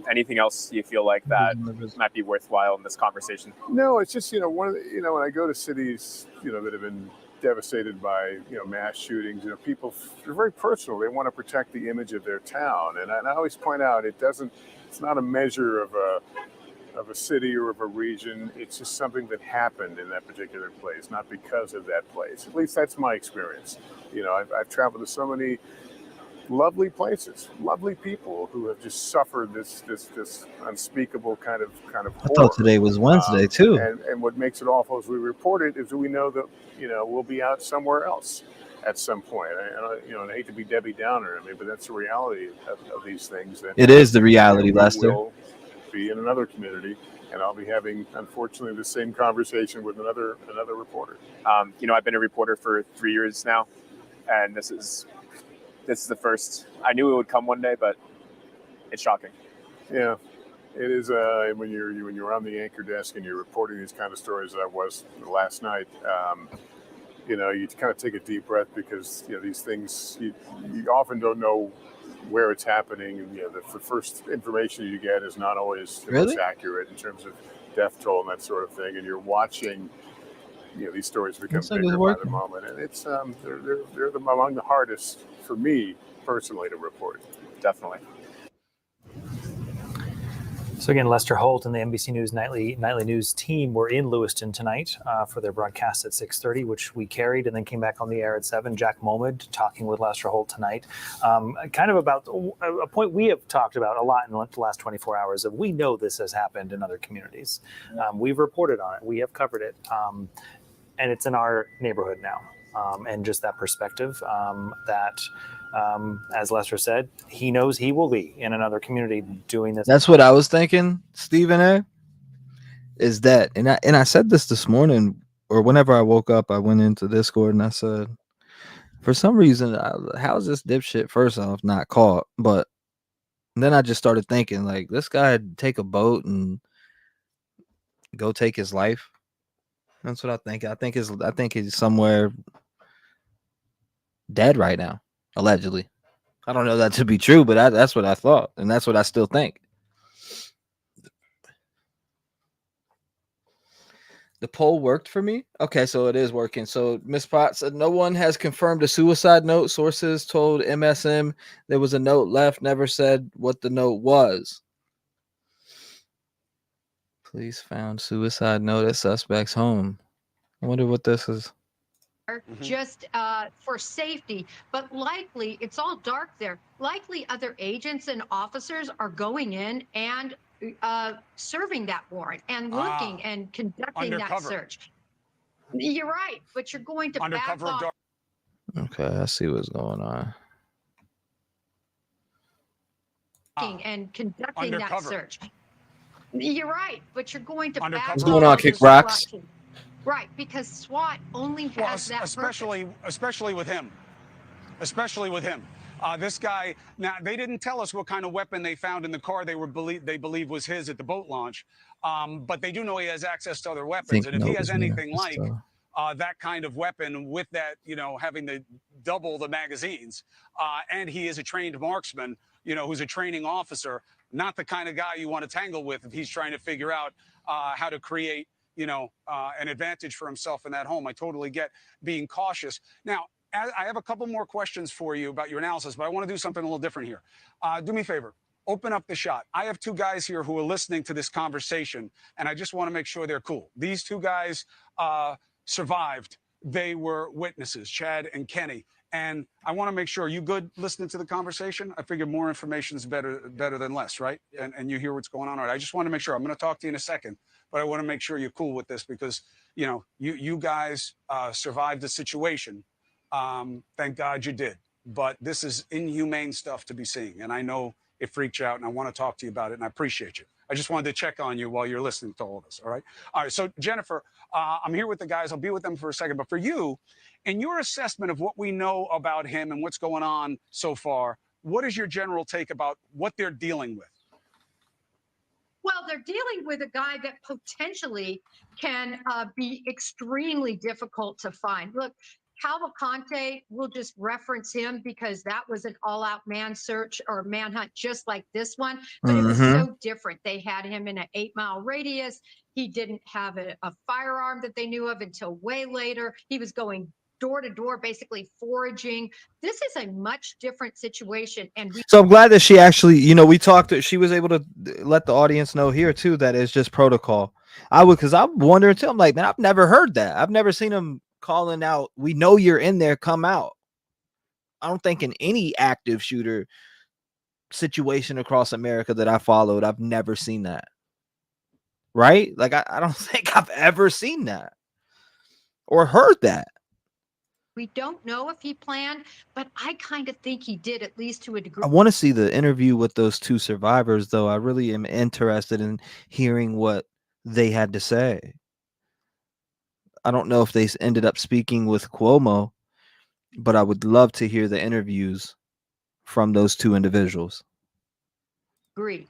Anything else you feel like that might be worthwhile in this conversation? No, it's just, when I go to cities, that have been devastated by, mass shootings, people, they're very personal. They want to protect the image of their town. And I always point out, it's not a measure of a city or of a region. It's just something that happened in that particular place, not because of that place. At least that's my experience. I've traveled to so many lovely places, lovely people who have just suffered this unspeakable kind of horror. I thought today was Wednesday too. And what makes it awful as we report it is that we know that we'll be out somewhere else at some point. I hate to be Debbie Downer, but that's the reality of these things. That it is the reality, Lester. We'll be in another community, and I'll be having, unfortunately, the same conversation with another reporter. I've been a reporter for 3 years now, and this is the first. I knew it would come one day, but it's shocking. Yeah, it is. When you're on the anchor desk and you're reporting these kind of stories, that I was last night. You kind of take a deep breath because these things you often don't know where it's happening. And, the first information you get is not always the most accurate in terms of death toll and that sort of thing. And you're watching, these stories become bigger by the moment, and it's they're among the hardest for me personally to report. Definitely. So again, Lester Holt and the NBC News nightly news team were in Lewiston tonight for their broadcast at 6:30, which we carried and then came back on the air at 7. Jack Mohammed talking with Lester Holt tonight, kind of about a point we have talked about a lot in the last 24 hours. Of we know this has happened in other communities. We've reported on it. We have covered it, and it's in our neighborhood now. And just that perspective that. As Lester said, he knows he will be in another community doing this. That's what I was thinking, Stephen. Is that, and I said this morning, or whenever I woke up, I went into Discord and I said, for some reason, how's this dipshit first off not caught? But then I just started thinking, like, this guy had to take a boat and go take his life. That's what I think. I think he's somewhere dead right now. Allegedly. I don't know that to be true, but that's what I thought, and that's what I still think. The poll worked for me. Okay, so it is working. So Miss Potts said no one has confirmed a suicide note. Sources told MSM there was a note left, never said what the note was. Police found suicide note at suspect's home. I wonder what this is. Just for safety, but likely it's all dark there. Likely other agents and officers are going in and serving that warrant and looking and conducting that search. You're right, but you're going to back off. Okay, I see what's going on. And conducting that search. You're right, but you're going to back off. What's going on, Kick Rocks? Right, because SWAT only has that especially with him. This guy. Now they didn't tell us what kind of weapon they found in the car they believe was his at the boat launch, but they do know he has access to other weapons. And if he has anything like that kind of weapon with that, having the double the magazines, and he is a trained marksman, who's a training officer, not the kind of guy you want to tangle with if he's trying to figure out how to create an advantage for himself in that home. I totally get being cautious. Now, I have a couple more questions for you about your analysis, but I want to do something a little different here. Do me a favor. Open up the shot. I have two guys here who are listening to this conversation, and I just want to make sure they're cool. These two guys survived. They were witnesses, Chad and Kenny. And I want to make sure you good listening to the conversation. I figure more information is better than less, right? And you hear what's going on. All right. I just want to make sure. I'm going to talk to you in a second, but I want to make sure you're cool with this because you guys survived the situation. Thank God you did. But this is inhumane stuff to be seeing, and I know it freaks you out, and I want to talk to you about it, and I appreciate you. I just wanted to check on you while you're listening to all this. All right. All right. So Jennifer, I'm here with the guys. I'll be with them for a second, but for you. In your assessment of what we know about him and what's going on so far, what is your general take about what they're dealing with? Well, they're dealing with a guy that potentially can be extremely difficult to find. Look, Cavalcante, we'll just reference him because that was an all-out man search or manhunt just like this one, but it was so different. They had him in an 8-mile radius. He didn't have a firearm that they knew of until way later. He was going door to door, basically foraging. This is a much different situation. And so I'm glad that she actually, we talked to, she was able to let the audience know here too that it's just protocol. Because I'm wondering too. I'm like, man, I've never heard that. I've never seen him calling out, we know you're in there, come out. I don't think in any active shooter situation across America that I followed, I've never seen that. Right? Like, I don't think I've ever seen that or heard that. We don't know if he planned, but I kind of think he did, at least to a degree. I want to see the interview with those two survivors, though. I really am interested in hearing what they had to say. I don't know if they ended up speaking with Cuomo, but I would love to hear the interviews from those two individuals. Agree.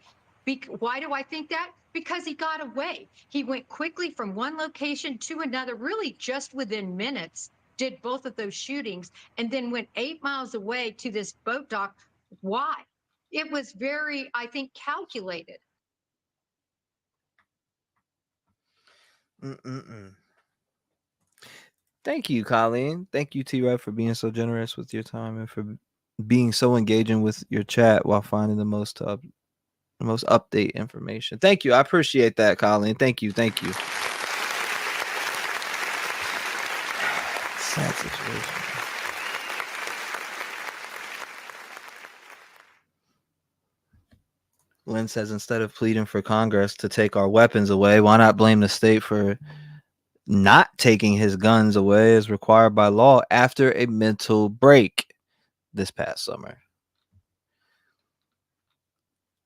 Why do I think that? Because he got away. He went quickly from one location to another, really just within minutes. Did both of those shootings and then went 8 miles away to this boat dock. Why? It was very, I think, calculated. Thank you, Colleen. Thank you, T-REV, for being so generous with your time and for being so engaging with your chat while finding the most update information. Thank you. I appreciate that, Colleen. Thank you. Thank you. Sad situation. Lynn says, instead of pleading for Congress to take our weapons away, why not blame the state for not taking his guns away as required by law after a mental break this past summer?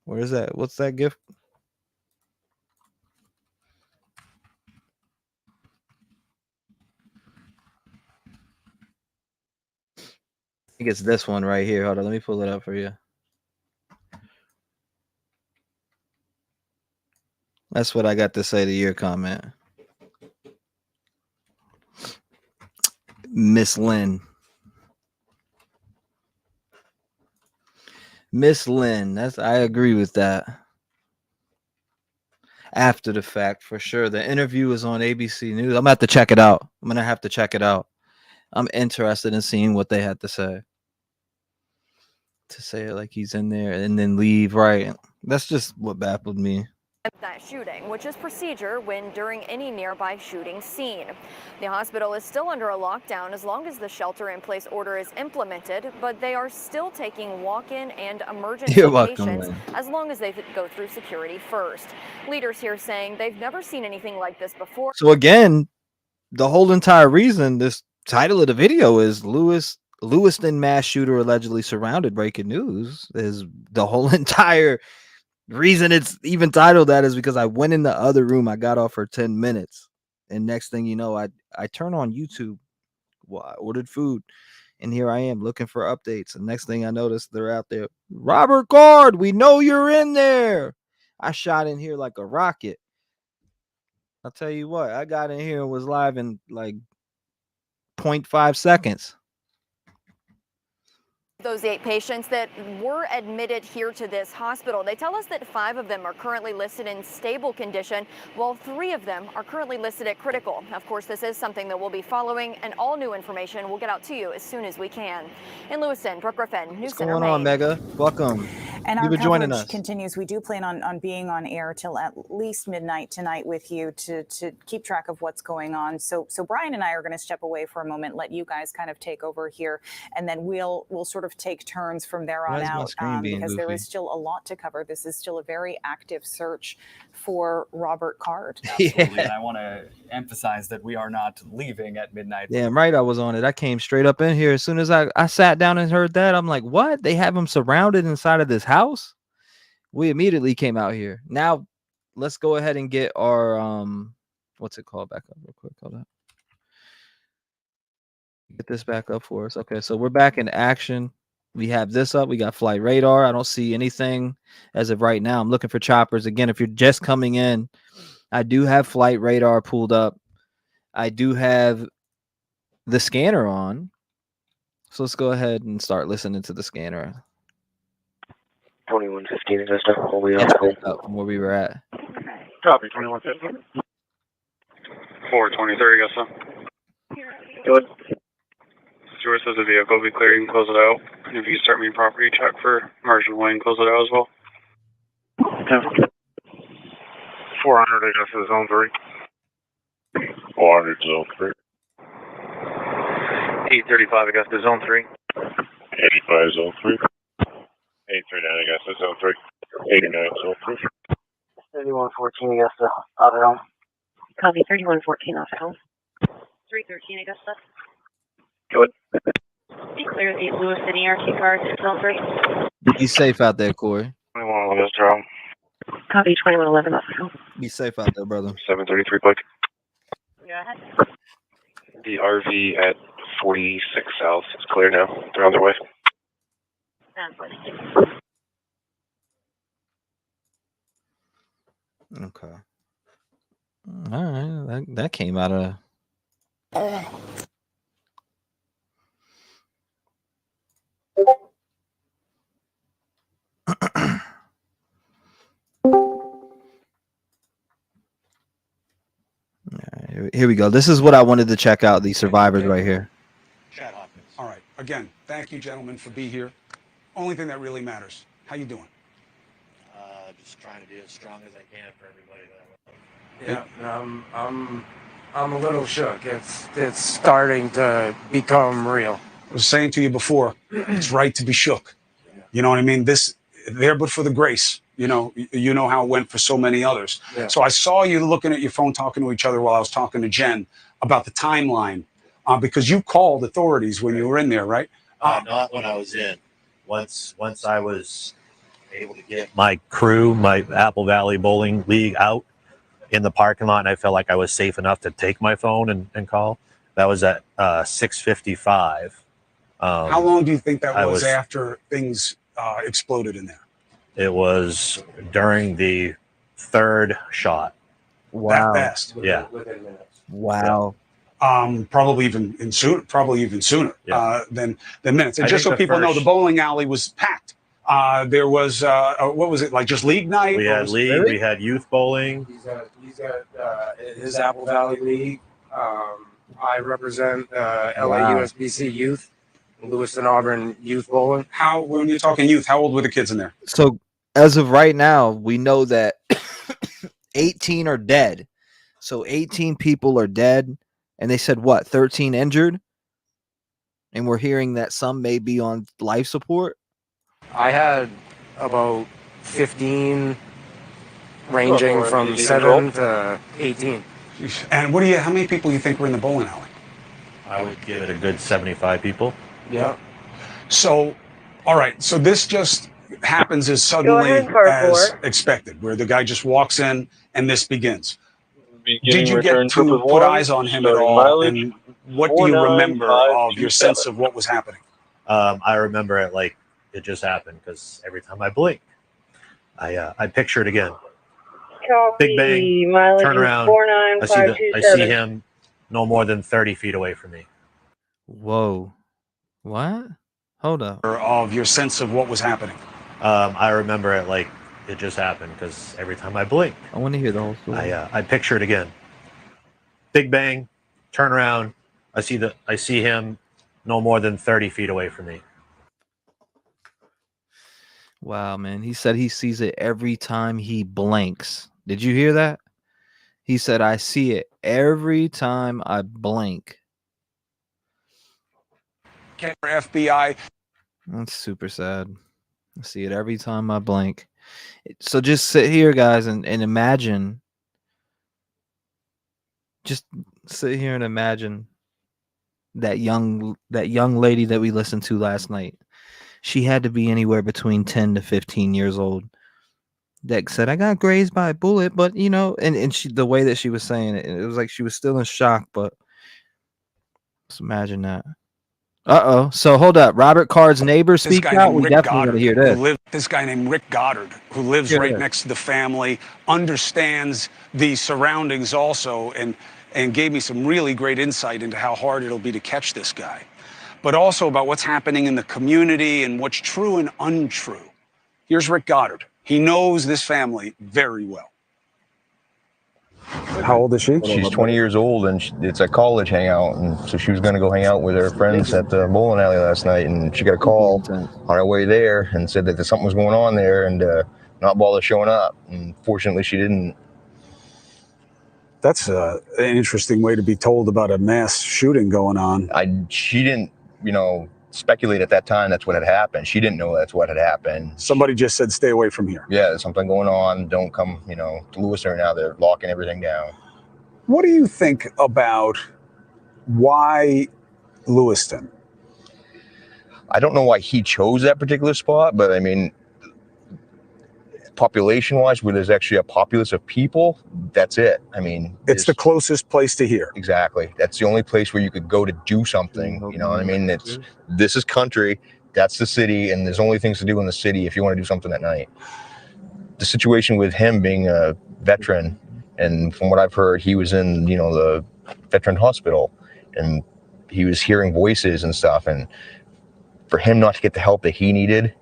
Where is that? What's that gift? I think it's this one right here. Hold on, let me pull it up for you. That's what I got to say to your comment, Miss Lynn. Miss Lynn, I agree with that. After the fact, for sure. The interview is on ABC News. I'm gonna have to check it out. I'm interested in seeing what they had to say. To say it like he's in there and then leave, right? That's just what baffled me. That shooting, which is procedure when during any nearby shooting scene. The hospital is still under a lockdown as long as the shelter-in-place order is implemented, but they are still taking walk-in and emergency patients as long as they go through security first. Leaders here saying they've never seen anything like this before. So again, the whole entire reason this title of the video is Lewiston mass shooter allegedly surrounded, breaking news, is the whole entire reason it's even titled that is because I went in the other room. I got off for 10 minutes. And next thing you know, I turn on YouTube. Well, I ordered food. And here I am looking for updates. And next thing I noticed, they're out there. Robert Card, we know you're in there. I shot in here like a rocket. I'll tell you what, I got in here and was live in like 0.5 seconds. Those 8 patients that were admitted here to this hospital, they tell us that 5 of them are currently listed in stable condition, while 3 of them are currently listed at critical. Of course, this is something that we'll be following, and all new information we'll get out to you as soon as we can. In Lewiston, Brooke Griffin, News Center. What's going on, Mega? Welcome. And you our for joining coverage us. continues. We do plan on being on air till at least midnight tonight with you to keep track of what's going on. So Brian and I are going to step away for a moment, let you guys kind of take over here, and then we'll sort of take turns from there on out because there is still a lot to cover. This is still a very active search for Robert Card. Absolutely. And I want to emphasize that we are not leaving at midnight. Damn right I was on it. I came straight up in here. As soon as I sat down and heard that, I'm like, what? They have him surrounded inside of this house? We immediately came out here. Now, let's go ahead and get our, what's it called? Back up real quick. Hold up. Get this back up for us. Okay, so we're back in action. We have this up. We got flight radar. I don't see anything as of right now. I'm looking for choppers. Again, if you're just coming in, I do have flight radar pulled up. I do have the scanner on. So let's go ahead and start listening to the scanner. 2115 Augusta, all the way up from where we were at. Copy, 2115. 423 Augusta. Good. Stewart says the vehicle will be clear, you can close it out. And if you start main property, check for marginal lane, close it out as well. 400 Augusta, zone 3. 400 zone 3. 835 Augusta, zone 3. 85 zone 3. 839 Augusta, zone 3. 89 zone 3. 3114 Augusta, out of home. Copy, 3114 off home. 313 Augusta. Good. Be clear the Lewiston ERT cars, zone 3. Be safe out there, Corey. 21 Augusta. Copy, 2111 off home. Be safe out there, brother. 733 Blake. Go ahead. The RV at 46 South is clear now. They're on their way. Okay. All right. That came out of. Here we go. This is what I wanted to check out. These survivors right here. All right. Again, thank you, gentlemen, for being here. Only thing that really matters. How you doing? Just trying to be as strong as I can for everybody that I love. Yeah, I'm a little shook. It's starting to become real. I was saying to you before, it's right to be shook. You know what I mean? This there, but for the grace. You know how it went for so many others. Yeah. So I saw you looking at your phone, talking to each other while I was talking to Jen about the timeline, because you called authorities when you were in there, right? Not when I was in. Once I was able to get my crew, my Apple Valley Bowling League out in the parking lot, and I felt like I was safe enough to take my phone and call. That was at 6:55. How long do you think that was after things exploded in there? It was during the third shot. Wow. That fast? Yeah. Wow. Probably even sooner. Than minutes. And just so people know, the bowling alley was packed. There was what was it like? Just league night? We had league. We had youth bowling. He's got his Apple Valley League. I represent LAUSBC Youth, Lewiston Auburn Youth Bowling. When you're talking youth, how old were the kids in there? So as of right now, we know that 18 are dead. So 18 people are dead. And they said, what, 13 injured? And we're hearing that some may be on life support. I had about 15 ranging from 7 to 18. And how many people do you think were in the bowling alley? I would give it a good 75 people. Yeah. So, all right. So this just happens as suddenly as expected, where the guy just walks in and this begins. Did you get to put eyes on him at all? And what do you remember of your sense of what was happening? I remember it like it just happened, because every time I blink, I picture it again. Big bang, turn around, I see him no more than 30 feet away from me. Whoa. What? Hold up. Of your sense of what was happening. I remember it like it just happened, because every time I blink, I want to hear the whole story. I picture it again. Big bang, turn around, I see him no more than 30 feet away from me. Wow, man. He said he sees it every time he blinks. Did you hear that? He said, I see it every time I blink. FBI. That's super sad. I see it every time I blink. So just sit here, guys, and imagine. Just sit here and imagine that young lady that we listened to last night. She had to be anywhere between 10 to 15 years old. That said, I got grazed by a bullet, but and she, the way that she was saying it, it was like she was still in shock. But just imagine that. So hold up. Robert Card's neighbor speaks out. We definitely got to hear this. This guy named Rick Goddard, who lives right next to the family, understands the surroundings also, and gave me some really great insight into how hard it'll be to catch this guy, but also about what's happening in the community and what's true and untrue. Here's Rick Goddard. He knows this family very well. How old is she? She's 20 years old, and it's a college hangout, and so she was going to go hang out with her friends at the bowling alley last night, and she got a call on her way there and said that something was going on there and not bother showing up, and fortunately she didn't. That's an interesting way to be told about a mass shooting going on. She didn't, speculate at that time that's what had happened. She didn't know that's what had happened. Somebody just said, stay away from here. Yeah, there's something going on. Don't come, to Lewiston right now. They're locking everything down. What do you think about why Lewiston? I don't know why he chose that particular spot, but I mean, population-wise, where there's actually a populace of people, that's it. I mean, it's the closest place to here. Exactly. That's the only place where you could go to do something. You know what I mean? This is country, that's the city, and there's only things to do in the city if you want to do something at night. The situation with him being a veteran, and from what I've heard, he was in, the veteran hospital, and he was hearing voices and stuff, and for him not to get the help that he needed,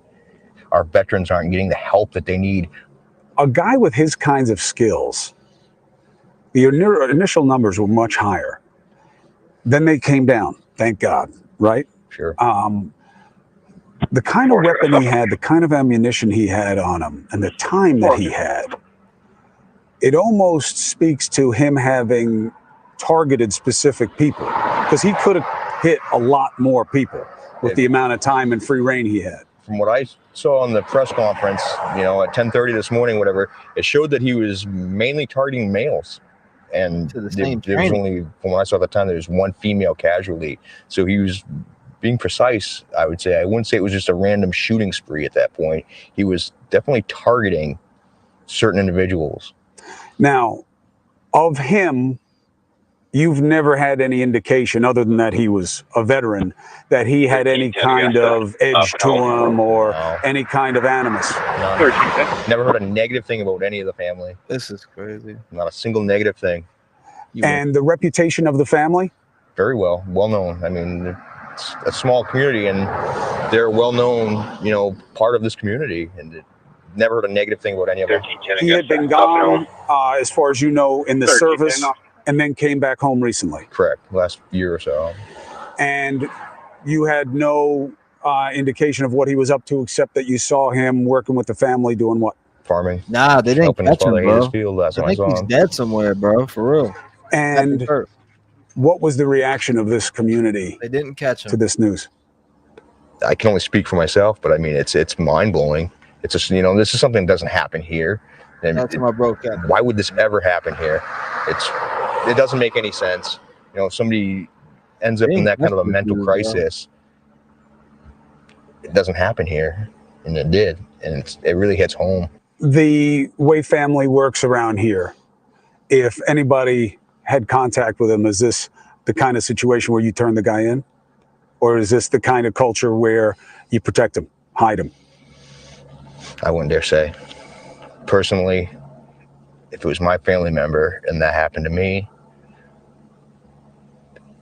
our veterans aren't getting the help that they need. A guy with his kinds of skills, the initial numbers were much higher. Then they came down, thank God, right? Sure. The kind of weapon he had, the kind of ammunition he had on him, and the time that he had, it almost speaks to him having targeted specific people, because he could have hit a lot more people with the amount of time and free reign he had. From what I saw on the press conference, at 10:30 this morning, whatever, it showed that he was mainly targeting males. And there was only, from what I saw at the time, there was one female casualty. So he was being precise, I would say. I wouldn't say it was just a random shooting spree at that point. He was definitely targeting certain individuals. Now, of him, you've never had any indication, other than that he was a veteran, that he had any kind of edge to him or any kind of animus? Never heard a negative thing about any of the family. This is crazy. Not a single negative thing. And the reputation of the family? Very well known. I mean, it's a small community, and they're a well-known, part of this community, and never heard a negative thing about any of them. He had been gone, as far as you know, in the service, and then came back home recently. Correct. Last year or so. And you had no indication of what he was up to, except that you saw him working with the family doing what? Farming. Nah, they didn't catch him, bro. I think he's dead somewhere, bro, for real. And what was the reaction of this community? They didn't catch him to this news. I can only speak for myself, but I mean, it's mind-blowing. It's just, this is something that doesn't happen here. And that's my bro. Why would this ever happen here? It doesn't make any sense. If somebody ends up in that kind of a mental crisis, it doesn't happen here, and it did, and it really hits home. The way family works around here, if anybody had contact with him, is this the kind of situation where you turn the guy in, or is this the kind of culture where you protect him, hide him? I wouldn't dare say. Personally, if it was my family member and that happened to me,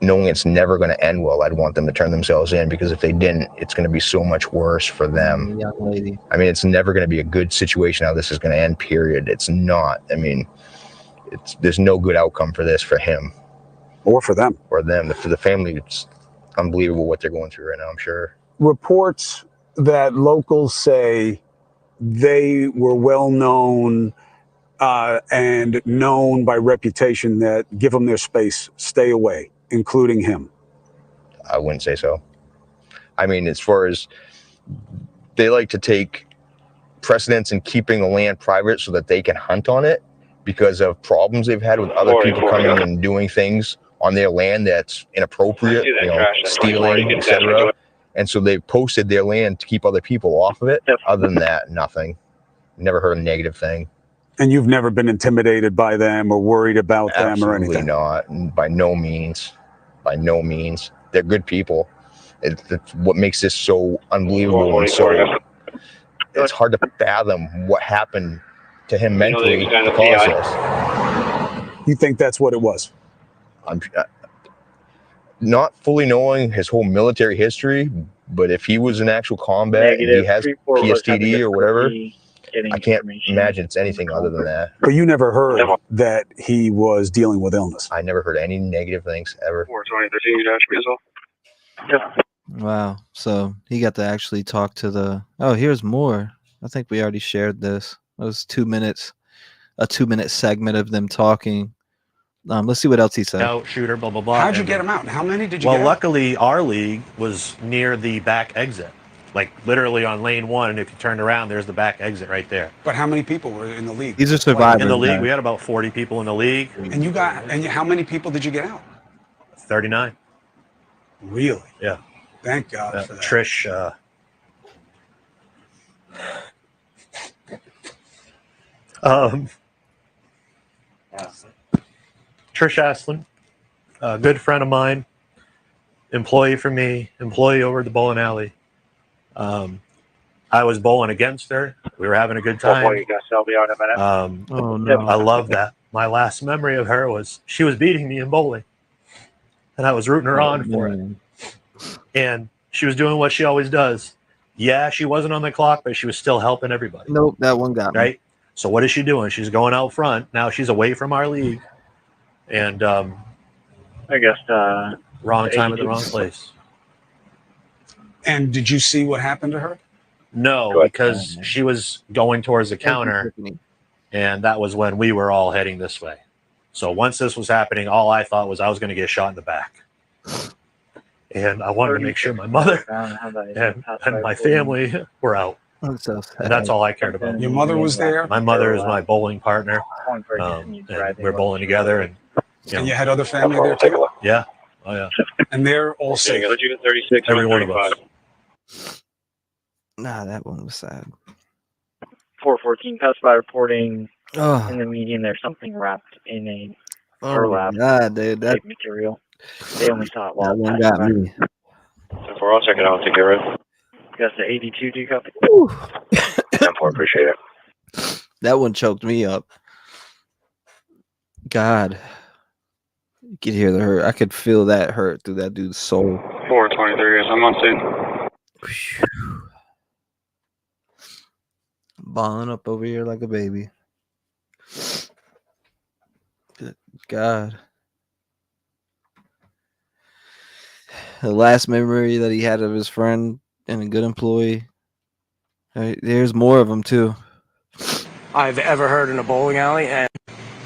knowing it's never going to end well, I'd want them to turn themselves in, because if they didn't, it's going to be so much worse for them. Young lady. I mean, it's never going to be a good situation how this is going to end, period. It's not. I mean, there's no good outcome for this, for him. Or for them. Or them. For the family, it's unbelievable what they're going through right now, I'm sure. Reports that locals say they were well known and known by reputation that give them their space, stay away, including him? I wouldn't say so. I mean, as far as they like to take precedence in keeping the land private so that they can hunt on it because of problems they've had with other people coming and doing things on their land that's inappropriate, stealing, etc. And so they've posted their land to keep other people off of it. Other than that, nothing. Never heard a negative thing. And you've never been intimidated by them or worried about them or anything? Absolutely not. By no means. By no means. They're good people. It's what makes this so unbelievable and so it's hard to fathom what happened to him mentally to cause this. You think that's what it was? I'm not fully knowing his whole military history, but if he was in actual combat and he has PSTD or whatever, I can't imagine it's anything other than that. But you never heard that he was dealing with illness? I never heard any negative things ever. 42013-. Wow. So he got to actually talk to the. Oh, here's more. I think we already shared this. It was 2 minutes, a 2-minute segment of them talking. Let's see what else he said. Out, shooter, blah, blah, blah. How'd you get him out? How many did you get Well, out? luckily, our league was near the back exit. Like, literally on lane 1, and if you turned around, there's the back exit right there. But how many people were in the league? These are survivors. In the league, we had about 40 people in the league. And how many people did you get out? 39. Really? Yeah. Thank God for that. Trish, Trish Aslin, a good friend of mine, employee for me, employee over at the bowling alley. I was bowling against her. We were having a good time. Oh, no. I love that. My last memory of her was she was beating me in bowling, and I was rooting her on for it. And she was doing what she always does. Yeah, she wasn't on the clock, but she was still helping everybody. Nope, that one got me. Right? So what is she doing? She's going out front. Now she's away from our league. And I guess wrong time at the wrong place. And did you see what happened to her? No, because she was going towards the counter, and that was when we were all heading this way. So once this was happening, all I thought was I was going to get shot in the back. And I wanted to make sure my mother and my family were out. And that's all I cared about. Your mother was there? My mother is my bowling partner. And we're bowling together. And you had other family there too? Yeah. Oh, yeah. And they're all safe? Every one of us. Nah, that one was sad. 414 passed by reporting Oh. in the median there's something wrapped in a Oh, burlap God, dude. That material. They only saw it while one passing got by. me. So I'll check it out and take care of it. That's the 82, do you copy? 10-4, appreciate it. That one choked me up. God. You could hear the hurt. I could feel that hurt through that dude's soul. 423, I'm on scene. Balling up over here like a baby. Good God. The last memory that he had of his friend and a good employee. There's more of them too. I've ever heard in a bowling alley, and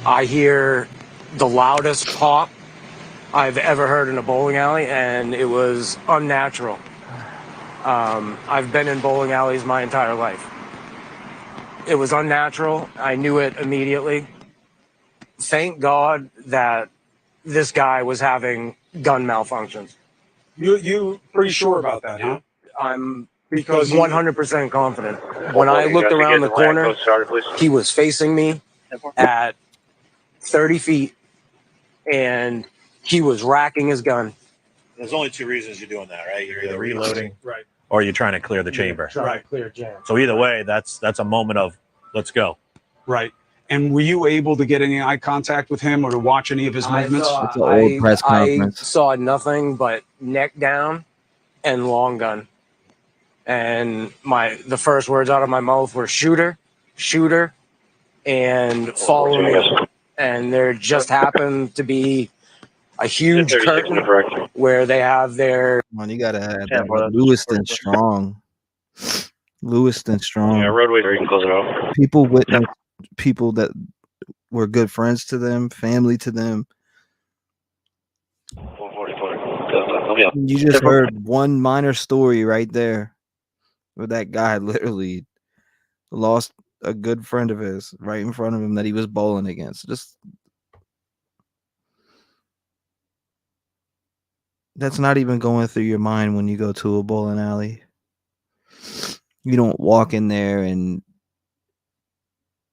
I hear the loudest pop I've ever heard in a bowling alley, and it was unnatural. I've been in bowling alleys my entire life. It was unnatural. I knew it immediately. Thank God that this guy was having gun malfunctions. You pretty sure about that, huh? I'm 100% confident. When I looked around the corner, he was facing me at 30 feet, and he was racking his gun. There's only two reasons you're doing that, right? You're either reloading, right, or you're trying to clear the chamber. Right, clear jam. So either way, that's a moment of let's go. Right. And were you able to get any eye contact with him or to watch any of his movements? It's an old press conference. I saw nothing but neck down and long gun. And the first words out of my mouth were shooter, and follow me. And there just happened to be a huge curtain where they have their... Man, you gotta have that Lewiston strong. Lewiston strong. Yeah, roadways, or you can close it out. People witness people that were good friends to them, family to them. 444. Yeah. You just heard one minor story right there where that guy literally lost a good friend of his right in front of him that he was bowling against. Just that's not even going through your mind when you go to a bowling alley. You don't walk in there and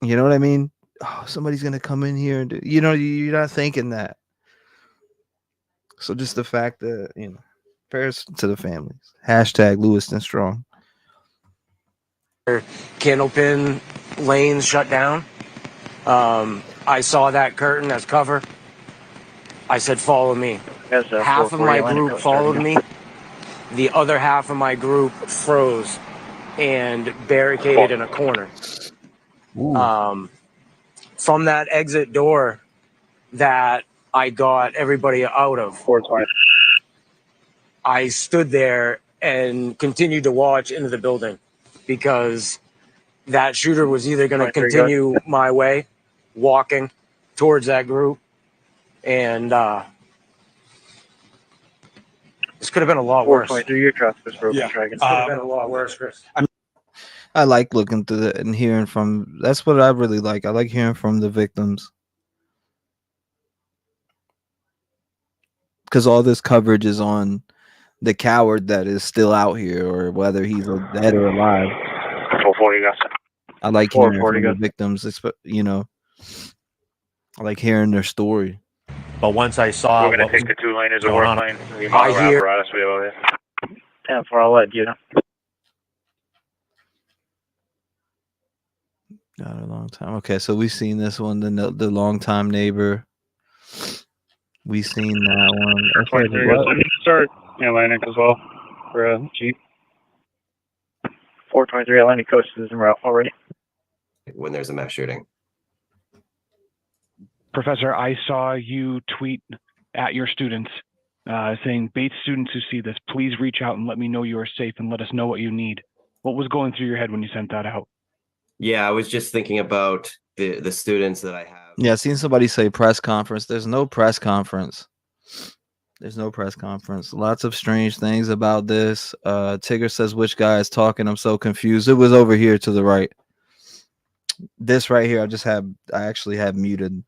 you know what I mean? Oh, somebody's gonna come in here and do, you're not thinking that. So just the fact that, prayers to the families. Hashtag Lewiston strong. Candlepin lanes shut down. I saw that curtain as cover. I said, follow me. Half of my group followed me. The other half of my group froze and barricaded in a corner. From that exit door that I got everybody out of, I stood there and continued to watch into the building because that shooter was either going to continue my way, walking towards that group, and this could have been a lot worse. 4.3, your traffic is broken. Yeah, Dragon. could have been a lot worse, Chris. I like looking through it and hearing from. That's what I really like. I like hearing from the victims because all this coverage is on the coward that is still out here, or whether he's dead or alive. 440, guys. I like hearing from the victims. I like hearing their story. But once I saw we're going to take the 2 lane as a work lane. I hear. We have over there. 10 for I'll let you know. Got a long time. Okay, so we've seen this one, the longtime neighbor. We've seen that one. Okay, start Atlantic as well for Jeep. 423 Atlantic Coast is en route already. When there's a mass shooting. Professor, I saw you tweet at your students saying, Bates students who see this, please reach out and let me know you are safe and let us know what you need. What was going through your head when you sent that out? Yeah, I was just thinking about the students that I have. Yeah, I've seen somebody say press conference. There's no press conference. There's no press conference. Lots of strange things about this. Tigger says, which guy is talking? I'm so confused. It was over here to the right. This right here, I actually have muted.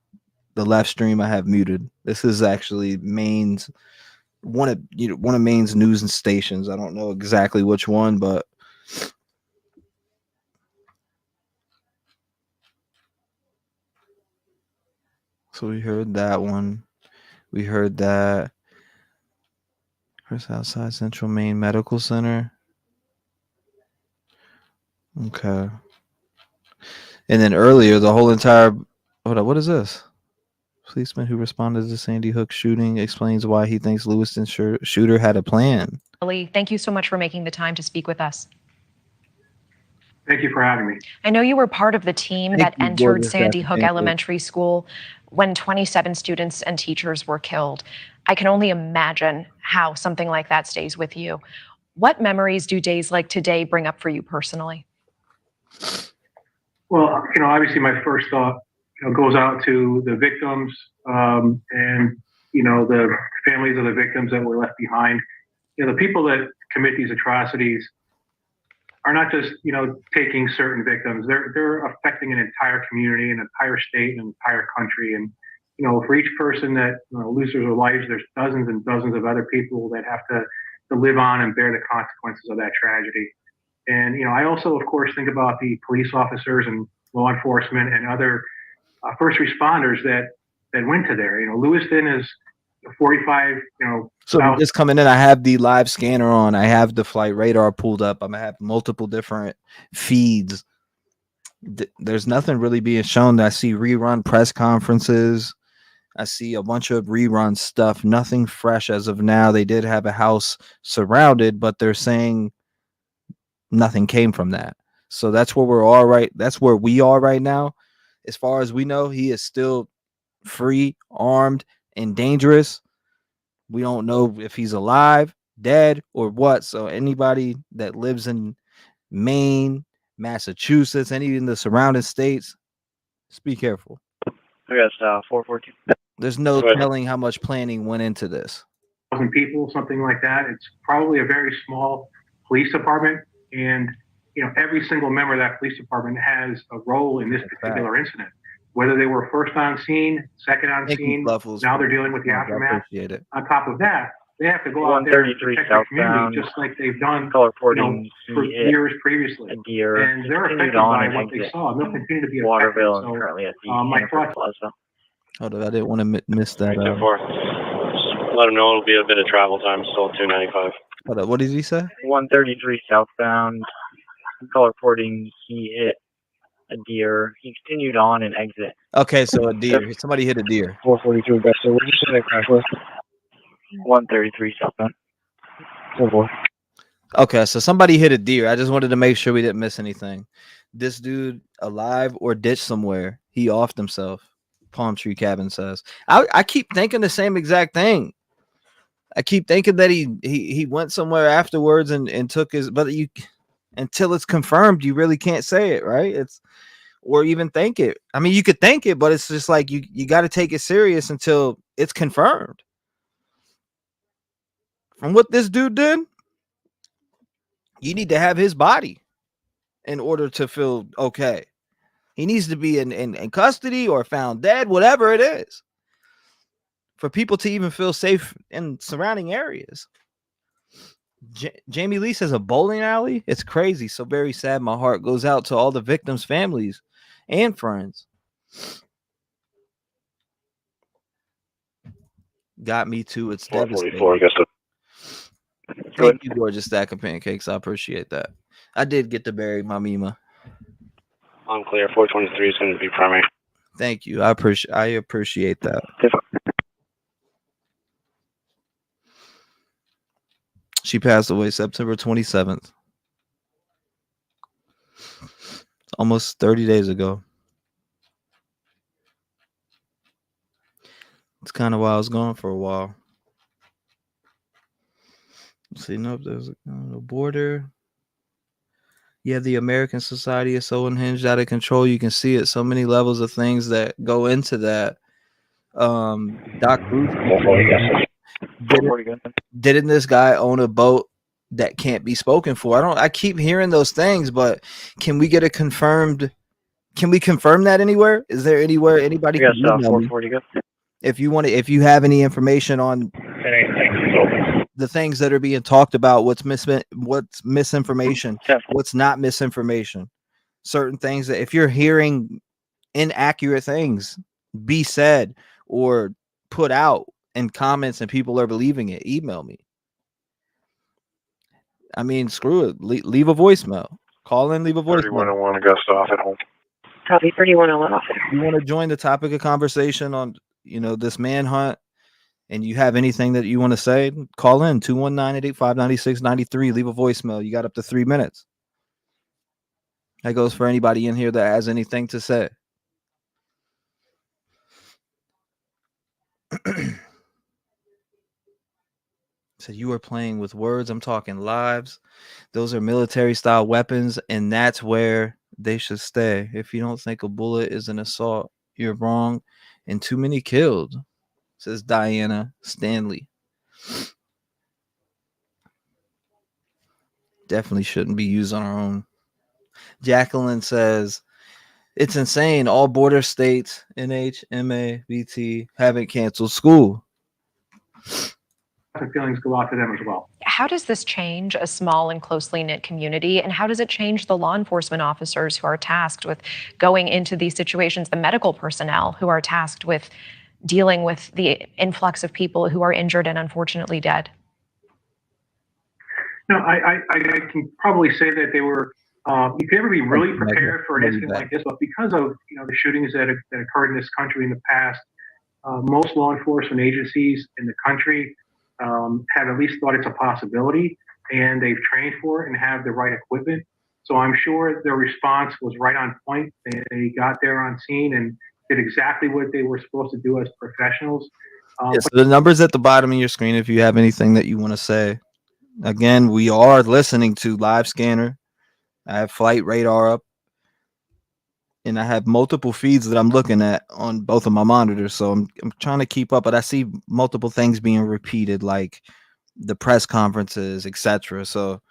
The left stream I have muted. This is actually Maine's one of Maine's news and stations. I don't know exactly which one, but so we heard that one. We heard that. Chris outside Central Maine Medical Center. Okay. And then earlier, the whole entire. Hold on, what is this? Policeman who responded to Sandy Hook shooting explains why he thinks Lewiston shooter had a plan. Thank you so much for making the time to speak with us. Thank you for having me. I know you were part of the team that entered Sandy Hook Elementary School when 27 students and teachers were killed. I can only imagine how something like that stays with you. What memories do days like today bring up for you personally? Well, obviously my first thought goes out to the victims and, the families of the victims that were left behind. The people that commit these atrocities are not just, taking certain victims. They're affecting an entire community, an entire state, an entire country. And, for each person that loses their lives, there's dozens and dozens of other people that have to live on and bear the consequences of that tragedy. And, I also, of course, think about the police officers and law enforcement and other first responders that went to there. Lewiston is 45, So just coming in, I have the live scanner on. I have the flight radar pulled up. I'm gonna have multiple different feeds. There's nothing really being shown. I see rerun press conferences. I see a bunch of rerun stuff. Nothing fresh as of now. They did have a house surrounded, but they're saying nothing came from that. So that's where we're all right. That's where we are right now. As far as we know, he is still free, armed, and dangerous. We don't know if he's alive, dead, or what. So anybody that lives in Maine, Massachusetts, and even the surrounding states. Just be careful. I guess 414. There's no telling how much planning went into this. People, something like that. It's probably a very small police department, and every single member of that police department has a role in this particular incident. Whether they were first on scene, second on scene, now they're dealing with the aftermath. On top of that, they have to go out there and protect the community just like they've done for years previously. And they're affected by what they saw. They'll continue to be affected. Waterville So, and currently at the my thoughts. Hold on, I didn't want to miss that. Let them know it'll be a bit of travel time, still 295. Hold up, what did he say? 133 southbound. Call reporting he hit a deer. He continued on and exit. Okay, so a deer. Somebody hit a deer. 442 Augusta. What did you say that crash was? 133 southbound. 44. Okay, so somebody hit a deer. I just wanted to make sure we didn't miss anything. This dude alive or ditched somewhere. He offed himself. Palm Tree Cabin says. I keep thinking the same exact thing. I keep thinking that he went somewhere afterwards and took his, but until it's confirmed, you really can't say it, right? Or even think it. I mean, you could think it, but it's just like you got to take it serious until it's confirmed. From what this dude did, you need to have his body in order to feel okay. He needs to be in custody or found dead, whatever it is, for people to even feel safe in surrounding areas. Jamie Lee says a bowling alley. It's crazy. So very sad. My heart goes out to all the victims' families and friends. Got me too. It's devastating. Thank you, gorgeous stack of pancakes. I appreciate that. I did get to bury my Mima. Unclear. 423 is going to be primary. Thank you. I appreciate that. She passed away September 27th. Almost 30 days ago. It's kind of why I was gone for a while. Let's see, nope, there's a border. Yeah, the American society is so unhinged, out of control. You can see it. So many levels of things that go into that. Doc Bruce, didn't this guy own a boat that can't be spoken for? I keep hearing those things, but can we get a confirmed? Can we confirm that anywhere? Is there anywhere anybody can email me? If you have any information on the things that are being talked about, what's misinformation, what's not misinformation, certain things that if you're hearing inaccurate things be said or put out in comments and people are believing it, email me. I mean, screw it. Leave a voicemail. Call in, leave a voicemail. 3101 Augusta off at home. Copy 3101 off. If you want to join the topic of conversation on, this manhunt, and you have anything that you want to say, call in 219-885-9693. Leave a voicemail. You got up to 3 minutes. That goes for anybody in here that has anything to say. So you are playing with words. I'm talking lives. Those are military style weapons, and that's where they should stay. If you don't think a bullet is an assault, you're wrong. And too many killed, says Diana Stanley. Definitely shouldn't be used on our own. Jacqueline says, it's insane. All border states, NH, MA, VT, haven't canceled school. Feelings go out to them as well. How does this change a small and closely knit community? And how does it change the law enforcement officers who are tasked with going into these situations, the medical personnel who are tasked with dealing with the influx of people who are injured and unfortunately dead? No, I can probably say that they were, you can never be really prepared for an incident like this, but because of the shootings that occurred in this country in the past, most law enforcement agencies in the country have at least thought it's a possibility, and they've trained for it and have the right equipment. So I'm sure their response was right on point. They got there on scene and did exactly what they were supposed to do as professionals. So the numbers at the bottom of your screen, if you have anything that you want to say. Again, we are listening to Live Scanner. I have flight radar up, and I have multiple feeds that I'm looking at on both of my monitors. So I'm trying to keep up, but I see multiple things being repeated, like the press conferences, etc. So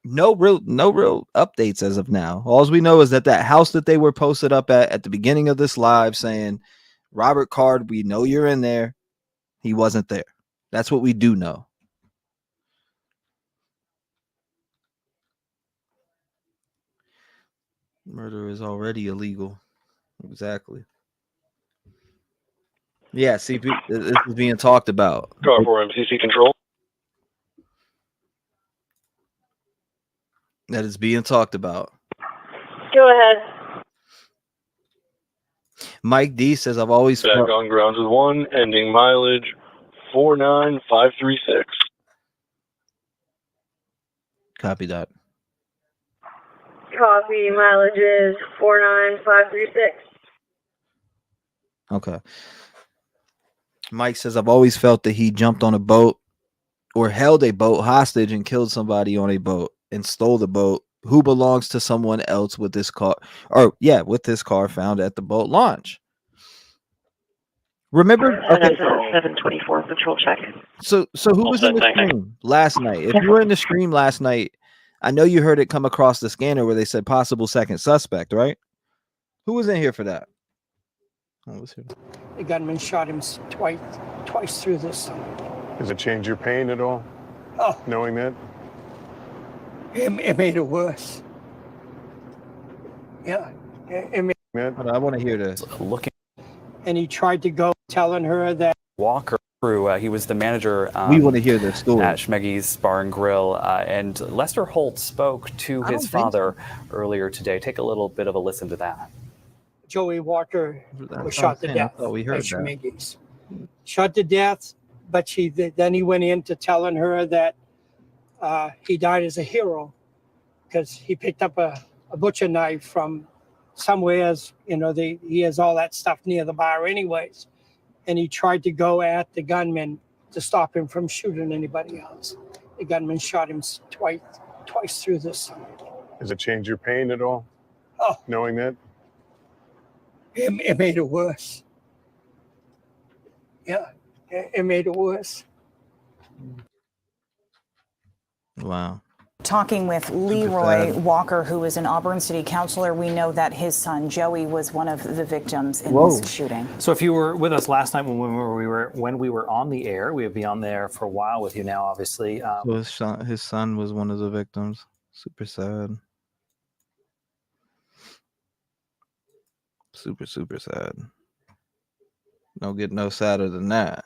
no real updates as of now. All we know is that house that they were posted up at the beginning of this live saying, Robert Card, we know you're in there. He wasn't there. That's what we do know. Murder is already illegal. Exactly. Yeah, CP, this is being talked about. Car 4 MCC control. That is being talked about. Go ahead. Mike D says, I've always Back on grounds with 1, ending mileage 49536. Copy that. Copy, mileage is 49536. Okay. Mike says, I've always felt that he jumped on a boat or held a boat hostage and killed somebody on a boat and stole the boat who belongs to someone else with this car, with this car found at the boat launch. Remember, okay. 724 patrol check. So who was in the stream last night? If you were in the stream last night, I know you heard it come across the scanner where they said possible second suspect, right? Who was in here for that? Who was here? The gunman shot him twice through the stomach. Does it change your pain at all? Oh, knowing that? It made it worse. Yeah, it made. I want to hear this. Looking. And he tried to go telling her that Walker through. He was the manager. We want to hear this story at Schmeggy's Bar and Grill, and Lester Holt spoke to his father earlier today. Take a little bit of a listen to that. Joey Walker was shot to death. We heard that. Schmeggy's. Shot to death, but then he went into telling her that he died as a hero because he picked up a butcher knife from somewhere. He has all that stuff near the bar anyways. And he tried to go at the gunman to stop him from shooting anybody else. The gunman shot him twice through the stomach. Does it change your pain at all? Oh, knowing that? It made it worse. Yeah, it made it worse. Wow. Talking with Leroy Walker, who is an Auburn City Councilor, we know that his son Joey was one of the victims in this shooting. So, if you were with us last night when we were on the air, we would be on there for a while with you now. Obviously, So his son was one of the victims. Super sad. Super sad. Don't get no sadder than that.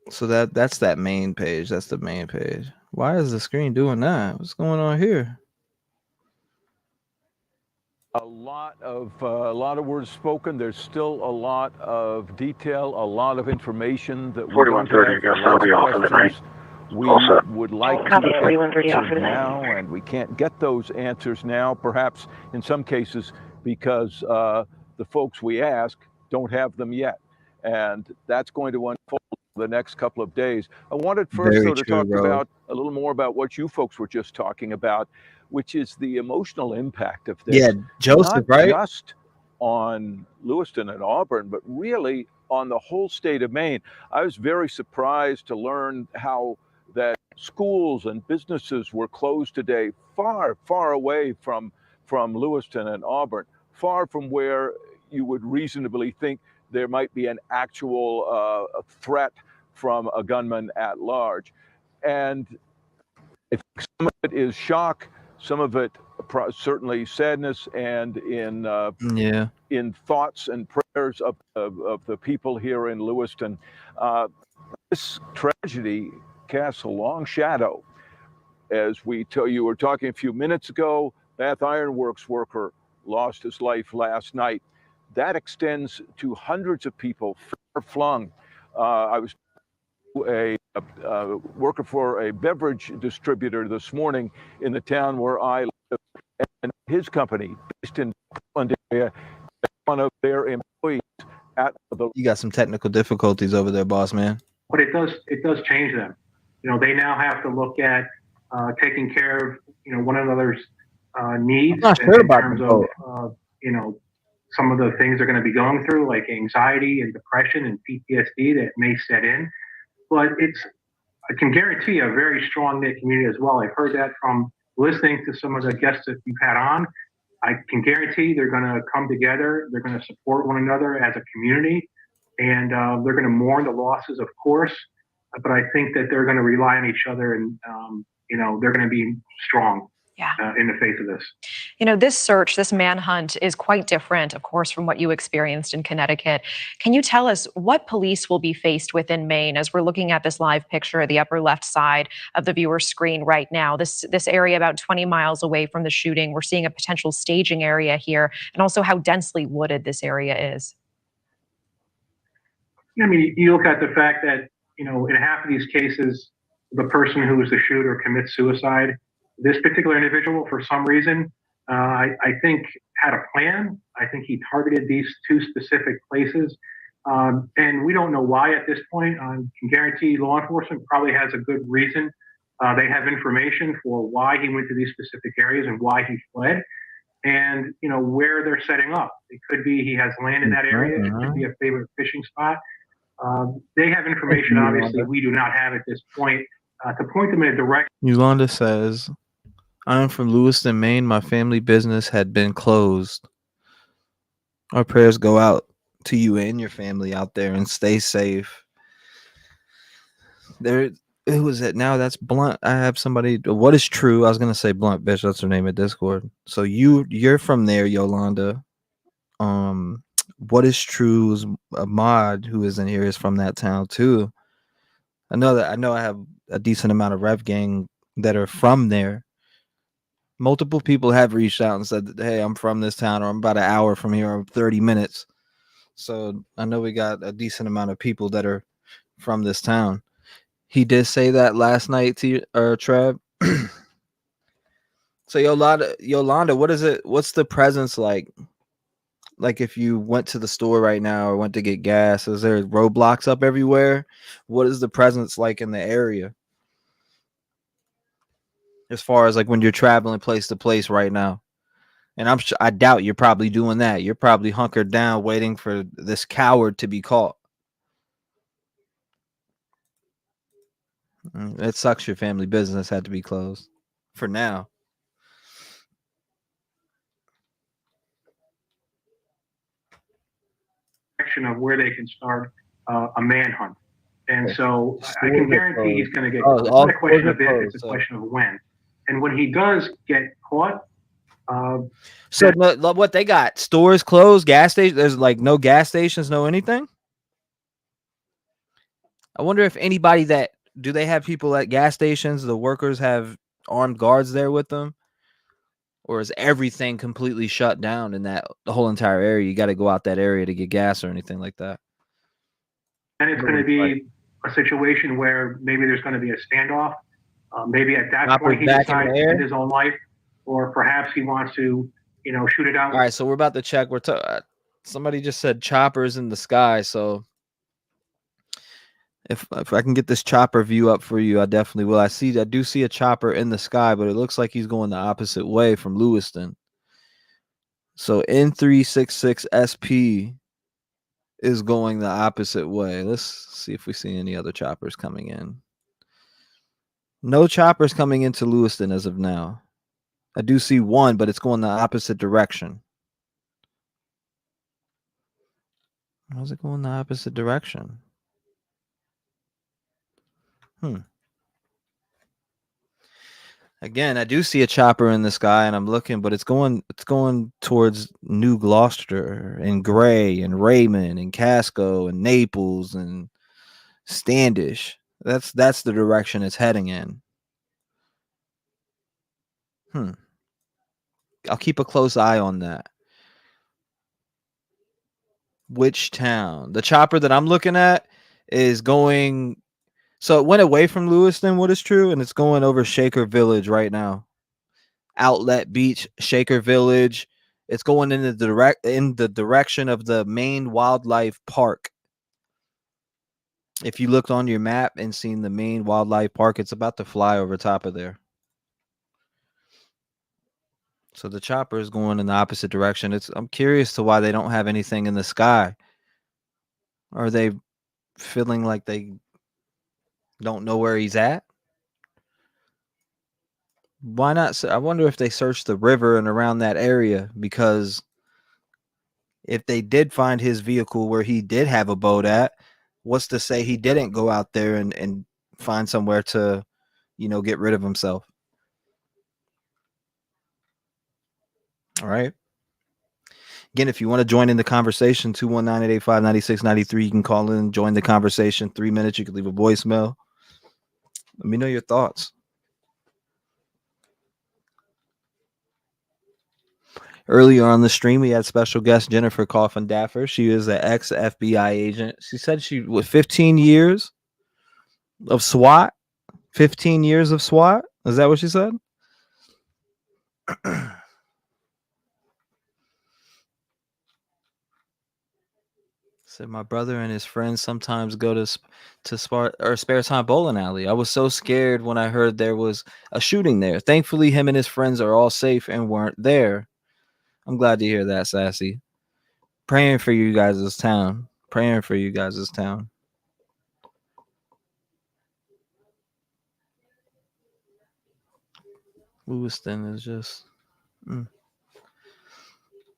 So that's that main page. That's the main page. Why is the screen doing that? What's going on here? A lot of words spoken. There's still a lot of detail, a lot of information that we don't have. I guess I'll be off of it, right? We would like to get answers now, and we can't get those answers now, perhaps in some cases because the folks we ask don't have them yet. And that's going to unfold the next couple of days. I wanted first, though, to talk about a little more about what you folks were just talking about, which is the emotional impact of this. Yeah, Joseph, right? Not just on Lewiston and Auburn, but really on the whole state of Maine. I was very surprised to learn how that schools and businesses were closed today, far, far away from Lewiston and Auburn, far from where you would reasonably think there might be an actual threat from a gunman at large. And I think some of it is shock, some of it certainly sadness, and in thoughts and prayers of the people here in Lewiston. This tragedy casts a long shadow. As you were talking a few minutes ago, Bath Iron Works worker lost his life last night. That extends to hundreds of people far-flung. I was a worker for a beverage distributor this morning in the town where I live, and his company, based in Portland area, one of their employees at the... You got some technical difficulties over there, boss man. But it does does change them. They now have to look at taking care of one another's needs not sure in about terms the of vote. some of the things they're going to be going through, like anxiety and depression and PTSD that may set in. But I can guarantee you a very strong knit community as well. I've heard that from listening to some of the guests that you've had on. I can guarantee they're going to come together. They're going to support one another as a community, and they're going to mourn the losses, of course. But I think that they're going to rely on each other, and they're going to be strong in the face of this. This search, this manhunt is quite different, of course, from what you experienced in Connecticut. Can you tell us what police will be faced with in Maine as we're looking at this live picture at the upper left side of the viewer's screen right now? This area about 20 miles away from the shooting, we're seeing a potential staging area here, and also how densely wooded this area is. I mean, you look at the fact that, in half of these cases, the person who is the shooter commits suicide. This particular individual, for some reason, I think had a plan. I think he targeted these two specific places. And we don't know why at this point. I can guarantee law enforcement probably has a good reason. They have information for why he went to these specific areas and why he fled. And, where they're setting up. It could be he has land in that area. It could be a favorite fishing spot. They have information, obviously, we do not have at this point to point them in a direction. Yolanda says, I am from Lewiston, Maine. My family business had been closed. Our prayers go out to you and your family out there, and stay safe. Who was it now? That's Blunt. I have somebody. What is true? I was gonna say Blunt, bitch. That's her name at Discord. So you're from there, Yolanda. What is true's Ahmad, who is in here, is from that town too. I know I have a decent amount of Rev gang that are from there. Multiple people have reached out and said, hey, I'm from this town, or I'm about an hour from here, or 30 minutes. So I know we got a decent amount of people that are from this town. He did say that last night to you, Trev. So Yolanda, what is it? What's the presence like? Like if you went to the store right now or went to get gas, is there roadblocks up everywhere? What is the presence like in the area? As far as like when you're traveling place to place right now. And I doubt you're probably doing that. You're probably hunkered down waiting for this coward to be caught. It sucks your family business had to be closed for now. Of where they can start a manhunt. And so I can guarantee he's going to get caught. It's not a question of if, it's a question of when. And when he does get caught, so what they got? Stores closed, gas stations. There's like no gas stations, no anything. I wonder if anybody do they have people at gas stations? The workers have armed guards there with them, or is everything completely shut down in the whole entire area? You got to go out that area to get gas or anything like that. And it's going to be a situation where maybe there's going to be a standoff. Maybe at that point he decides to end his own life, or perhaps he wants to, shoot it out. All right, so we're about to check. Somebody just said choppers in the sky. So if I can get this chopper view up for you, I definitely will. I do see a chopper in the sky, but it looks like he's going the opposite way from Lewiston. So N366 SP is going the opposite way. Let's see if we see any other choppers coming in. No choppers coming into Lewiston as of now. I do see one, but it's going the opposite direction. How's it going the opposite direction? Again, I do see a chopper in the sky, and I'm looking, but it's going towards New Gloucester and Gray and Raymond and Casco and Naples and Standish. That's the direction it's heading in. I'll keep a close eye on that. Which town? The chopper that I'm looking at is going. So it went away from Lewiston, what is true, and it's going over Shaker Village right now. Outlet Beach, Shaker Village. It's going in the direction of the Maine Wildlife Park. If you looked on your map and seen the main wildlife park, it's about to fly over top of there. So the chopper is going in the opposite direction. I'm curious to why they don't have anything in the sky. Are they feeling like they don't know where he's at? Why not? I wonder if they searched the river and around that area, because if they did find his vehicle where he did have a boat at, what's to say he didn't go out there and find somewhere to, get rid of himself? All right. Again, if you want to join in the conversation, 219-885-9693, you can call in and join the conversation. 3 minutes, you can leave a voicemail. Let me know your thoughts. Earlier on the stream, we had special guest Jennifer Coffin Daffer. She is an ex-FBI agent. She said with 15 years of SWAT. 15 years of SWAT? Is that what she said? Said my brother and his friends sometimes go to spare time bowling alley. I was so scared when I heard there was a shooting there. Thankfully, him and his friends are all safe and weren't there. I'm glad to hear that, Sassy. Praying for you guys' town. Praying for you guys' town. Lewiston is just...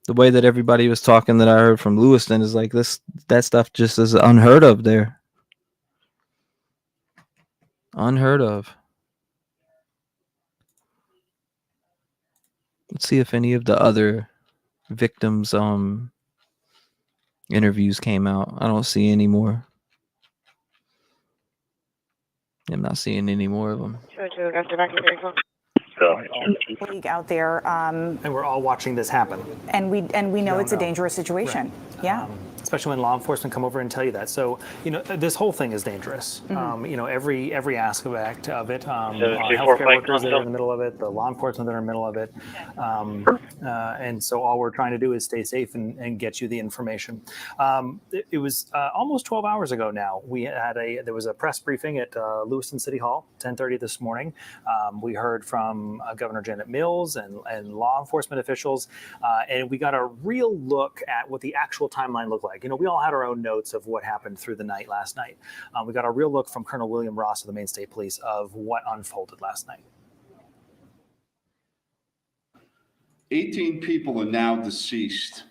The way that everybody was talking that I heard from Lewiston is like that stuff just is unheard of there. Unheard of. Let's see if any of the other victims' interviews came out. I don't see any more. I'm not seeing any more of them. League out there, and we're all watching this happen. And we know it's a dangerous situation. Right. Yeah. Especially when law enforcement come over and tell you that. So, this whole thing is dangerous. Every aspect of it. Healthcare workers that are in the middle of it, the law enforcement that are in the middle of it. And so all we're trying to do is stay safe and get you the information. It was almost 12 hours ago now. There was a press briefing at Lewiston City Hall, 10:30 this morning. We heard from Governor Janet Mills and law enforcement officials, and we got a real look at what the actual timeline looked like. We all had our own notes of what happened through the night last night. We got a real look from Colonel William Ross of the Maine State Police of what unfolded last night. 18 people are now deceased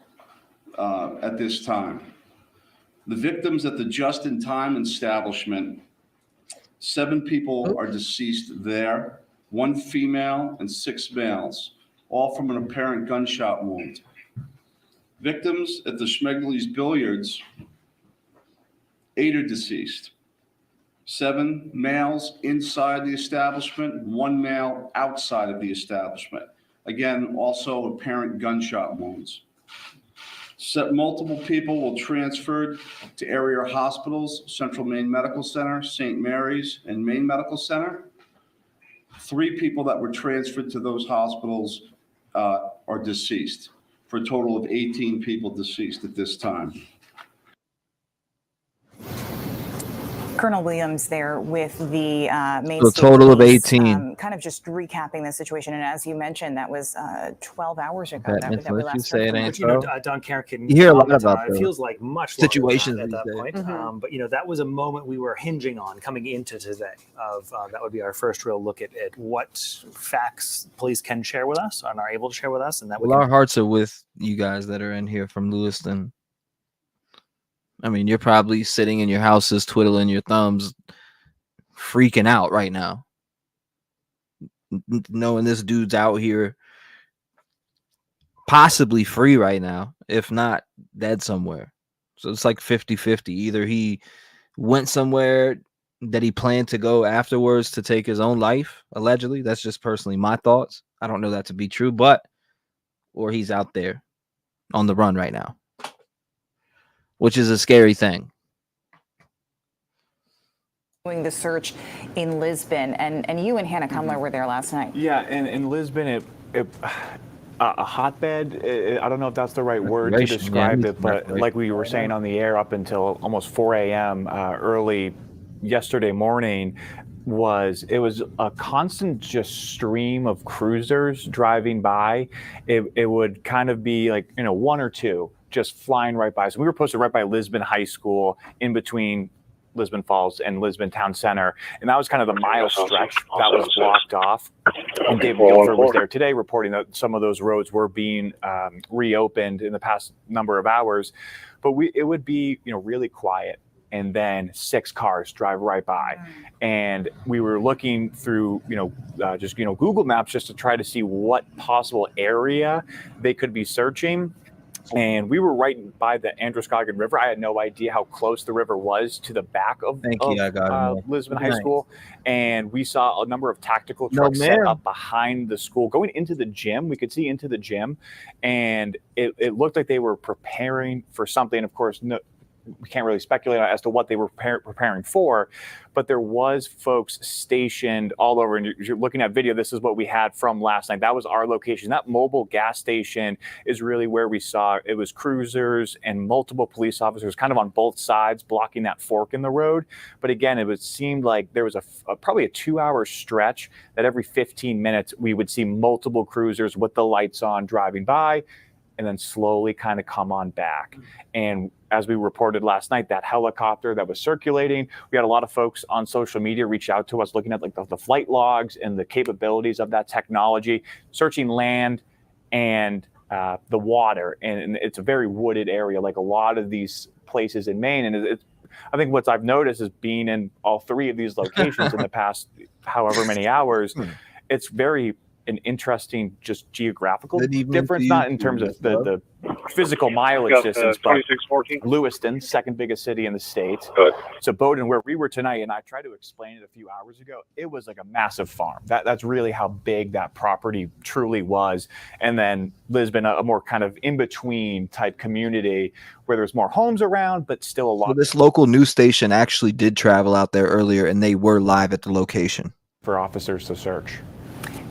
at this time. The victims at the just-in-time establishment, 7 people are deceased there, 1 female and 6 males, all from an apparent gunshot wound. Victims at the Schmegley's Billiards, 8 are deceased. 7 males inside the establishment, 1 male outside of the establishment. Again, also apparent gunshot wounds. Multiple people were transferred to area hospitals, Central Maine Medical Center, St. Mary's, and Maine Medical Center. 3 people that were transferred to those hospitals are deceased, for a total of 18 people deceased at this time. Colonel Williams there with the Maine So a State total of Police, 18. kind of just recapping the situation. And as you mentioned, that was 12 hours ago. That That info, we you last say heard it from ain't them. But, Don Karen can You hear a lot comment on about it. It those feels like much longer situations at these that days. point. But that was a moment we were hinging on coming into today. That would be our first real look at what facts police can share with us and are able to share with us, and that Well, our hearts are with you guys that are in here from Lewiston. I mean, you're probably sitting in your houses, twiddling your thumbs, freaking out right now, knowing this dude's out here possibly free right now, if not dead somewhere. So it's like 50-50. Either he went somewhere that he planned to go afterwards to take his own life, allegedly. That's just personally my thoughts. I don't know that to be true, or he's out there on the run right now, which is a scary thing. Doing the search in Lisbon, and you and Hannah Cumler were there last night. Yeah, and in Lisbon, a hotbed. I don't know if that's the right word to describe it, but like we were saying on the air up until almost 4 a.m. Early yesterday morning, it was a constant just stream of cruisers driving by. It would kind of be like, one or two just flying right by. So we were posted right by Lisbon High School, in between Lisbon Falls and Lisbon Town Center, and that was kind of the mile stretch that was blocked off. And David Guilford was there today reporting that some of those roads were being reopened in the past number of hours, but it would be really quiet, and then 6 cars drive right by, and we were looking through Google Maps just to try to see what possible area they could be searching. And we were right by the Androscoggin River. I had no idea how close the river was to the back of Lisbon High School. And we saw a number of tactical trucks set up behind the school. Going into the gym, we could see into the gym. And it looked like they were preparing for something. Of course, we can't really speculate as to what they were preparing for, but there was folks stationed all over. And you're looking at video. This is what we had from last night. That was our location. That mobile gas station is really where we saw it was cruisers and multiple police officers kind of on both sides blocking that fork in the road. But again, it seemed like there was probably a 2-hour stretch that every 15 minutes we would see multiple cruisers with the lights on driving by, and then slowly kind of come on back. And as we reported last night, that helicopter that was circulating, we had a lot of folks on social media reach out to us looking at like the flight logs and the capabilities of that technology, searching land and the water. And it's a very wooded area, like a lot of these places in Maine. And I think what I've noticed is being in all 3 of these locations in the past however many hours, it's very an interesting just geographical difference, not in terms of the physical mileage distance, but Lewiston, second biggest city in the state. So Bowdoin, where we were tonight, and I tried to explain it a few hours ago, it was like a massive farm. That's really how big that property truly was. And then Lisbon, a more kind of in-between type community where there's more homes around, but still a lot. So this local news station actually did travel out there earlier, and they were live at the location for officers to search.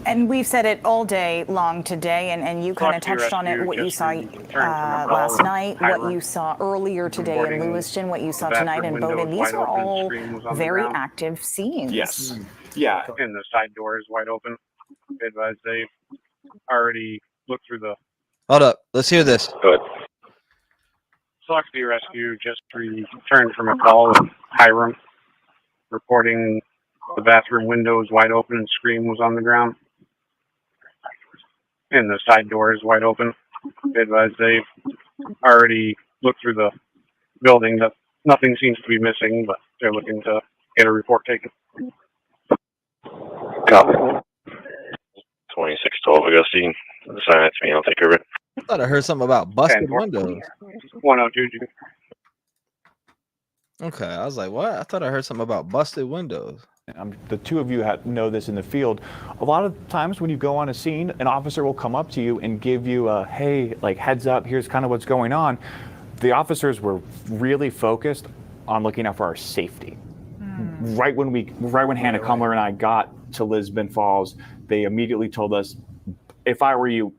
And we've said it all day long today, and you kind of touched on it, what you saw last night, what you saw earlier today in Lewiston, what you saw tonight in Bowdoin. These are all very active scenes. Yes. Yeah. And the side door is wide open. Advise they've already looked through the... Hold up. Let's hear this. Good. Soxby Rescue just returned from a call in Hiram, reporting the bathroom window is wide open and screen was on the ground. And the side door is wide open. Advise they've already looked through the building. Nothing seems to be missing, but they're looking to get a report taken. Copy. 2612, I guess you can assign it to me. I'll take care of it. I thought I heard something about busted windows. 1022. Okay, I was like, what? I thought I heard something about busted windows. The 2 of you know this in the field. A lot of times when you go on a scene, an officer will come up to you and give you a, hey, like heads up, here's kind of what's going on. The officers were really focused on looking out for our safety. Right when Hannah Cumler and I got to Lisbon Falls, they immediately told us, if I were you,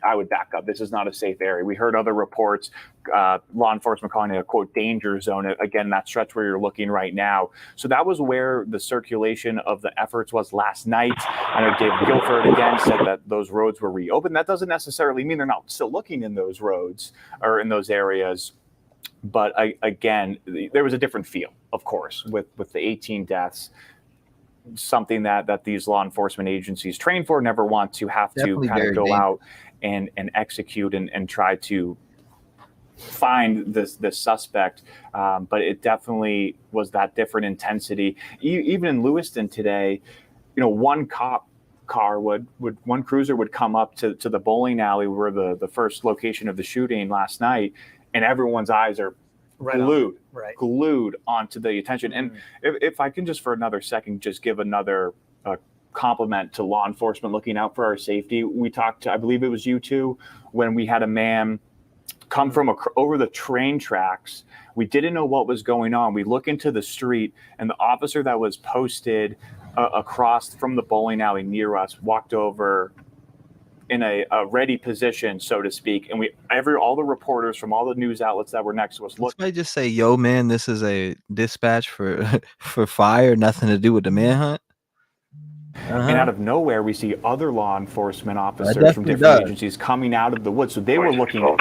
I would back up. This is not a safe area. We heard other reports, law enforcement calling it a quote danger zone. Again, that stretch where you're looking right now. So that was where the circulation of the efforts was last night. I know David Guilford again said that those roads were reopened. That doesn't necessarily mean they're not still looking in those roads or in those areas. But again, there was a different feel, of course, with the 18 deaths. Something that these law enforcement agencies train for, never want to have to kind of go out and execute and try to find this suspect. But it definitely was that different intensity. Even in Lewiston today, one one cruiser would come up to the bowling alley where the first location of the shooting last night, and everyone's eyes are glued onto the attention. And if I can just for another second, just give another compliment to law enforcement looking out for our safety. We talked to, I believe it was you two, when we had a man come from over the train tracks. We didn't know what was going on. We look into the street, and the officer that was posted across from the bowling alley near us walked over in a ready position, so to speak. And all the reporters from all the news outlets that were next to us looked. Somebody just say, "Yo, man, this is a dispatch for for fire. Nothing to do with the manhunt." And out of nowhere, we see other law enforcement officers from definitely different does. agencies coming out of the woods. So they were looking,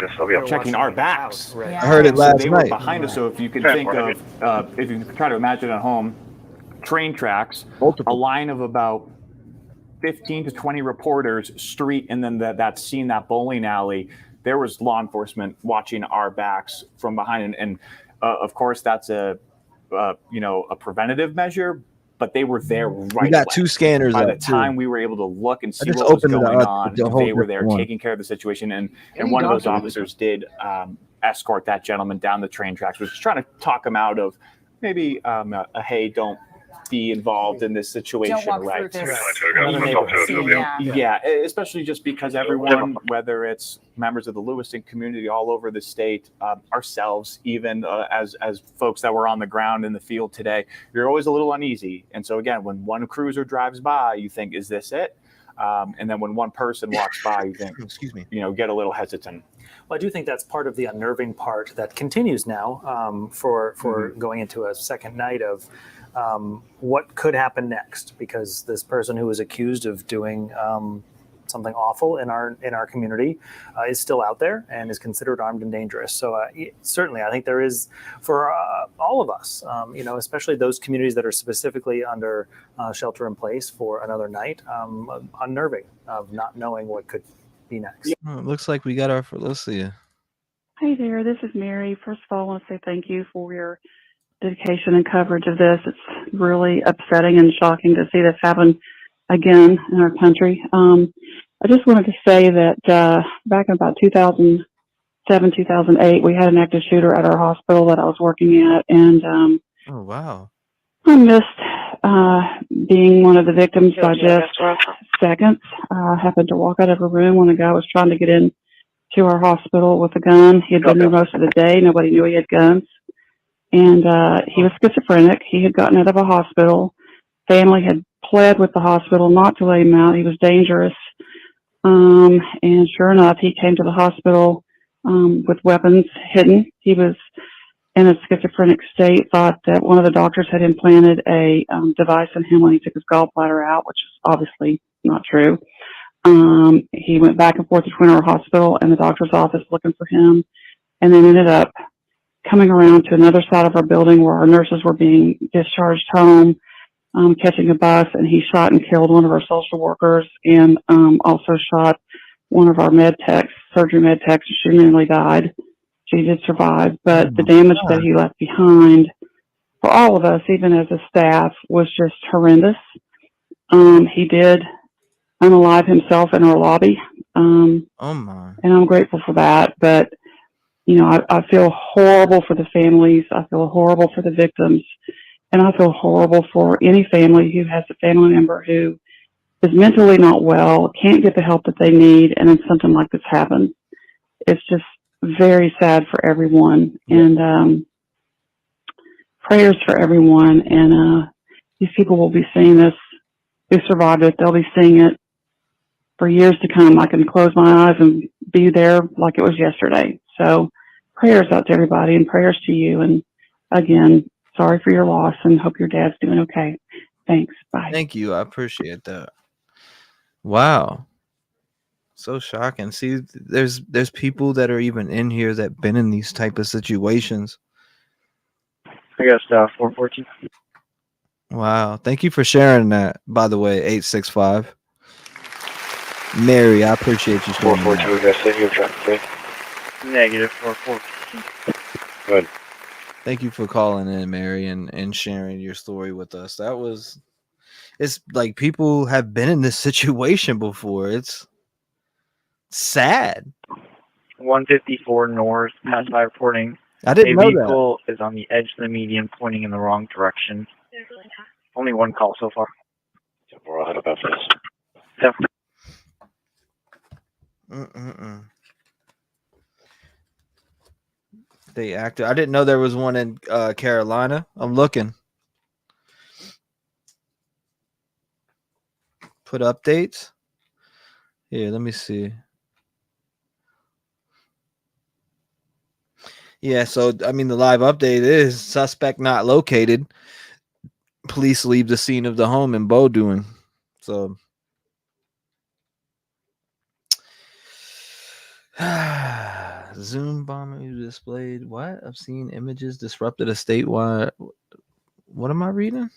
checking our backs. I heard it last So they were night. behind us. So if you can think of, if you try to imagine at home, train tracks, a line of about 15 to 20 reporters, street, and then that scene, that bowling alley, there was law enforcement watching our backs from behind. And of course, that's a preventative measure, but they were there right We got away. 2 scanners. By up, the time too. we were able to look and I see just what was opened it going up, on, the whole they were there different one. taking care of the situation. And Any one of those doctor- officers did escort that gentleman down the train tracks, was trying to talk him out of maybe hey, don't be involved in this situation, Don't walk right? through this. Yeah, especially just because everyone, whether it's members of the Lewiston community all over the state, ourselves, even as folks that were on the ground in the field today, you're always a little uneasy. And so again, when one cruiser drives by, you think, is this it? And then when one person walks by, you think, excuse me, get a little hesitant. Well, I do think that's part of the unnerving part that continues now for going into a second night of what could happen next, because this person who was accused of doing something awful in our community is still out there and is considered armed and dangerous. So certainly, I think there is for all of us, especially those communities that are specifically under shelter in place for another night, unnerving of not knowing what could be next. Oh, it looks like we got our. Let's see. Hey there, this is Mary. First of all, I want to say thank you for your dedication and coverage of this. It's really upsetting and shocking to see this happen again in our country. I just wanted to say that back in about 2007, 2008, we had an active shooter at our hospital that I was working at, and Oh wow. I missed being one of the victims by just seconds. I happened to walk out of a room when a guy was trying to get in to our hospital with a gun. He had been there most of the day. Nobody knew he had guns. And he was schizophrenic. He had gotten out of a hospital. Family had pled with the hospital not to let him out. He was dangerous. And sure enough, he came to the hospital with weapons hidden. He was in a schizophrenic state, thought that one of the doctors had implanted a device in him when he took his gallbladder out, which is obviously not true. He went back and forth between our hospital and the doctor's office looking for him, and then ended up coming around to another side of our building where our nurses were being discharged home, catching a bus, and he shot and killed one of our social workers and also shot one of our med techs, surgery med techs. She nearly died. She did survive, but the damage that he left behind for all of us, even as a staff, was just horrendous. He did unalive himself in our lobby. Oh my. And I'm grateful for that. But, I feel horrible for the families. I feel horrible for the victims. And I feel horrible for any family who has a family member who is mentally not well, can't get the help that they need, and then something like this happens. It's just very sad for everyone. And prayers for everyone. And these people will be seeing this, who survived it. They'll be seeing it for years to come. I can close my eyes and be there like it was yesterday. So prayers out to everybody and prayers to you. And again, sorry for your loss and hope your dad's doing okay. Thanks. Bye. Thank you. I appreciate that. Wow. So shocking. See, there's people that are even in here that been in these type of situations. I guess 414. Wow. Thank you for sharing that, by the way, 865. Mary, I appreciate you sharing 442, that. I guess, you're traffic. Negative 414. Good. Thank you for calling in, Mary, and sharing your story with us. It's like people have been in this situation before. It's sad. 154 north, pass by reporting. I didn't know A that. vehicle is on the edge of the median, pointing in the wrong direction. Only one call so far. We'll head up after this. Yeah. They acted. I didn't know there was one in Carolina. I'm looking. Put updates. Here, let me see. Yeah, so I mean, the live update is suspect not located. Police leave the scene of the home in Bowdoin. So Zoom bomber who displayed what? Obscene images disrupted a statewide. What am I reading?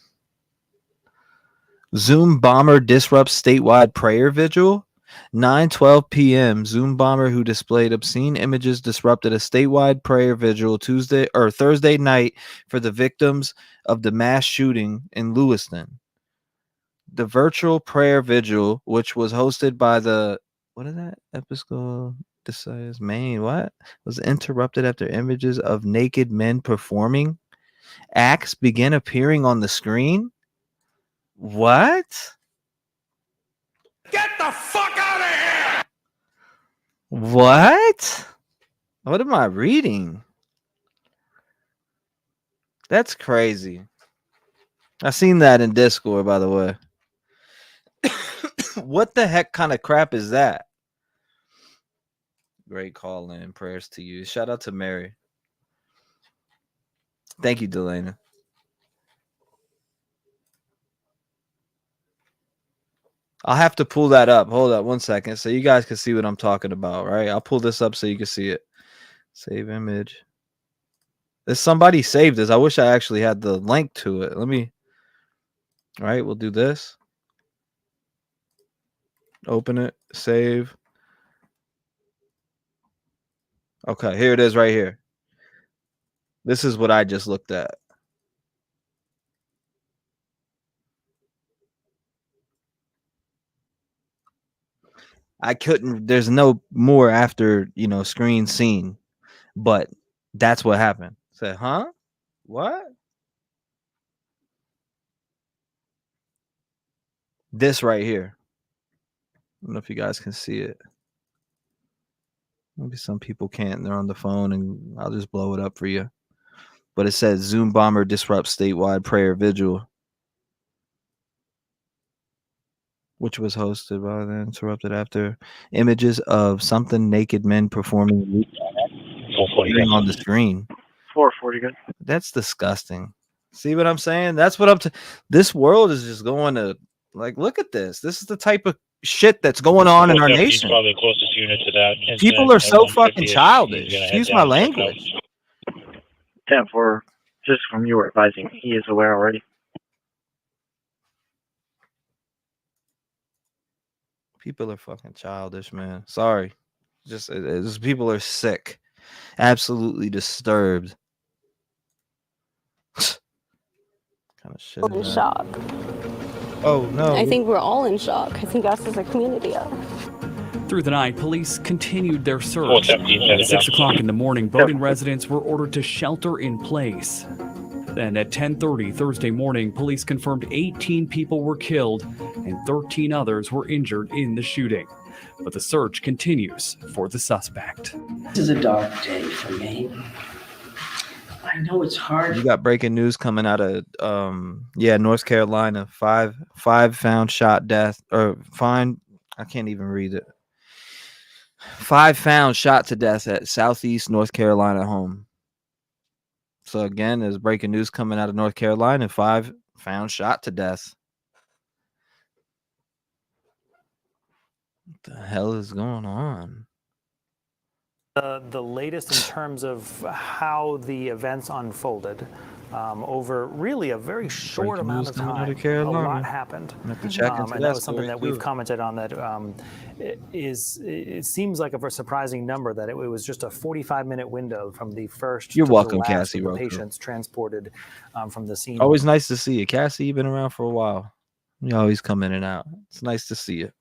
Zoom bomber disrupts statewide prayer vigil. 9:12 p.m. Zoom bomber who displayed obscene images disrupted a statewide prayer vigil Thursday night for the victims of the mass shooting in Lewiston. The virtual prayer vigil, which was hosted by the Episcopal Diocese Maine, was interrupted after images of naked men performing acts began appearing on the screen. What? Get the fuck out of here! What? What am I reading? That's crazy. I seen that in Discord, by the way. What the heck kind of crap is that? Great call in. Prayers to you. Shout out to Mary. Thank you, Delana. I'll have to pull that up. Hold up 1 second so you guys can see what I'm talking about, right? I'll pull this up so you can see it. Save image. There's somebody saved this. I wish I actually had the link to it. All right, we'll do this. Open it. Save. Okay, here it is right here. This is what I just looked at. I couldn't, there's no more after, screen scene, but that's what happened. Said, huh? What? This right here. I don't know if you guys can see it. Maybe some people can't. They're on the phone, and I'll just blow it up for you. But it says Zoom bomber disrupts statewide prayer vigil, which was hosted by the interrupted after images of something naked men performing on the screen. 440 good. That's disgusting. See what I'm saying? That's what this world is just going to, look at this. This is the type of shit that's going on in our nation. Probably the closest unit to that. People are so fucking childish. Excuse my language. 10-4, just from you were advising, he is aware already. People are fucking childish, man. Sorry. Just people are sick. Absolutely disturbed. Kind of shit. In shock. Oh no. I think we're all in shock. I think us as a community are. Through the night, police continued their search. At 6 o'clock in the morning, Bowdoin residents were ordered to shelter in place. Then at 10:30 Thursday morning, police confirmed 18 people were killed and 13 others were injured in the shooting. But the search continues for the suspect. This is a dark day for me. I know it's hard. You got breaking news coming out of North Carolina. Five found shot death or fine. I can't even read it. 5 found shot to death at Southeast North Carolina home. So again, there's breaking news coming out of North Carolina. 5 found shot to death. What the hell is going on? The latest in terms of how the events unfolded over really a very short amount of time. A lot happened. And that was something that we've commented on that it seems like a surprising number that it was just a 45-minute window from the first You're to welcome, the last Cassie, of the real quick. patients transported from the scene. Always nice to see you. Cassie, you've been around for a while. You always come in and out. It's nice to see you.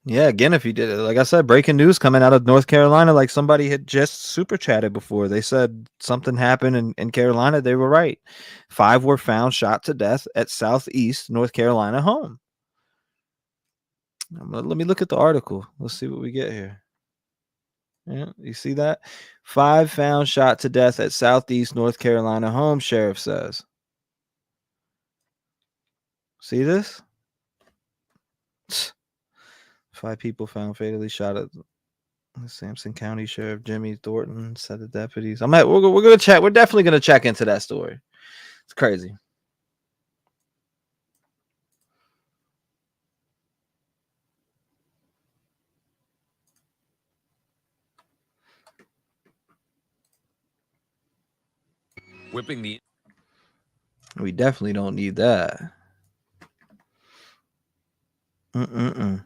Yeah, again, if you did it, like I said, breaking news coming out of North Carolina, like somebody had just super chatted before. They said something happened in Carolina. They were right. 5 were found shot to death at Southeast North Carolina home. Let me look at the article. Let's see what we get here. Yeah, you see that? 5 found shot to death at Southeast North Carolina home, sheriff says. See this? 5 people found fatally shot at Sampson County Sheriff Jimmy Thornton said the deputies. We're gonna check. We're definitely gonna check into that story. It's crazy. Whipping the. We definitely don't need that. 15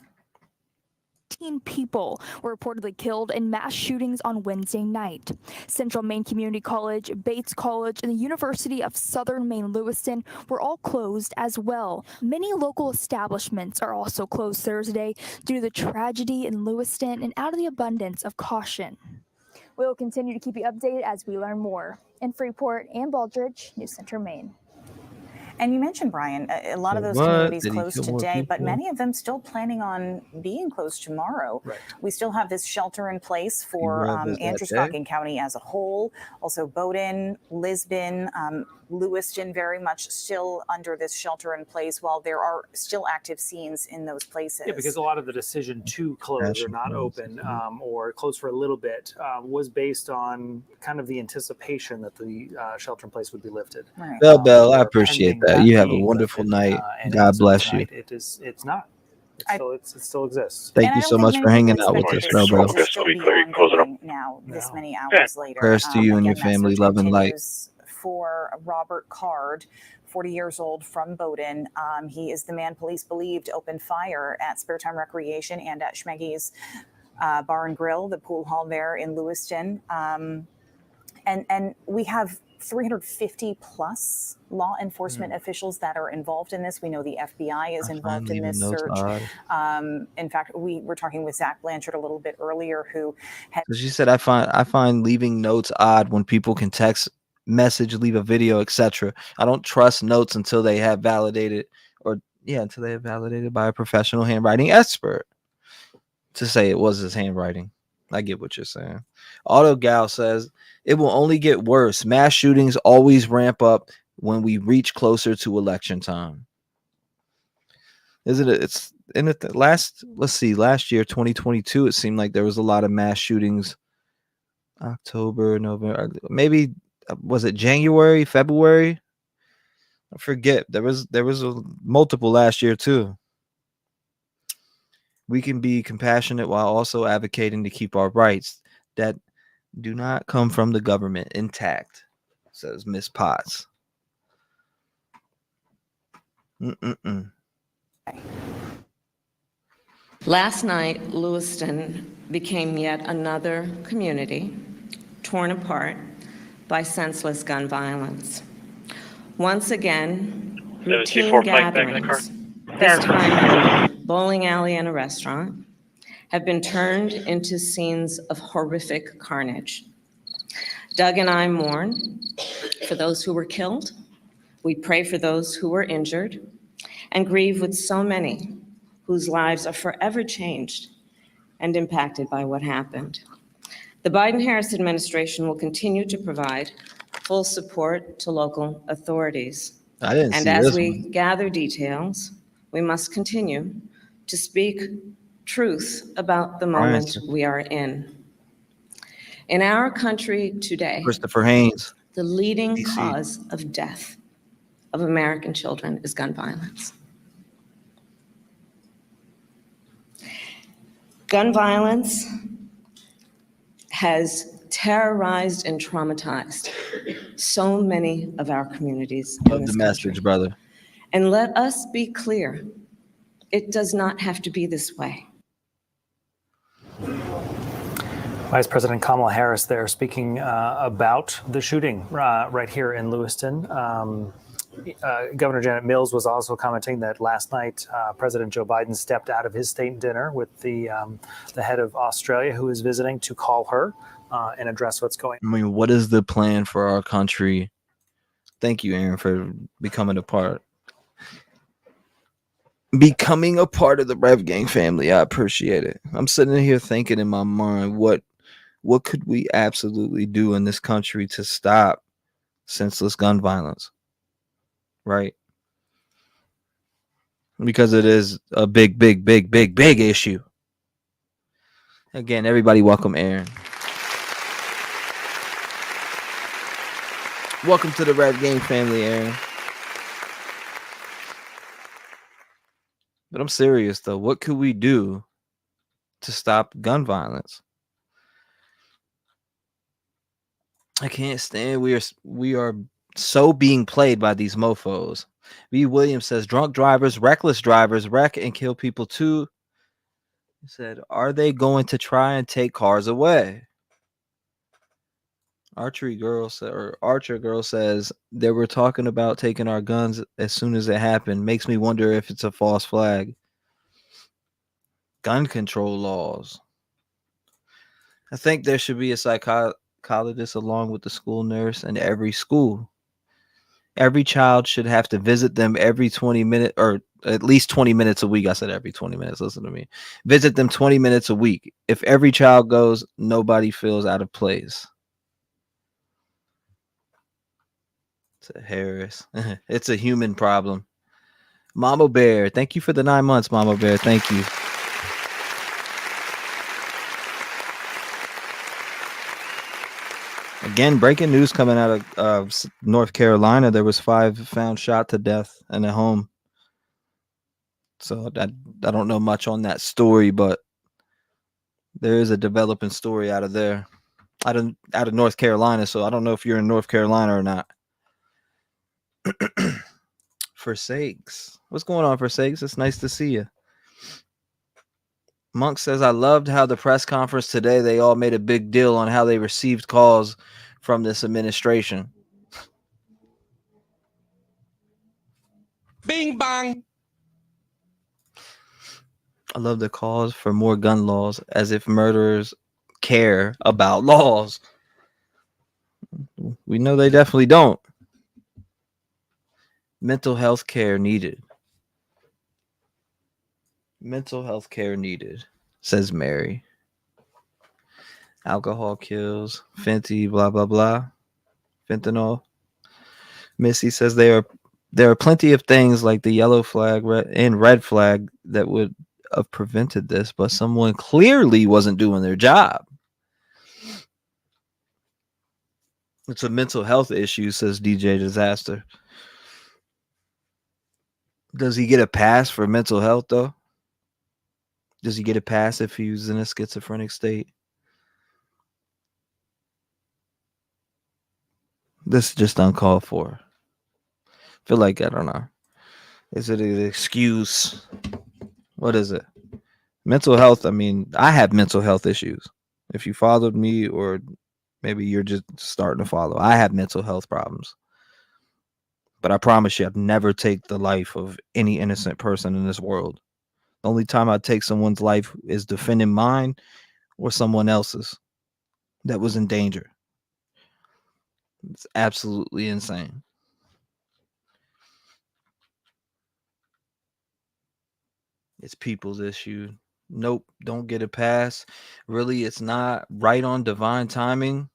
people were reportedly killed in mass shootings on Wednesday night. Central Maine Community College, Bates College, and the University of Southern Maine Lewiston were all closed as well. Many local establishments are also closed Thursday due to the tragedy in Lewiston and out of the abundance of caution. We will continue to keep you updated as we learn more. In Freeport and Baldridge, News Center, Maine. And you mentioned, Brian, a lot of those communities closed today, but many of them still planning on being closed tomorrow. Right. We still have this shelter in place for Androscoggin County as a whole, also Bowdoin, Lisbon, Lewiston, very much still under this shelter in place while there are still active scenes in those places. Yeah, because a lot of the decision to close or not open or close for a little bit was based on kind of the anticipation that the shelter in place would be lifted. Right. Bell, I appreciate that. You have a wonderful night. God bless you. It's not. It still exists. Thank you so much for hanging out with us, Bell. Now, this many hours later. Prayers to you and your Again, family, love and light. For Robert Card, 40 years old from Bowdoin. He is the man police believed opened fire at Spare Time Recreation and at Schmeggy's Bar and Grill, the pool hall there in Lewiston. And we have 350 plus law enforcement officials that are involved in this. We know the FBI is involved in this search. In fact, we were talking with Zach Blanchard a little bit earlier, who had. So she said, I find leaving notes odd when people can text, message, leave a video, etc. I don't trust notes until they have validated, until they have validated by a professional handwriting expert to say it was his handwriting. I get what you're saying. Auto Gal says it will only get worse. Mass shootings always ramp up when we reach closer to election time. Isn't it? It's in it. Last year, 2022, it seemed like there was a lot of mass shootings. October, November, maybe was it January, February? I forget. There was multiple last year too. We can be compassionate while also advocating to keep our rights that do not come from the government intact, says Miss Potts. Last night, Lewiston became yet another community torn apart by senseless gun violence. Once again, routine gatherings, this time in a bowling alley and a restaurant, have been turned into scenes of horrific carnage. Doug and I mourn for those who were killed. We pray for those who were injured and grieve with so many whose lives are forever changed and impacted by what happened. The Biden-Harris administration will continue to provide full support to local authorities. And as we gather details, we must continue to speak truth about the moment we are in. In our country today, Christopher Haynes, the leading cause of death of American children is gun violence. Gun violence has terrorized and traumatized so many of our communities in this country. Brother. And let us be clear, it does not have to be this way. Vice President Kamala Harris there speaking about the shooting right here in Lewiston. Governor Janet Mills was also commenting that last night President Joe Biden stepped out of his state dinner with the head of Australia, who is visiting, to call her and address what's going on. I mean, what is the plan for our country? Thank you, Aaron, for becoming a part of the Rev Gang family. I appreciate it. I'm sitting here thinking in my mind, what could we absolutely do in this country to stop senseless gun violence? Right? because it is a big issue. Again, everybody welcome Aaron. Welcome to the Red Game family, Aaron. But I'm serious though. What could we do to stop gun violence? I can't stand we are so being played by these mofos. V. Williams says drunk drivers, reckless drivers wreck and kill people too. He said, are they going to try and take cars away? Archer girl says they were talking about taking our guns as soon as it happened. Makes me wonder if it's a false flag. Gun control laws. I think there should be a psychologist along with the school nurse in every school. Every child should have to visit them every 20 minutes or at least 20 minutes a week. I said every 20 minutes. Listen to me. Visit them 20 minutes a week. If every child goes, nobody feels out of place. Harris. It's a human problem. Mama Bear, thank you for the 9 months, Mama Bear. Thank you. Again, breaking news coming out of North Carolina. There was 5 found shot to death in a home. So I don't know much on that story, but there is a developing story out of there, out of North Carolina. So I don't know if you're in North Carolina or not. Forsakes. What's going on, Forsakes? It's nice to see you. Monk says, I loved how the press conference today, they all made a big deal on how they received calls from this administration. Bing bang. I love the calls for more gun laws, as if murderers care about laws. We know they definitely don't. Mental health care needed. Mental health care needed, says Mary. Alcohol kills. Fenty, blah, blah, blah. Fentanyl. Missy says there are plenty of things like the yellow flag and red flag that would have prevented this, but someone clearly wasn't doing their job. It's a mental health issue, says DJ Disaster. Does he get a pass for mental health, though? Does he get a pass if he was in a schizophrenic state? This is just uncalled for. I feel like, I don't know. Is it an excuse? What is it? Mental health, I mean, I have mental health issues. If you followed me, or maybe you're just starting to follow, I have mental health problems. But I promise you, I'd never take the life of any innocent person in this world. The only time I take someone's life is defending mine or someone else's that was in danger. It's absolutely insane. It's people's issue. Nope, don't get a pass. Really, it's not right on divine timing.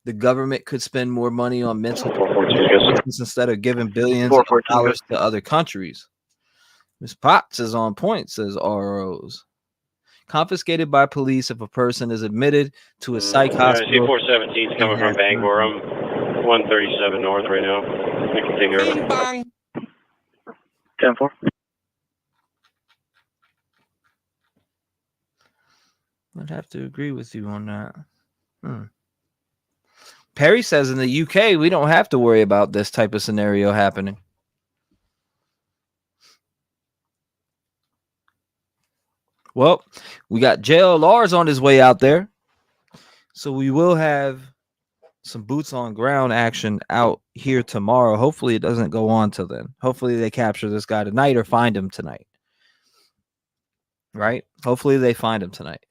The government could spend more money on mental health instead of giving billions of dollars to other countries. Ms. Potts is on point, says ROs. Confiscated by police if a person is admitted to a psych hospital. C417 is coming from Bangor. I'm 137 north right now. We continue. Bing bang. 10-4. I'd have to agree with you on that. Perry says in the UK, we don't have to worry about this type of scenario happening. Well, we got JLR's on his way out there. So we will have some boots on ground action out here tomorrow. Hopefully it doesn't go on till then. Hopefully they capture this guy tonight or find him tonight. Right? Hopefully they find him tonight.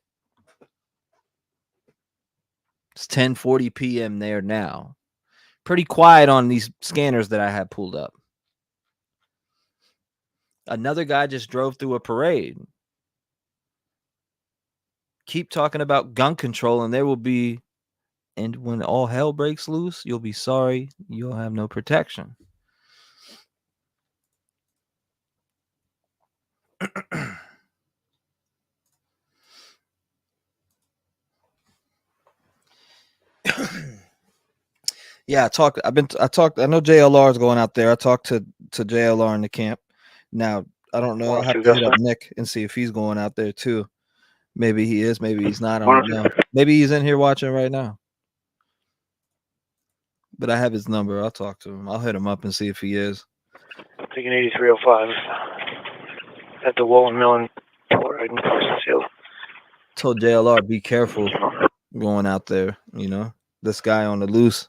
It's 10:40 p.m. there now. Pretty quiet on these scanners that I have pulled up. Another guy just drove through a parade. Keep talking about gun control and there will be, and when all hell breaks loose, you'll be sorry you'll have no protection. Yeah, I talked. I know JLR is going out there. I talked to JLR in the camp. Now I don't know. I'll have to hit up Nick and see if he's going out there too. Maybe he is. Maybe he's not. I don't know. Maybe he's in here watching right now. But I have his number. I'll talk to him. I'll hit him up and see if he is. Taking 8305 at the Woolen Mill in Telluride and Parsons Hill. Told JLR be careful going out there. You know, this guy on the loose.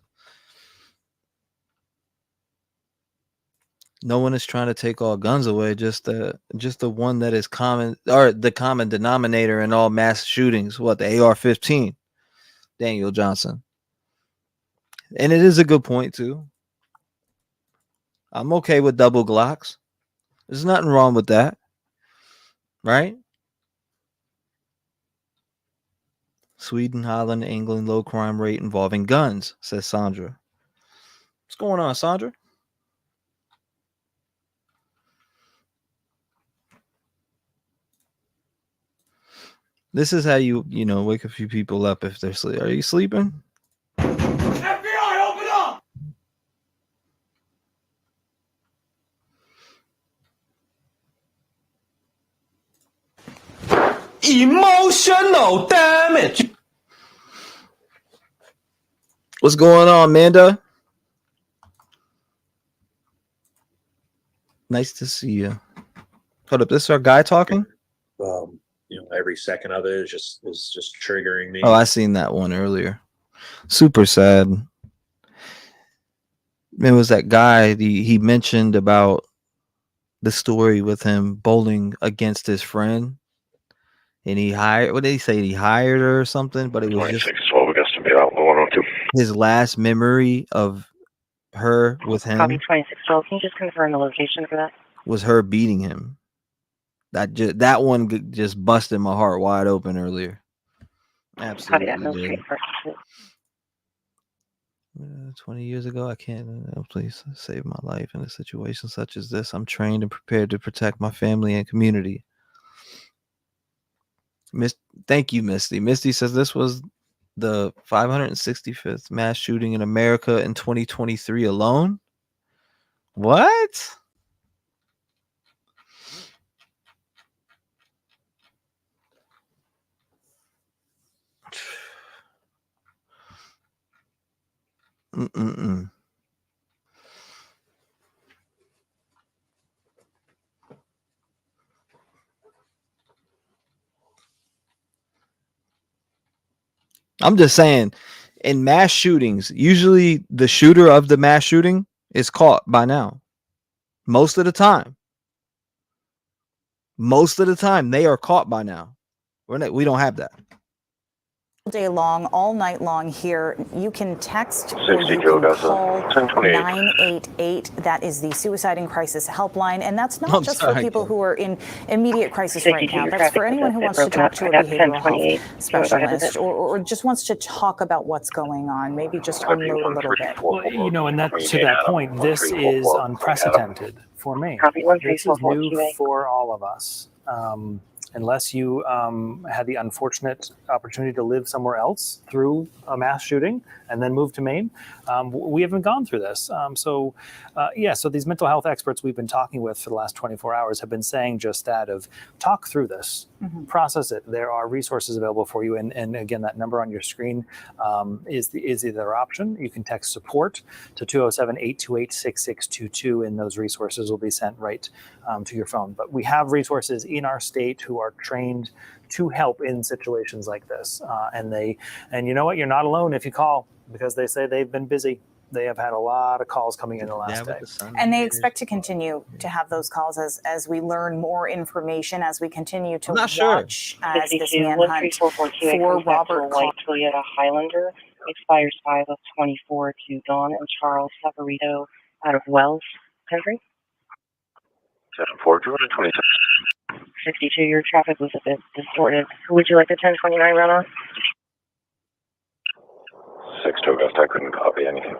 No one is trying to take all guns away. Just the one that is common, or the common denominator in all mass shootings. What, the AR-15? Daniel Johnson. And it is a good point too. I'm okay with double Glocks. There's nothing wrong with that, right? Sweden, Holland, England, low crime rate involving guns, says Sandra. What's going on, Sandra? This is how you wake a few people up if they're sleeping. Are you sleeping? FBI, open up! Emotional damage. What's going on, Amanda? Nice to see you. Hold up, this is our guy talking? Every second of it is just triggering me. Oh, I seen that one earlier. Super sad. It was that guy. He mentioned about the story with him bowling against his friend, and he hired. What did he say? He hired her or something. But it was just 12 Augusta be out 102. his last memory of her with him. Copy 2612. Can you just confirm the location for that? Was her beating him. That one just busted my heart wide open earlier. Absolutely. Copy that. No street 20 years ago, I can't. Please save my life in a situation such as this. I'm trained and prepared to protect my family and community. Thank you, Misty. Misty says this was the 565th mass shooting in America in 2023 alone. What? Mm-mm-mm. I'm just saying, in mass shootings, usually the shooter of the mass shooting is caught by now. Most of the time. Most of the time, they are caught by now. We don't have that. All day long, all night long here. You can text or you can call 988. That is the Suicide and Crisis Helpline. And that's not just for people who are in immediate crisis right now. That's for anyone who wants to talk to a behavioral health specialist or just wants to talk about what's going on, maybe just unload a little bit. Well, and that to that point, this is unprecedented for me. This is new for all of us. Unless you had the unfortunate opportunity to live somewhere else through a mass shooting and then move to Maine, we haven't gone through this. So these mental health experts we've been talking with for the last 24 hours have been saying just that, of talk through this, process it. There are resources available for you. And again, that number on your screen is the other option. You can text support to 207-828-6622, and those resources will be sent right to your phone. But we have resources in our state who are trained to help in situations like this. And you know what? You're not alone if you call, because they say they've been busy. They have had a lot of calls coming in the last day. And they expect to continue to have those calls as we learn more information, as we continue to watch as this manhunt for Robert White Toyota Highlander expires 5 of 24 to Dawn and Charles Savarito out of Wells Country. 7-4, 27. 52, your traffic was a bit distorted. Would you like the 1029 run on? 6 to Augusta, I couldn't copy anything.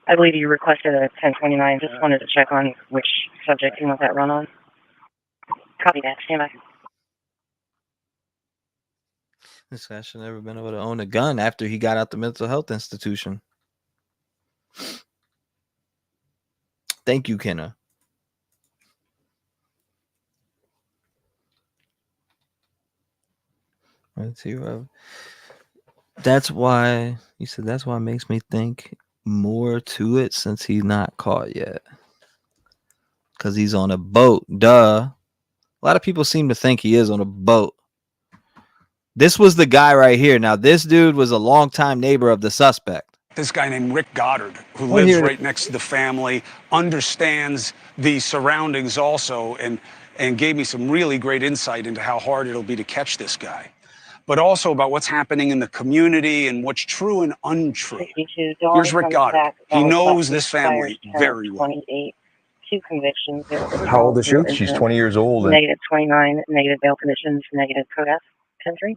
I believe you requested a 1029. Just wanted to check on which subject you want that run on. Copy that. Stand by. This guy should never been able to own a gun after he got out the mental health institution. Thank you, Kenna. T-REV. That's why you said that's why it makes me think more to it since he's not caught yet. Because he's on a boat. Duh. A lot of people seem to think he is on a boat. This was the guy right here. Now, this dude was a longtime neighbor of the suspect. This guy named Rick Goddard, who lives right next to the family, understands the surroundings also, and gave me some really great insight into how hard it'll be to catch this guy, but also about what's happening in the community and what's true and untrue. Here's Rick Goddard. He knows this family very well. 28, 2 convictions. How old is she? She's 20 years old. Negative 29, negative bail conditions, negative code F country.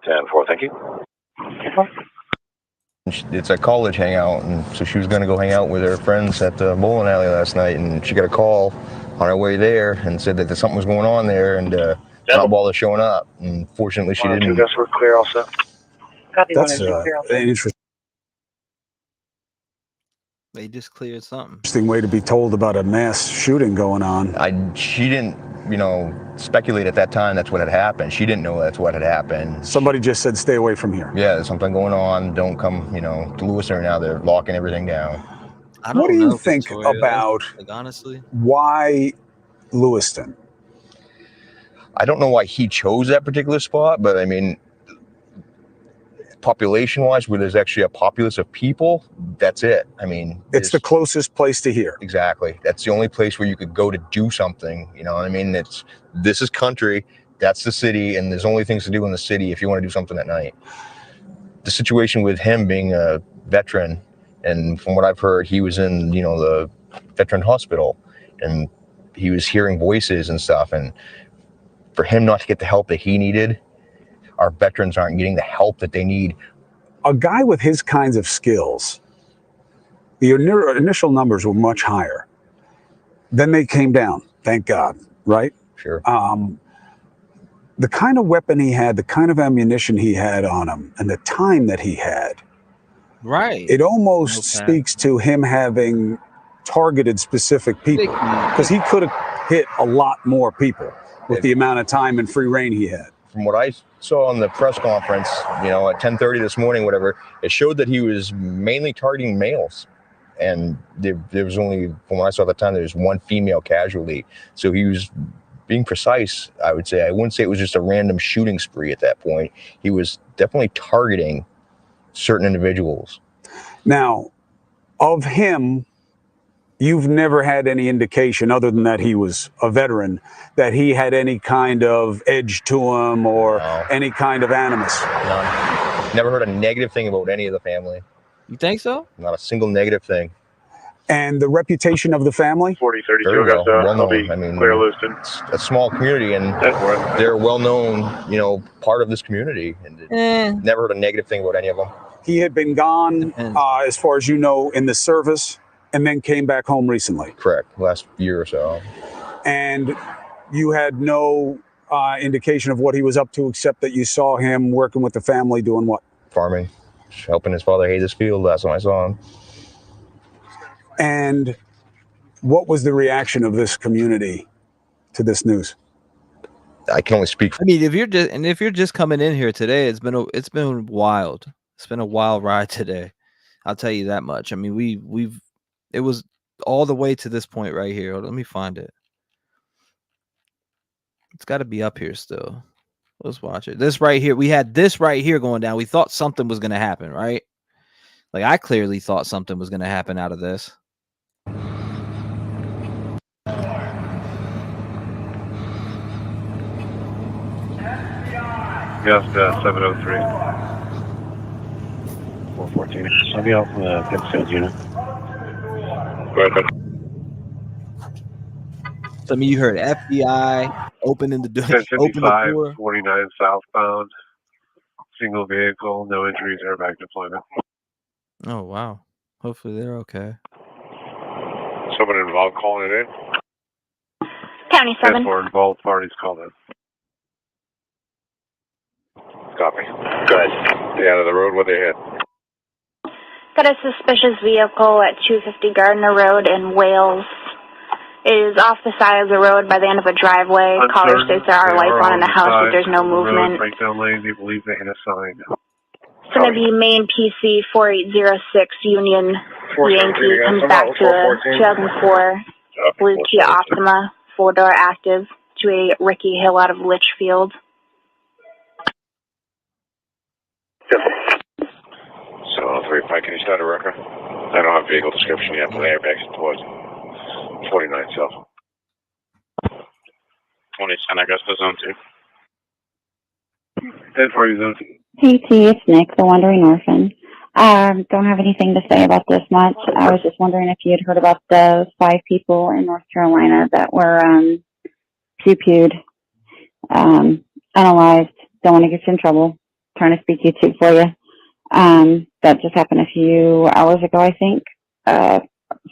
10-4, thank you. It's a college hangout, and so she was going to go hang out with her friends at the bowling alley last night, and she got a call on her way there and said that something was going on there, and not bother showing up. And fortunately, she didn't. Guess we're clear also. That's interesting. They just cleared something. Interesting way to be told about a mass shooting going on. She didn't, speculate at that time that's what had happened. She didn't know that's what had happened. Somebody just said, stay away from here. Yeah, there's something going on. Don't come, to Lewiston right now. They're locking everything down. What do you think about, honestly, why Lewiston? I don't know why he chose that particular spot, but I mean, population-wise, where there's actually a populace of people, that's it. I mean, it's the closest place to here. Exactly. That's the only place where you could go to do something. You know what I mean? This is country, that's the city, and there's only things to do in the city if you want to do something at night. The situation with him being a veteran, and from what I've heard, he was in, the veteran hospital, and he was hearing voices and stuff, and for him not to get the help that he needed, our veterans aren't getting the help that they need. A guy with his kinds of skills, the initial numbers were much higher. Then they came down, thank God, right? Sure. The kind of weapon he had, the kind of ammunition he had on him, and the time that he had, right? It almost speaks to him having targeted specific people, because he could have hit a lot more people with the amount of time and free reign he had. From what I saw on the press conference, at 10:30 this morning, whatever, it showed that he was mainly targeting males. And there was only, from what I saw at the time, there was one female casualty. So he was being precise, I would say. I wouldn't say it was just a random shooting spree at that point. He was definitely targeting certain individuals. Now, of him, you've never had any indication, other than that he was a veteran, that he had any kind of edge to him or any kind of animus? None. Never heard a negative thing about any of the family. You think so? Not a single negative thing. And the reputation of the family? 4032, Very I got well I'll be known. I mean, clear Lewiston. It's a small community, and they're a well-known, part of this community. And never heard a negative thing about any of them. He had been gone, as far as you know, in the service, and then came back home recently. Correct. Last year or so. And you had no indication of what he was up to, except that you saw him working with the family doing what? Farming. Helping his father hay this field. Last time I saw him. And what was the reaction of this community to this news? I can only speak. I mean, if you're just coming in here today, it's been wild. It's been a wild ride today. I'll tell you that much. I mean, it was all the way to this point right here. Let me find it. It's got to be up here still. Let's watch it. This right here. We had this right here going down. We thought something was going to happen, right? Like, I clearly thought something was going to happen out of this. Yes, 703. 414. Somebody else in the Pittsfield unit. Go ahead. Some of you heard FBI opening the door. 1055, 49 southbound. Single vehicle, no injuries, airbag deployment. Oh, wow. Hopefully they're okay. Someone involved calling it in? County 7. Yes, for involved parties called in. Copy. Go ahead. Stay out of the road where they hit. Got a suspicious vehicle at 250 Gardner Road in Wales. It is off the side of the road by the end of a driveway. Caller states there are lights on in the house, but there's no movement. Breakdown lane, they believe they hit a sign. It's going to be main PC 4806 Union Yankee. Comes back to a 2004 blue Kia Optima, 4-door active, to a Ricky Hill out of Litchfield. 703 Pike, can you start a record? I don't have vehicle description yet, but airbags towards 49 South. 2010, I guess, the zone 2. 1040 zone 2. Hey T, it's Nick, the Wandering Orphan. Don't have anything to say about this much. I was just wondering if you had heard about the 5 people in North Carolina that were pew-pewed, unalived. Don't want to get you in trouble. Trying to speak YouTube for you. That just happened a few hours ago, I think.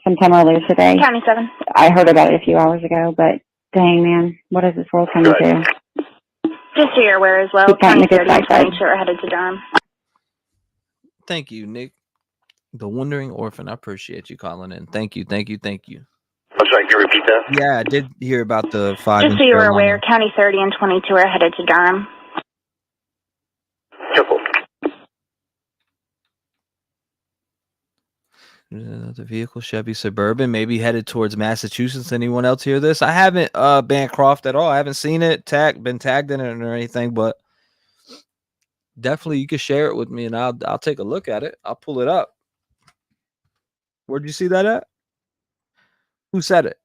Sometime earlier today. County 7. I heard about it a few hours ago, but dang man, what is this world coming to? Just so you're aware as well, Keep fighting County the good 30 fight, and 22 are headed to Durham. Thank you, Nick. The Wandering Orphan. I appreciate you calling in. Thank you. I'm sorry, can you repeat that? Yeah, I did hear about the 5. Just so you were aware, County 30 and 22 are headed to Durham. The vehicle, Chevy Suburban, maybe headed towards Massachusetts. Anyone else hear this? I haven't Bancroft at all. I haven't seen it, been tagged in it or anything, but definitely you can share it with me and I'll take a look at it. I'll pull it up. Where'd you see that at? Who said it?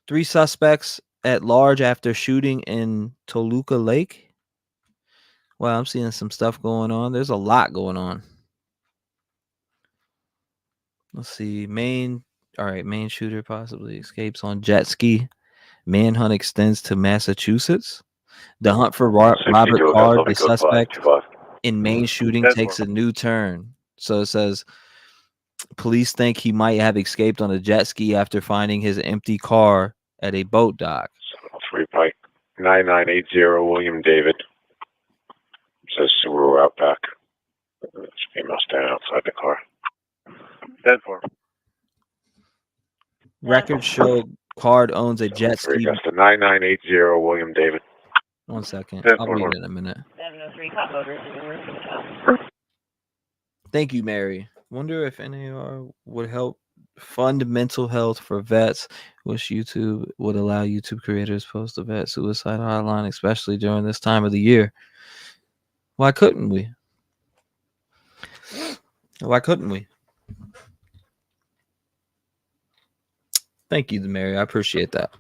3 suspects at large after shooting in Toluca Lake. Well, I'm seeing some stuff going on. There's a lot going on. Let's see. Main shooter possibly escapes on jet ski. Manhunt extends to Massachusetts. The hunt for Robert Card, the suspect in Maine shooting, takes a new turn. So it says police think he might have escaped on a jet ski after finding his empty car at a boat dock. 3 Pike, 9980 William David. It says Subaru Outback. Female standing outside the car. 10-4. Records show Card owns a jet ski. That's the 9980 William David. 1 second. I'll read it in a minute. 703 cop over. Thank you, Mary. Wonder if NAR would help fund mental health for vets. Wish YouTube would allow YouTube creators post a vet suicide hotline, especially during this time of the year. Why couldn't we? Thank you, Mary. I appreciate that.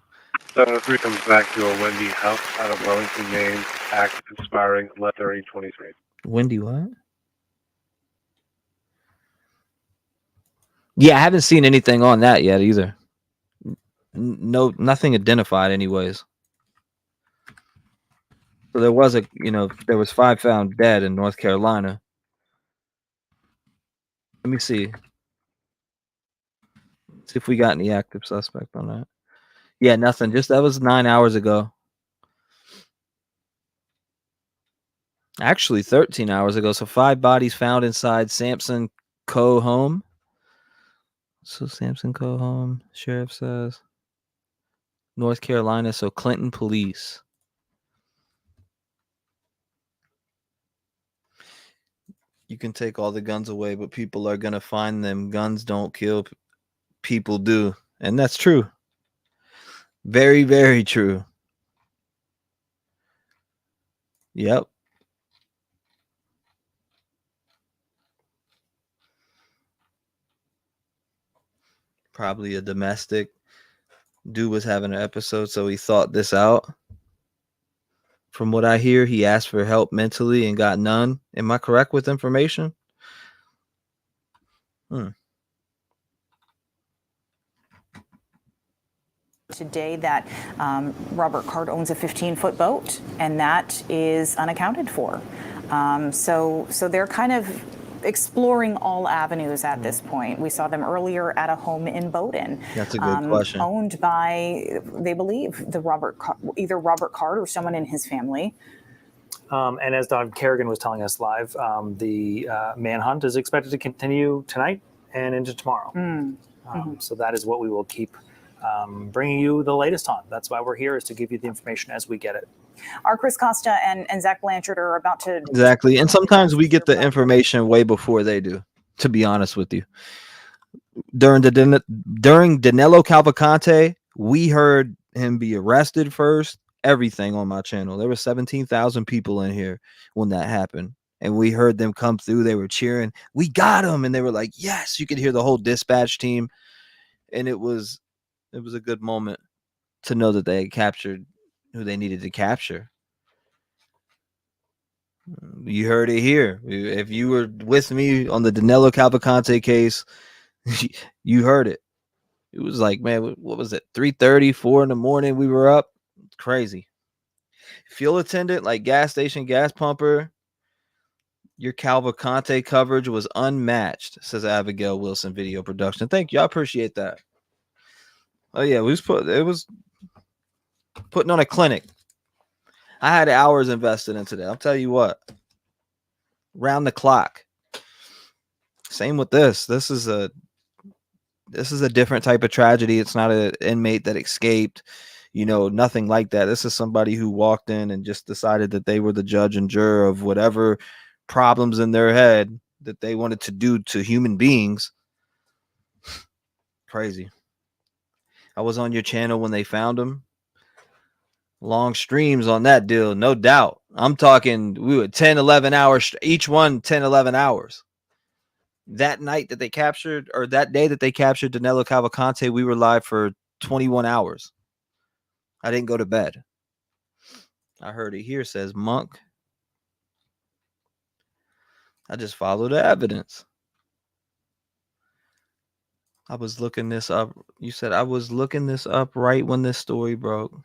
703 comes back to a Wendy house out of Wellington, Maine. Act expiring 11/30/23. Wendy, what? Yeah, I haven't seen anything on that yet either. No, nothing identified anyways. So there was there was 5 found dead in North Carolina. Let me see. See if we got any active suspect on that. Yeah, nothing. Just that was 9 hours ago. Actually, 13 hours ago. So 5 bodies found inside Sampson Co. home. So Sampson Co. home, sheriff says. North Carolina, so Clinton police. You can take all the guns away, but people are going to find them. Guns don't kill, people do. And that's true. Very, very true. Yep. Probably a domestic. Dude was having an episode, so he thought this out. From what I hear, he asked for help mentally and got none. Am I correct with information? Today that Robert Card owns a 15-foot boat, and that is unaccounted for. So they're kind of exploring all avenues at this point. We saw them earlier at a home in Bowdoin. That's a good question. Owned by, they believe, either Robert Card or someone in his family. And as Don Kerrigan was telling us live, the manhunt is expected to continue tonight and into tomorrow. So that is what we will keep bringing you the latest on. That's why we're here, is to give you the information as we get it. Our Chris Costa and Zach Blanchard are about to... Exactly. And sometimes we get the information way before they do, to be honest with you. During Danilo Cavalcante, we heard him be arrested first. Everything on my channel. There were 17,000 people in here when that happened. And we heard them come through. They were cheering. We got him. And they were like, yes. You could hear the whole dispatch team. And it was a good moment to know that they had captured who they needed to capture. You heard it here. If you were with me on the Danilo Cavalcante case, you heard it. It was like, man, what was it? 3:30, 4 in the morning. We were up. Crazy. Fuel attendant, like gas station, gas pumper. Your Cavalcante coverage was unmatched, says Abigail Wilson Video Production. Thank you. I appreciate that. Oh yeah, it was putting on a clinic. I had hours invested into that. I'll tell you what. Round the clock. Same with this. This is a different type of tragedy. It's not an inmate that escaped. Nothing like that. This is somebody who walked in and just decided that they were the judge and juror of whatever problems in their head that they wanted to do to human beings. Crazy. I was on your channel when they found him. Long streams on that deal, no doubt. I'm talking, we were 10, 11 hours, each one 10, 11 hours. That night that they captured, or that day that they captured Danilo Cavalcante, we were live for 21 hours. I didn't go to bed. I heard it here, says Monk. I just follow the evidence. I was looking this up. You said I was looking this up right when this story broke.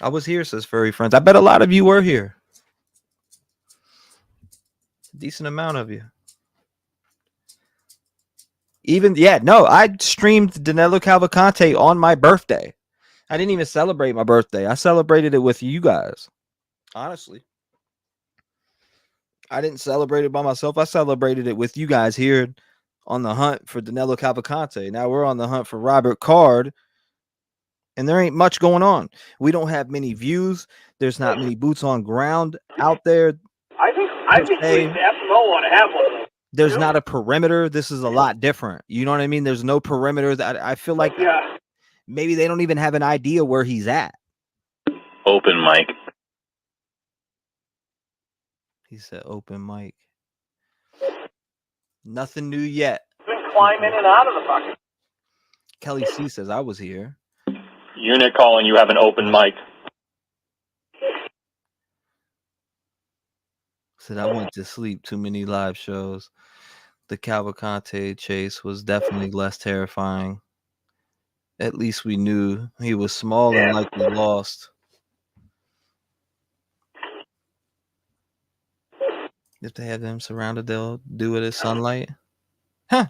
I was here, says Furry Friends. I bet a lot of you were here. A decent amount of you. I streamed Danilo Cavalcante on my birthday. I didn't even celebrate my birthday. I celebrated it with you guys. Honestly. I didn't celebrate it by myself. I celebrated it with you guys here on the hunt for Danilo Cavalcante. Now we're on the hunt for Robert Card. And there ain't much going on. We don't have many views. There's not many boots on ground out there. I think we definitely want to have one of those. There's not a perimeter. This is a lot different. You know what I mean? There's no perimeter. That I feel like maybe they don't even have an idea where he's at. Open mic. He said open mic. Nothing new yet. Been climbing in and out of the bucket. Kelly C says I was here. Unit calling, you have an open mic. Said I went to sleep. Too many live shows. The Cavalcante chase was definitely less terrifying. At least we knew he was small and likely lost. If they have them surrounded, they'll do it as sunlight. Huh.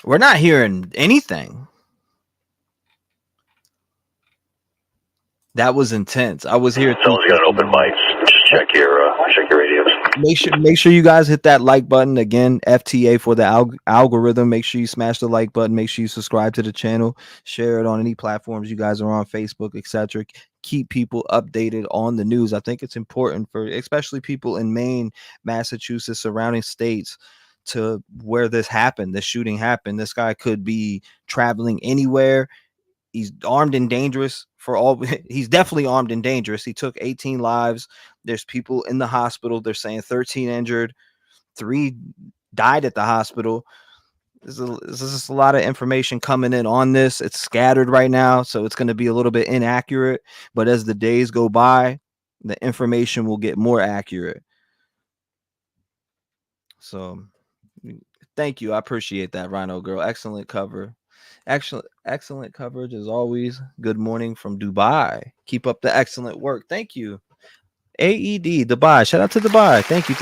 We're not hearing anything. That was intense. I was here. Someone's got an open mic. Just check your radios. Make sure you guys hit that like button again. FTA for the algorithm. Make sure you smash the like button. Make sure you subscribe to the channel. Share it on any platforms you guys are on, Facebook, etc. Keep people updated on the news. I think it's important for especially people in Maine, Massachusetts, surrounding states, to where this happened. This shooting happened. This guy could be traveling anywhere. He's armed and dangerous he's definitely armed and dangerous. He took 18 lives. There's people in the hospital. They're saying 13 injured, 3 died at the hospital. There's just a lot of information coming in on this. It's scattered right now, so it's going to be a little bit inaccurate. But as the days go by, the information will get more accurate. So thank you. I appreciate that, Rhino Girl. Excellent cover. Excellent coverage as always. Good morning from Dubai. Keep up the excellent work. Thank you. AED Dubai. Shout out to Dubai. Thank you.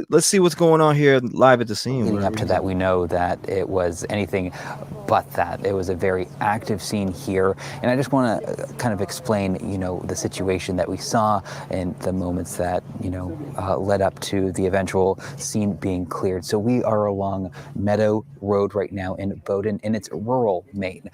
let's see what's going on here live at the scene. Leading up to that, we know that it was anything but that. It was a very active scene here, and I just want to kind of explain, the situation that we saw and the moments that, led up to the eventual scene being cleared. So we are along Meadow Road right now in Bowdoin, and it's rural Maine.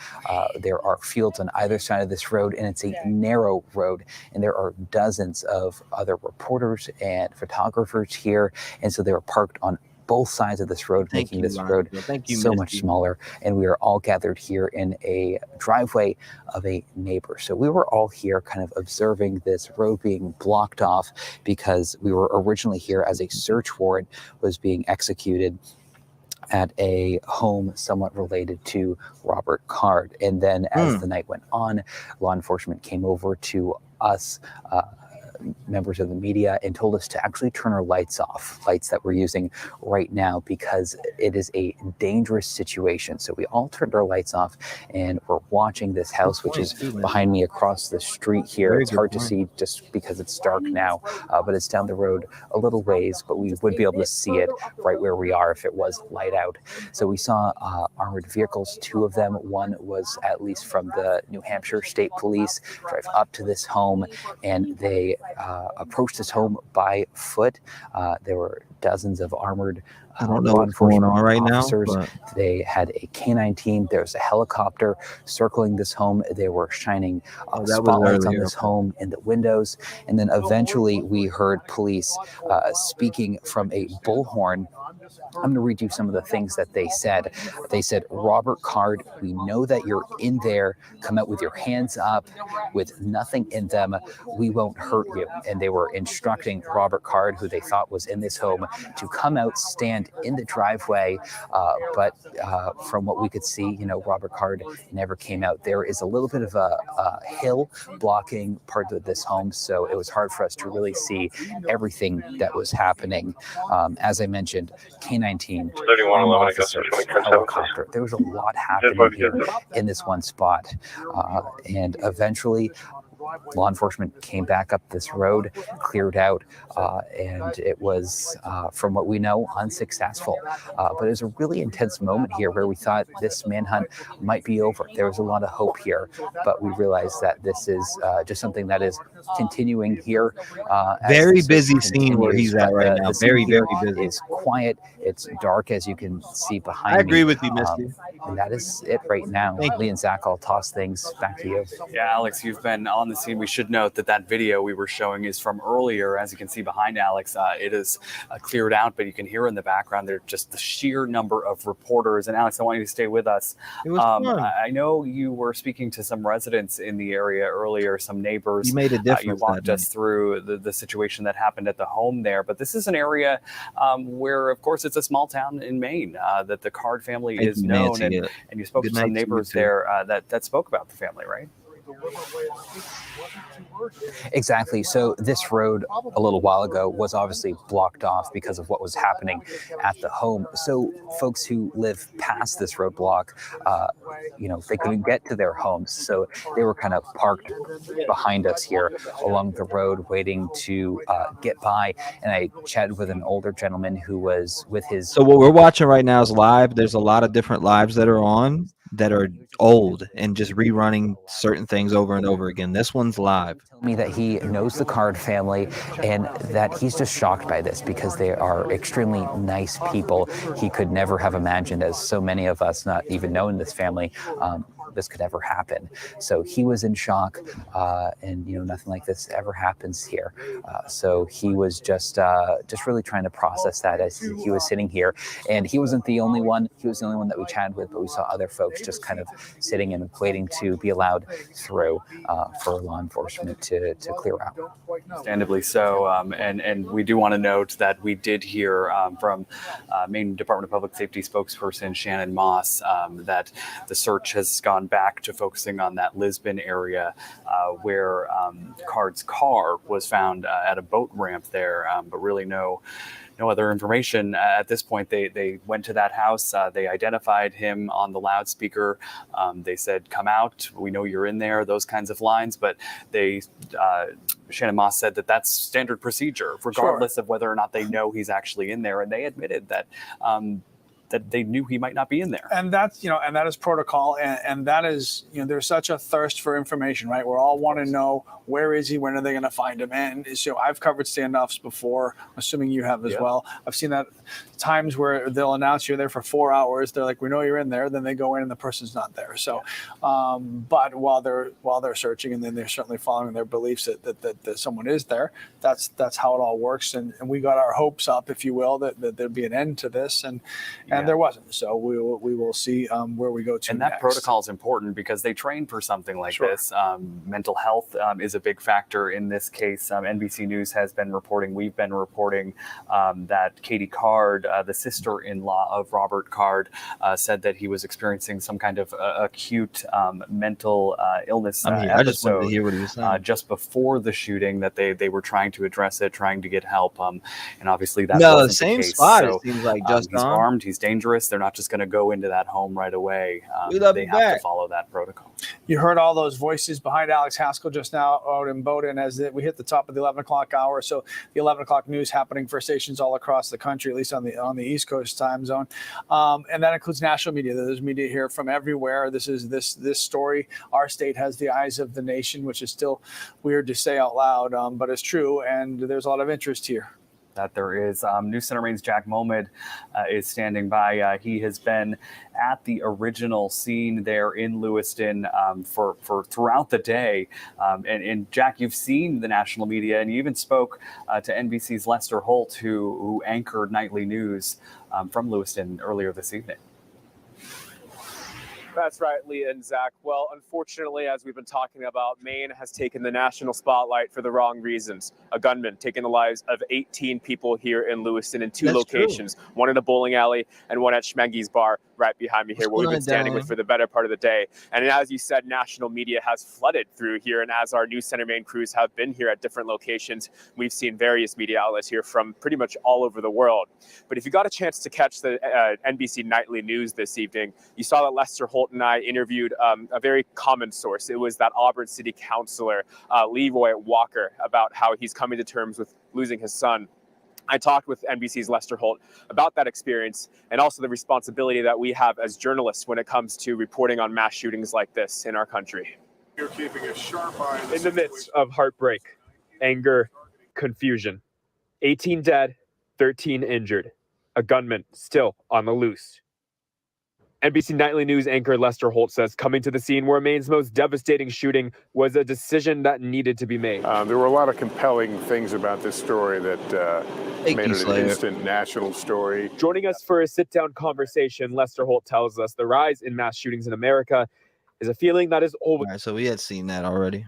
There are fields on either side of this road, and it's a narrow road, and there are dozens of other reporters and photographers here, and so they were parked on both sides of this road, making this road so much smaller. And we are all gathered here in a driveway of a neighbor. So we were all here kind of observing this road being blocked off because we were originally here as a search warrant was being executed at a home somewhat related to Robert Card. And then as the night went on, law enforcement came over to us, members of the media, and told us to actually turn our lights off, lights that we're using right now, because it is a dangerous situation. So we all turned our lights off, and we're watching this house, which is behind me across the street here. It's hard to see just because it's dark now, but it's down the road a little ways, but we would be able to see it right where we are if it was light out. So we saw armored vehicles, 2 of them. One was at least from the New Hampshire State Police, drive up to this home, and they approached this home by foot. There were dozens of armored I don't know what's going on right officers. now. But They had a K-9 team. There's a helicopter circling this home. They were shining spotlights on this home in the windows. And then eventually we heard police speaking from a bullhorn. I'm going to read you some of the things that they said. They said, "Robert Card, we know that you're in there. Come out with your hands up with nothing in them. We won't hurt you." And they were instructing Robert Card, who they thought was in this home, to come out, stand in the driveway. But from what we could see, Robert Card never came out. There is a little bit of a hill blocking part of this home, so it was hard for us to really see everything that was happening. As I mentioned, K-9 team, officers, helicopter. There was a lot happening here in this one spot. And eventually, law enforcement came back up this road, cleared out, and it was, from what we know, unsuccessful. But it was a really intense moment here where we thought this manhunt might be over. There was a lot of hope here, but we realized that this is just something that is continuing here. Very busy scene where he's at right now. Very, very busy. It's quiet. It's dark, as you can see behind me. I agree with you, Misty. And that is it right now. Lee and Zach, I'll toss things back to you. Yeah, Alex, you've been on the scene. We should note that video we were showing is from earlier. As you can see behind Alex, it is cleared out, but you can hear in the background there's just the sheer number of reporters. And Alex, I want you to stay with us. It was fun. I know you were speaking to some residents in the area earlier, some neighbors. You made a difference. You walked us through the situation that happened at the home there. But this is an area where, of course, it's a small town in Maine that the Card family is known. And you spoke to some neighbors there that spoke about the family, right? Exactly. So this road a little while ago was obviously blocked off because of what was happening at the home. So folks who live past this roadblock, they couldn't get to their homes. So they were kind of parked behind us here along the road waiting to get by. And I chatted with an older gentleman who was with his... So what we're watching right now is live. There's a lot of different lives that are on that are old and just rerunning certain things over and over again. This one's live. Me that he knows the Card family and that he's just shocked by this because they are extremely nice people. He could never have imagined, as so many of us not even knowing this family, this could ever happen. So he was in shock, and nothing like this ever happens here. So he was just really trying to process that as he was sitting here. And he wasn't the only one. He was the only one that we chatted with, but we saw other folks just kind of sitting and waiting to be allowed through for law enforcement to clear out. Understandably so. And we do want to note that we did hear from Maine Department of Public Safety spokesperson Shannon Moss that the search has gone back to focusing on that Lisbon area where Card's car was found at a boat ramp there, but really no other information at this point. They went to that house. They identified him on the loudspeaker. They said, "Come out. We know you're in there." Those kinds of lines, but they Shannon Moss said that that's standard procedure, regardless of whether or not they know he's actually in there. And they admitted that that they knew he might not be in there. And that's, and that is protocol. And that is, there's such a thirst for information, right? We all want to know, where is he? When are they going to find him? And so I've covered standoffs before, assuming you have as well. I've seen that times where they'll announce you're there for 4 hours. They're like, we know you're in there. Then they go in and the person's not there. So, but while they're searching, and then they're certainly following their beliefs that someone is there, that's how it all works. And we got our hopes up, if you will, that there'd be an end to this. And there wasn't. So we will see where we go to and that next. protocol is important because they train for something like this. Mental health is a big factor in this case. NBC News has been reporting, we've been reporting that Katie Card, the sister-in-law of Robert Card, said that he was experiencing some kind of acute mental illness I episode just wanted to hear what he was saying. just before the shooting, that they were trying to address it, trying to get help. And obviously that No, wasn't the same case. spot, So, it seems like, just he's on. armed, he's dangerous. They're not just going to go into that home right away. They have to follow that protocol. You heard all those voices behind Alex Haskell just now out in Bowdoin as we hit the top of the 11 o'clock hour. So the 11 o'clock news happening for stations all across the country, at least on the East Coast time zone. And that includes national media. There's media here from everywhere. This is this story. Our state has the eyes of the nation, which is still weird to say out loud, but it's true. And there's a lot of interest here. That there is. News Center Maine's Jack Mohamed is standing by. He has been at the original scene there in Lewiston for throughout the day. And Jack, you've seen the national media, and you even spoke to NBC's Lester Holt, who anchored nightly news from Lewiston earlier this evening. That's right, Leah and Zach. Well, unfortunately, as we've been talking about, Maine has taken the national spotlight for the wrong reasons. A gunman taking the lives of 18 people here in Lewiston in two locations, one in a bowling alley and one at Schmenge's Bar right behind me here, where we've been standing with for the better part of the day. And as you said, national media has flooded through here. And as our News Center Maine crews have been here at different locations, we've seen various media outlets here from pretty much all over the world. But if you got a chance to catch the NBC Nightly News this evening, you saw that Lester Holt and I interviewed a very common source. It was that Auburn City Councilor, Leroy Walker, about how he's coming to terms with losing his son. I talked with NBC's Lester Holt about that experience and also the responsibility that we have as journalists when it comes to reporting on mass shootings like this in our country. You're keeping a sharp eye on in the midst of heartbreak, anger, confusion. 18 dead, 13 injured. A gunman still on the loose. NBC Nightly News anchor Lester Holt says coming to the scene where Maine's most devastating shooting was a decision that needed to be made. There were a lot of compelling things about this story that made it an instant national story. Joining us for a sit-down conversation, Lester Holt tells us the rise in mass shootings in America is a feeling that is always... All right, so we had seen that already.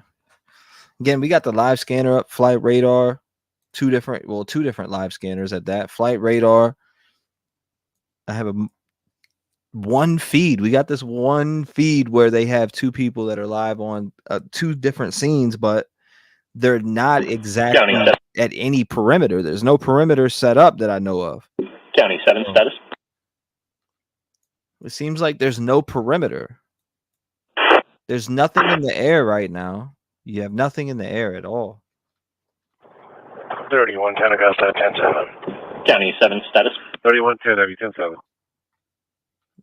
Again, we got the live scanner up, flight radar, two different live scanners at that. Flight radar. I have one feed. We got this one feed where they have two people that are live on two different scenes, but they're not exactly at any perimeter. There's no perimeter set up that I know of. County 7 status. It seems like there's no perimeter. There's nothing in the air right now. You have nothing in the air at all. 3110 Augusta 107. County 7 status. 3110 10-7.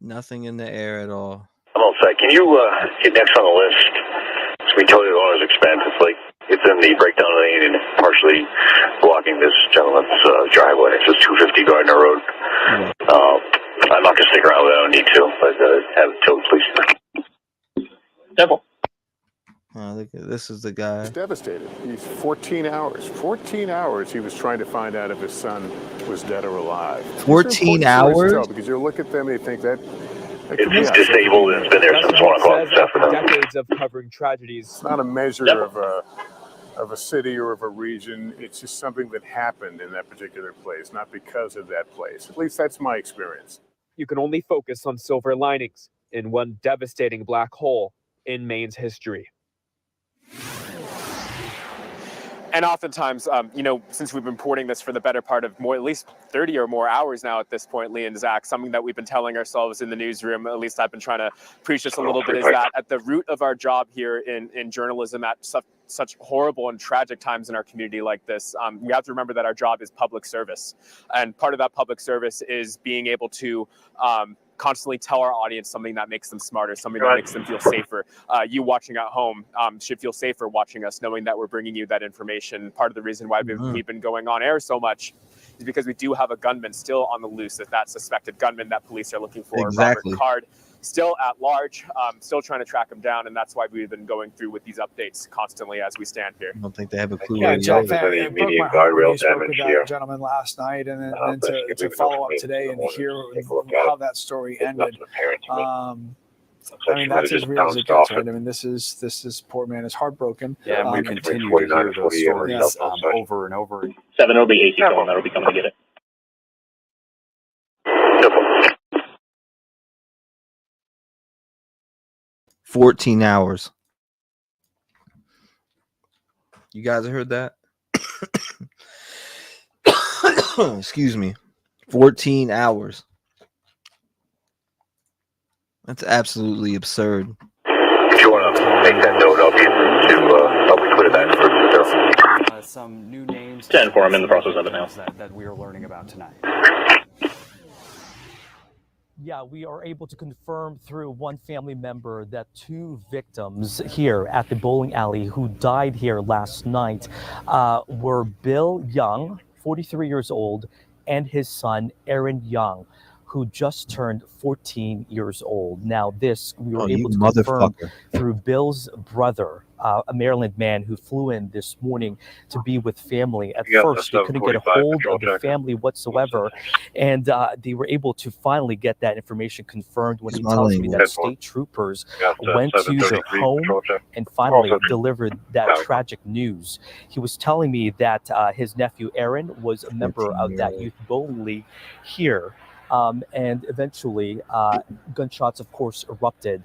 Nothing in the air at all. I'm all set. Can you get next on the list? So we told you the owner's expense. It's like it's in the breakdown lane and partially blocking this gentleman's driveway. It says 250 Gardner Road. I'm not going to stick around with it. I don't need to, but have it towed, please. Devil. Look, this is the guy. He's devastated. He's 14 hours. 14 hours he was trying to find out if his son was dead or alive. 14 hours? Because you look at them and you think that... It's disabled and it's been there since 1 o'clock this afternoon. Decades of covering tragedies. It's not a measure of a city or of a region. It's just something that happened in that particular place, not because of that place. At least that's my experience. You can only focus on silver linings in one devastating black hole in Maine's history. And oftentimes, since we've been reporting this for the better part of at least 30 or more hours now at this point, Lee and Zach, something that we've been telling ourselves in the newsroom, at least I've been trying to preach this a little bit, is that at the root of our job here in journalism at such horrible and tragic times in our community like this, we have to remember that our job is public service. And part of that public service is being able to constantly tell our audience something that makes them smarter, something that makes them feel safer. You watching at home should feel safer watching us, knowing that we're bringing you that information. Part of the reason why we've been going on air so much is because we do have a gunman still on the loose, that suspected gunman that police are looking for. Exactly. Robert Card, still at large, still trying to track him down, and that's why we've been going through with these updates constantly as we stand here. I don't think they have a clue. Yeah, Jack, Any it broke my heart when you spoke with that gentleman last night, and then to follow up today and hear how that story ended. I mean, that's as real as it gets, right? I mean, this is poor man is heartbroken. Yeah, and we continue to hear those stories over and over. 7, it'll be 8 that'll be coming to get it. 14 hours. You guys heard that? Excuse me. 14 hours. That's absolutely absurd. If you want to make that note, I'll be put it back first. Some new names. 10-4, I'm in the process of it now. That we are learning about tonight. Yeah, we are able to confirm through one family member that 2 victims here at the bowling alley who died here last night were Bill Young, 43 years old, and his son, Aaron Young, who just turned 14 years old. Now this, we were able to confirm through Bill's brother, a Maryland man who flew in this morning to be with family. At first, they couldn't get a hold of the family whatsoever, and they were able to finally get that information confirmed when he tells me that state troopers went to their home and finally delivered that tragic news. He was telling me that his nephew Aaron was a member of that youth bowling league here. And eventually, gunshots, of course, erupted.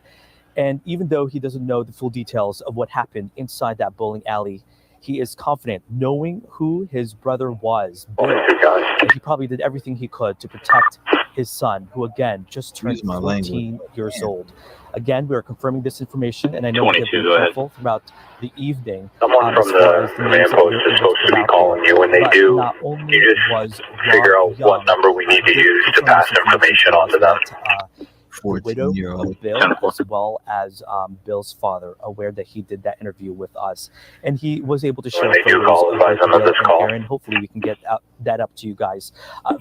And even though he doesn't know the full details of what happened inside that bowling alley, he is confident, knowing who his brother was, Bill, that he probably did everything he could to protect his son, who again just turned 14 years old. Again, we are confirming this information, and I know we have been careful throughout the evening. Someone from the command post is supposed to be calling you. When they do, you just figure out what number we need to use to pass information on to them. The widow of Bill, as well as Bill's father, aware that he did that interview with us, and he was able to share photos of Bill and Aaron. Hopefully, we can get that up to you guys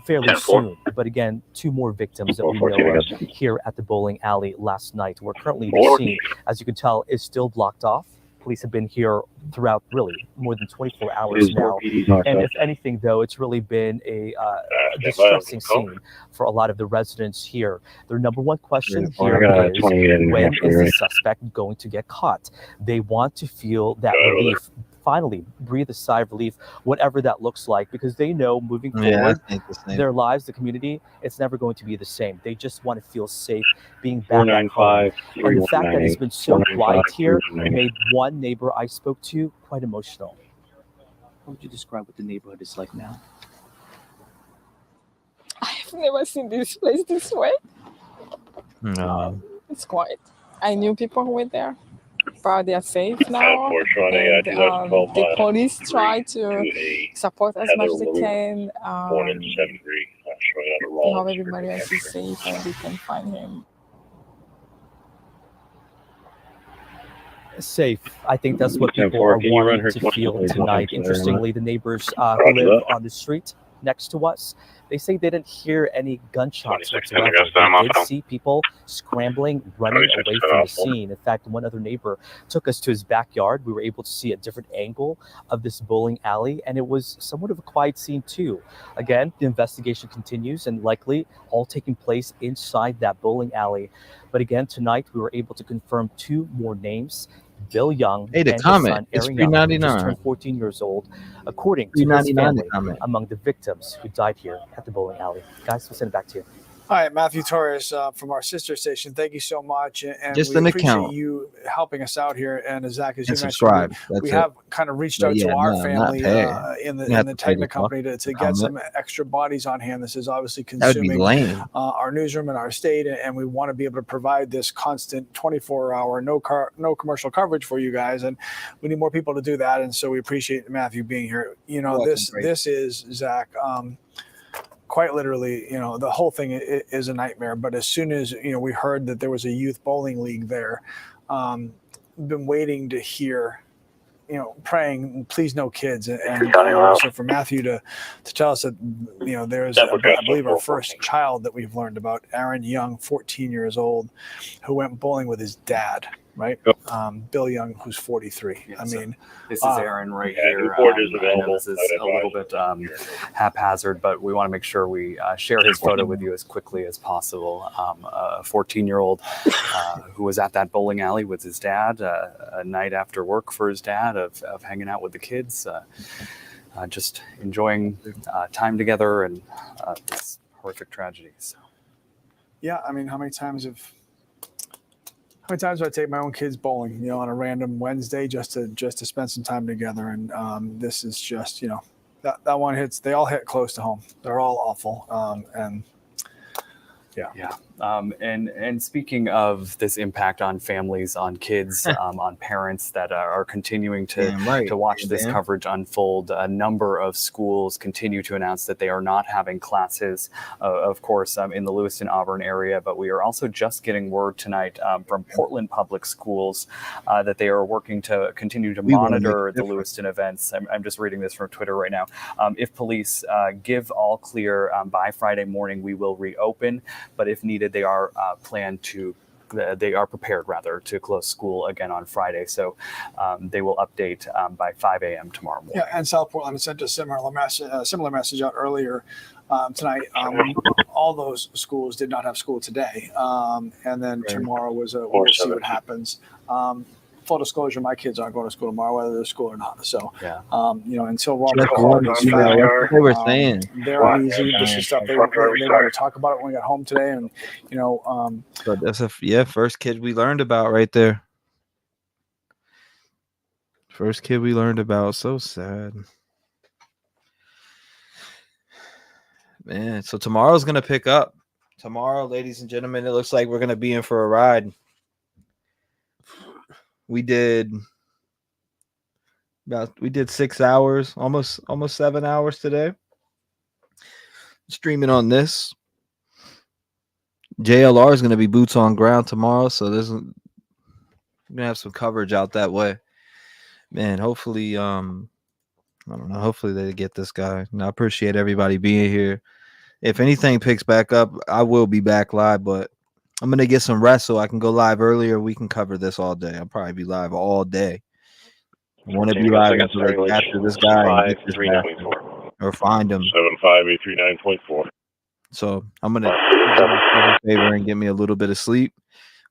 fairly soon. But again, 2 more victims that we know of here at the bowling alley last night. We're currently the scene, as you can tell, is still blocked off. Police have been here throughout really more than 24 hours now. And if anything, though, it's really been a distressing scene for a lot of the residents here. Their number one question here is, when is the suspect going to get caught? They want to feel that relief, finally breathe a sigh of relief, whatever that looks like, because they know moving forward, their lives, the community, it's never going to be the same. They just want to feel safe being back at home. And the fact that it's been so quiet here made one neighbor I spoke to quite emotional. How would you describe what the neighborhood is like now? I've never seen this place this way. No. It's quiet. I knew people who were there, but they are safe now. And, the police try to support as much as they can. Hope everybody else is safe and we can find him. Safe. I think that's what people are wanting to feel tonight. Interestingly, the neighbors who live on the street next to us, they say they didn't hear any gunshots whatsoever. They did see people scrambling, running away from the scene. In fact, one other neighbor took us to his backyard. We were able to see a different angle of this bowling alley, and it was somewhat of a quiet scene too. Again, the investigation continues and likely all taking place inside that bowling alley. But again, tonight we were able to confirm 2 more names. Bill Young and his son Aaron Young, who just turned 14 years old, according to his family, among the victims who died here at the bowling alley. Guys, we'll send it back to you. All right, Matthew Torres from our sister station. Thank you so much, and Just we an appreciate account. you helping us out here. And Zach, as you And mentioned, subscribe. we That's have it. kind of reached But out yeah, to our no, not family pay. in You have the to pay Tegna to company to get some extra bodies on hand. This is obviously That would be consuming lame. our newsroom and our state, and we want to be able to provide this constant 24-hour, no commercial coverage for you guys, and we need more people to do that. And so we appreciate Matthew being here. You know, this is Zach. Quite literally, you know, the whole thing is a nightmare. But as soon as, you know, we heard that there was a youth bowling league there, been waiting to hear, you know, praying, please no kids. And so for Matthew to tell us that, you know, there's, I believe, our first child that we've learned about, Aaron Young, 14 years old, who went bowling with his dad, right? Bill Young, who's 43. Yeah, I mean, this is Aaron right here. report is I know available. this is a little bit haphazard, but we want to make sure we share his photo with you as quickly as possible. A 14-year-old who was at that bowling alley with his dad, a night after work for his dad of hanging out with the kids, just enjoying time together, and this horrific tragedy. So. Yeah, I mean, how many times do I take my own kids bowling, you know, on a random Wednesday just to spend some time together? And this is just, you know, that one hits. They all hit close to home. They're all awful. And yeah. And speaking of this impact on families, on kids, on parents that are continuing to watch this coverage unfold, a number of schools continue to announce that they are not having classes, of course, in the Lewiston, Auburn area. But we are also just getting word tonight from Portland Public Schools that they are working to continue to monitor the Lewiston events. I'm just reading this from Twitter right now. If police give all clear by Friday morning, we will reopen. But if needed, they are prepared to close school again on Friday. So they will update by 5 a.m. tomorrow morning. Yeah, and South Portland sent a similar message out earlier tonight. All those schools did not have school today, and then tomorrow we'll see what happens. Full disclosure, my kids aren't going to school tomorrow, whether they're school or not. So, you know, until Robert Card is found, they were saying they're uneasy. This is stuff they wanted to talk about it when we got home today. And, you know, but that's first kid we learned about right there. First kid we learned about. So sad. Man, so tomorrow's going to pick up. Tomorrow, ladies and gentlemen, it looks like we're going to be in for a ride. We did 6 hours, almost 7 hours today. Streaming on this. JLR is going to be boots on ground tomorrow, so we're going to have some coverage out that way. Man, hopefully, I don't know, hopefully they get this guy. And I appreciate everybody being here. If anything picks back up, I will be back live, but I'm going to get some rest so I can go live earlier. We can cover this all day. I'll probably be live all day. I want to be live until they capture this guy or find him. 75839.4. So I'm going to do myself a favor and get me a little bit of sleep.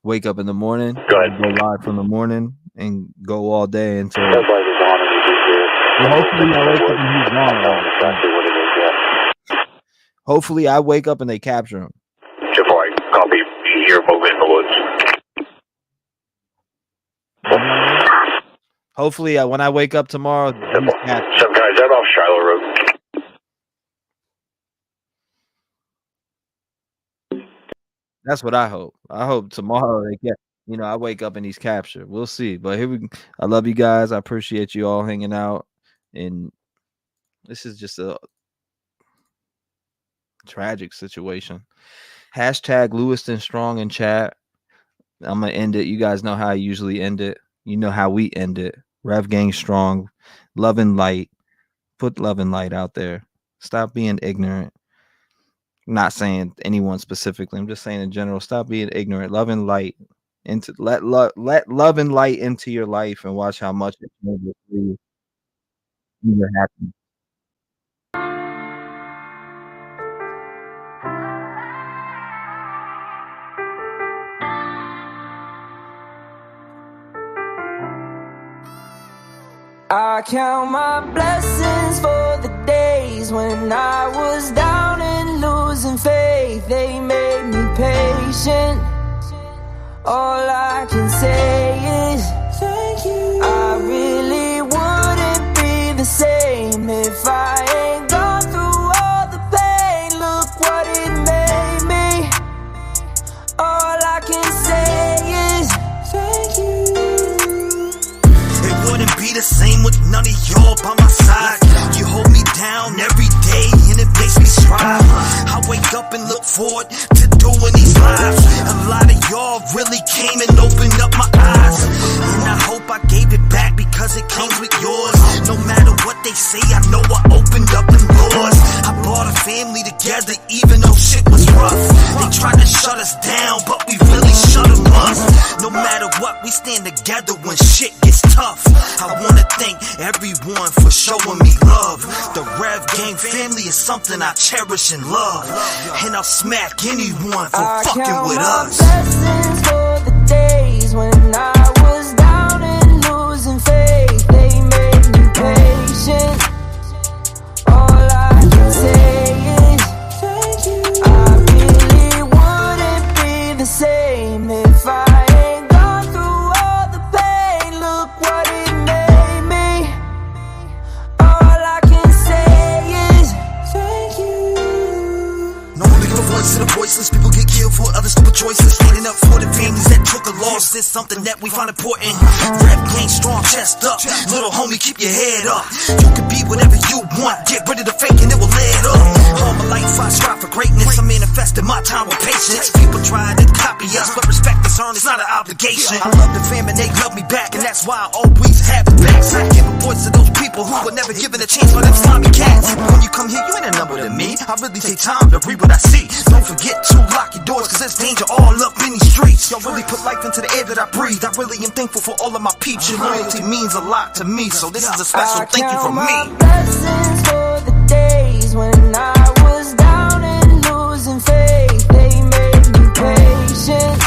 Wake up in the morning. Go live from the morning and go all day until. Well, hopefully I wake up and he's gone. Hopefully I wake up and they capture him. Copy. Here, moving in the woods. Hopefully, when I wake up tomorrow, some guys out off Shiloh Road. That's what I hope. I hope tomorrow they get. You know, I wake up and he's captured. We'll see. But I love you guys. I appreciate you all hanging out. And this is just a tragic situation. Hashtag Lewiston Strong in chat. I'm going to end it. You guys know how I usually end it. You know how we end it. Rev Gang Strong. Love and light. Put love and light out there. Stop being ignorant. I'm not saying anyone specifically. I'm just saying in general. Stop being ignorant. Love and light. Let love and light into your life and watch how much it changes for you. You're happy. I count my blessings for the days when I was down and losing faith. They made patient. All I can say is thank you. I really wouldn't be the same if I ain't gone through all the pain. Look what it made me. All I can say is thank you. It wouldn't be the same with none of y'all by my side. You hold me down every day and it makes me strive. I wake up and look forward to doing these lives. A lot of y'all really came and opened up my eyes, and I hope I gave it back because it came with yours. No matter what they say, I know I opened up them doors. I brought a family together even though shit was rough. They tried to shut us down, but we really shut them up. No matter what, we stand together when shit gets tough. I wanna thank everyone for showing me love. The Rev Gang family is something I cherish and love, and I'll smack anyone for fucking with us. Blessings for the days when I was down and losing faith. They made me patient. All I can say is thank you. I really wouldn't be the same if I ain't gone through all the pain. Look what it made me. All I can say is thank you. No one making a voice to the voiceless. People get killed for other stupid choices. Standing up for the families that took a loss is something that we find important. Rap game strong, chest up. Little homie, keep your head up. You can be whatever you want. Get rid of the fake and it will lead up. All my life I strive for greatness. I manifested my time with patience. People try to copy us, but respect is earned. It's not an obligation. I love the fam and they love me back, and that's why I always have the backs. I give a voice to those people who were never given a chance by them slimy cats. When you come here, you ain't a number to me. I really take time to read what I see. Don't forget to lock your doors, cause there's danger all up in these streets. Y'all really put life into the air that I breathe. I really am thankful for all of my peeps. Your loyalty means a lot to me, so this is a special thank you from me. Blessings for the days when I was down and losing faith. They made me patient.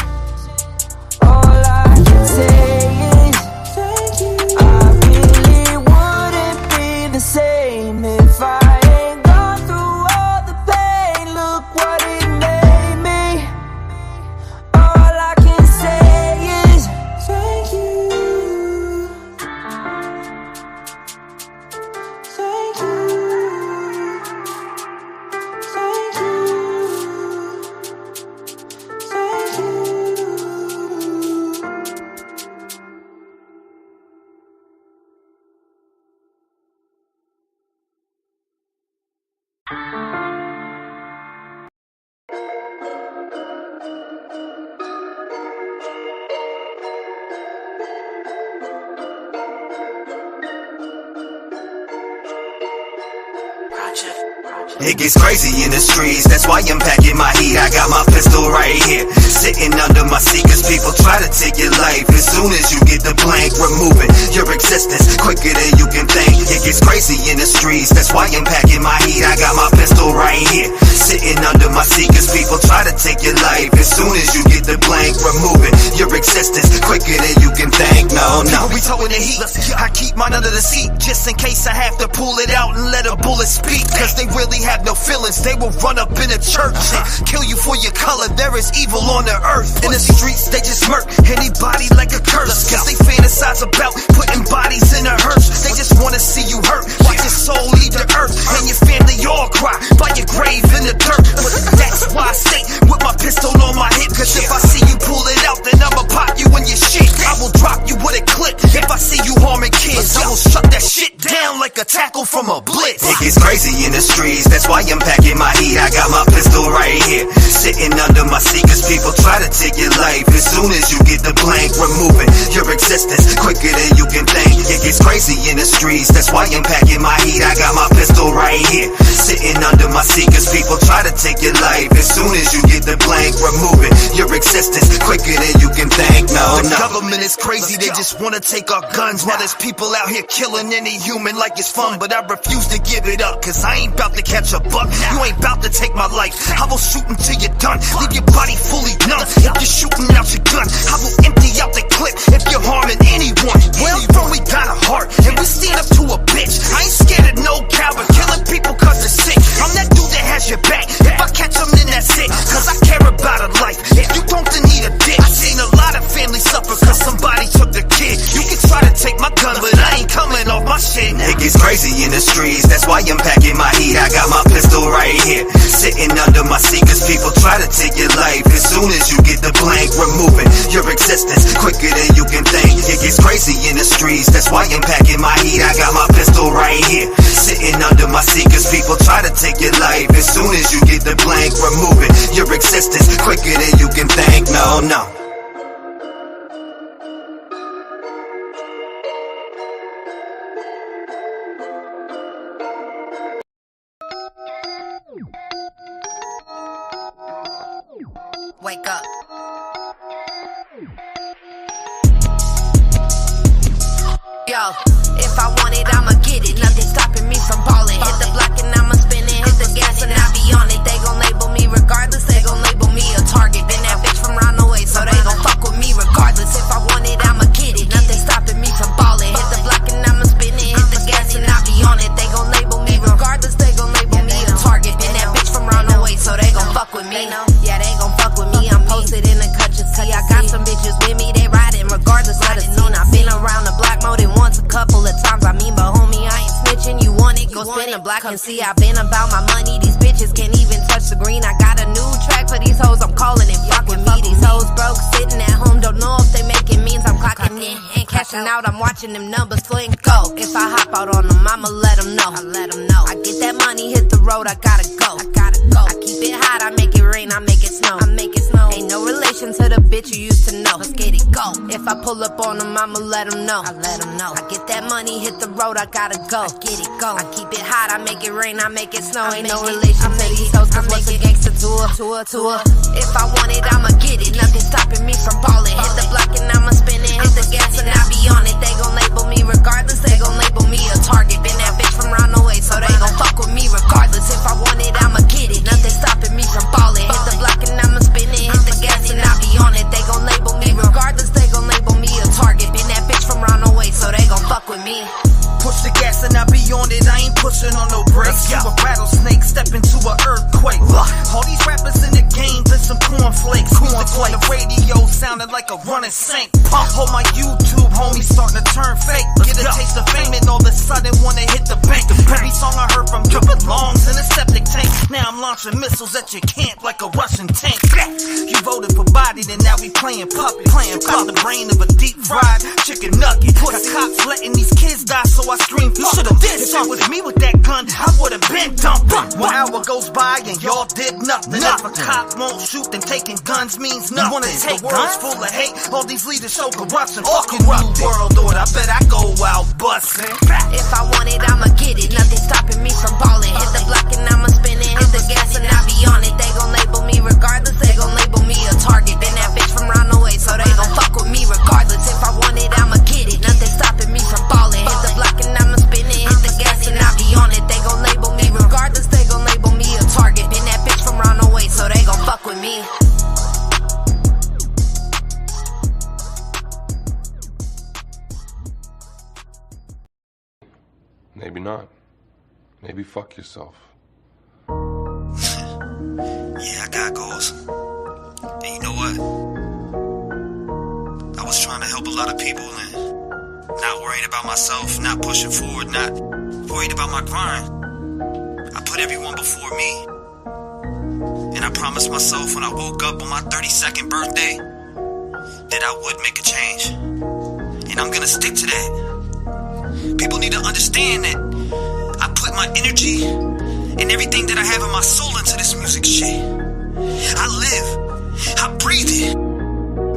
All I can say is thank you. I really wouldn't be the same if I ain't gone through all the pain. Look what it made me. All I can say is thank you. Thank you. Thank you. Thank you. It gets crazy in the streets, that's why I'm packing my heat. I got my pistol right here, sitting under my seat, cause people try to take your life. As soon as you get the blank, removing your existence quicker than you can think. It gets crazy in the streets, that's why I'm packing my heat. I got my pistol right here, sitting under my seat, cause people try to take your life. As soon as you get the blank, removing your existence quicker than you can think. No, we towing the heat, I keep mine under the seat, just in case I have to pull it out and let a bullet speak. Cause they really have no feelings, they will run up in a church and kill you for your color. There is evil on the earth. In the streets they just murk anybody like a curse, cause they fantasize about putting bodies in a hearse. They just wanna see you hurt, watch your soul leave the earth, and your family all cry by your grave in the dirt. But that's why I stay with my pistol on my hip, cause if I see you pull it out, then I'ma pop you in your shit. I will drop you with a clip. If I see you harming kids, I will shut that shit down like a tackle from a blitz. It gets crazy in the streets, that's why I'm packing my heat. I got my pistol right here, sitting under my seat, cause people try to take your life. As soon as you get the blank, removing your existence quicker than you can think. It gets crazy in the streets, that's why I'm packing my heat. I got my pistol right here, sitting under my seat, cause people try to take your life. As soon as you get the blank, removing your existence quicker than you can think. The government is crazy, they just wanna take our guns, while there's people out here killing any human like it's fun. But I refuse to give it up, cause I ain't about to catch a buck. You ain't about to take my life, I will shoot until you're done. Leave your body fully numb. If you're shooting out your gun, I will empty out the clip if you're harming anyone. Where I'm from, we got a heart, and we stand up to a bitch. I ain't scared of no coward, killing people cause they're sick. I'm that dude that has your back. If I catch them, then that's it, cause I care about a life. If you shit. It gets crazy in the streets, that's why I'm packing my heat. I got my pistol right here, sitting under my seat, cause people try to take your life. As soon as you get the blank, removing your existence quicker than you can think. It gets crazy in the streets, that's why I'm packing my heat. I got my pistol right here, sitting under my seat, cause people try to take your life. As soon as you get the blank, removing your existence quicker than you can think. No, no. Wake up. Yo, if I want it, I'ma get it. Nothing stopping me from ballin'. Hit the block and I'ma spin it. Hit the gas and I be on it. They gon' label me regardless. They gon' label me a target. Been that bitch from round the way, so they gon' fuck with me regardless. If I want it, I'ma get it. Nothing stopping me from ballin'. Hit the block and I'ma spin it. Hit the gas and I be on it. They gon' label me regardless. They gon' label me a target. Been that bitch from round the way, so they gon' fuck with me. Yeah, they gon' fuck with me. I'm posted in the cut, you see. I got some bitches with me, they riding regardless of the scene. I've been around the block more than once, a couple of times. I mean, but homie, I ain't snitching. You want it, go spin the block and see. I've been about my money. These bitches can't even touch the green. I got a new track for these hoes. I'm calling it fuck with me. These hoes broke, sitting at home, don't know if they making means. I'm clocking in and cashing out. I'm watching them numbers flow and go. If I hop out on them, I'ma let them know. I get that money, hit the road, I gotta go. I keep it hot, I make it rain, I make it snow. Ain't no relation to the bitch you used to know. Let's get it go. If I pull up on them, I'ma let them know. I get that money, hit the road, I gotta go. I keep it hot, I make it rain, I make it snow. Ain't no relation to these hoes, cause what's a gangster to a. If I want it, I'ma get it. Nothing stopping me from ballin'. Hit the block and I'ma spin it. Hit the gas and I be on it. They gon' label me regardless. They gon' label me a target. Been that bitch from round the way, so they gon' fuck with me regardless. If I want it, I'ma get it. Nothing stopping me from ballin'. Hit the block and I'ma spin it. Hit the gas and I be on it. They gon' label me regardless. They gon' label me a target. Been that bitch from round the way, so they gon' fuck with me. Push the gas and I be on it, I ain't pushing on no brakes. You a rattlesnake, step into an earthquake. All these rappers in the game, there's some cornflakes. Music on the radio sounding like a running sink. Hold my YouTube, homie, starting to turn fake. Get a taste of fame and all of a sudden wanna hit the bank. Every song I heard from you belongs in a septic tank. Now I'm launching missiles at your camp like a Russian tank. You voted for body, then now we playing puppet. Playing about the brain of a deep fried chicken nugget. Got cops letting these kids die, so I scream, you should've did something with me with that gun. I would've been dumped. 1 hour goes by and y'all did nothing. If a cop won't shoot, then taking guns means nothing. You wanna take the world's full of hate. All these leaders show corruption. Fucking new world order. I bet I go out bustin'. If I want it, I'ma get it. Nothing stopping me from ballin'. Hit the block and I'ma spin it. Hit the gas and I be on it. They gon' label me regardless. They gon' label me a target. Been that bitch from round the way, so they gon' fuck with me regardless. If I want it, I'ma get it. Nothing stopping me from ballin'. Hit the block and I'ma spin it. Hit the gas and I be on it. They gon' label me regardless. They gon' label me a target. Been that bitch from round the way, so they gon' fuck with me. Maybe not. Maybe fuck yourself. Yeah, I got goals. And you know what? I was trying to help a lot of people and not worrying about myself, not pushing forward, not worried about my grind. I put everyone before me. And I promised myself when I woke up on my 32nd birthday that I would make a change. And I'm gonna stick to that. People need to understand that I put my energy and everything that I have in my soul into this music shit. I live, I breathe it.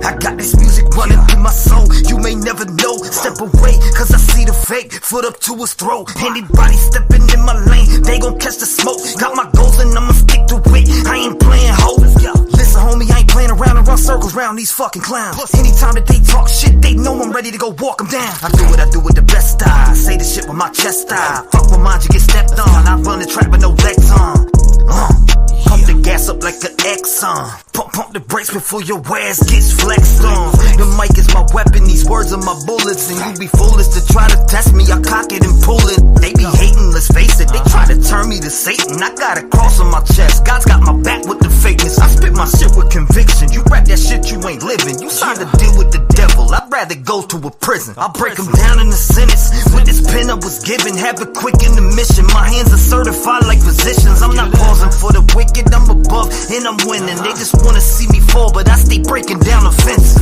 I got this music running through my soul. You may never know. Step away, cause I see the fake. Foot up to his throat. Anybody stepping in my lane, they gon' catch the smoke. Got my goals and I'ma stick to it. I ain't playing hoes. Listen, homie, I ain't playing around and run circles around these fucking clowns. Anytime that they talk shit, they know I'm ready to go walk them down. I do with the best style. Say the shit with my chest style. Fuck with mine, you get stepped on. I run the track with no legs on. Pump the gas up like an Exxon. Pump the brakes before your ass gets flexed on. The mic is my weapon, these words are my bullets. And you be foolish to try to test me, I cock it and pull it. They be hating, let's face it, they try to turn me to Satan. I got a cross on my chest, God's got my back with the fakeness. I spit my shit with conviction, you rap that shit you ain't living. You signed a deal with the devil, I'd rather rather go to a prison. I'll break them down in a sentence. With this pen I was given, have it quick in the mission. My hands are certified like physicians. I'm not pausing for the wicked, I'm above and I'm winning. They just wanna see me fall, but I stay breaking down the fence.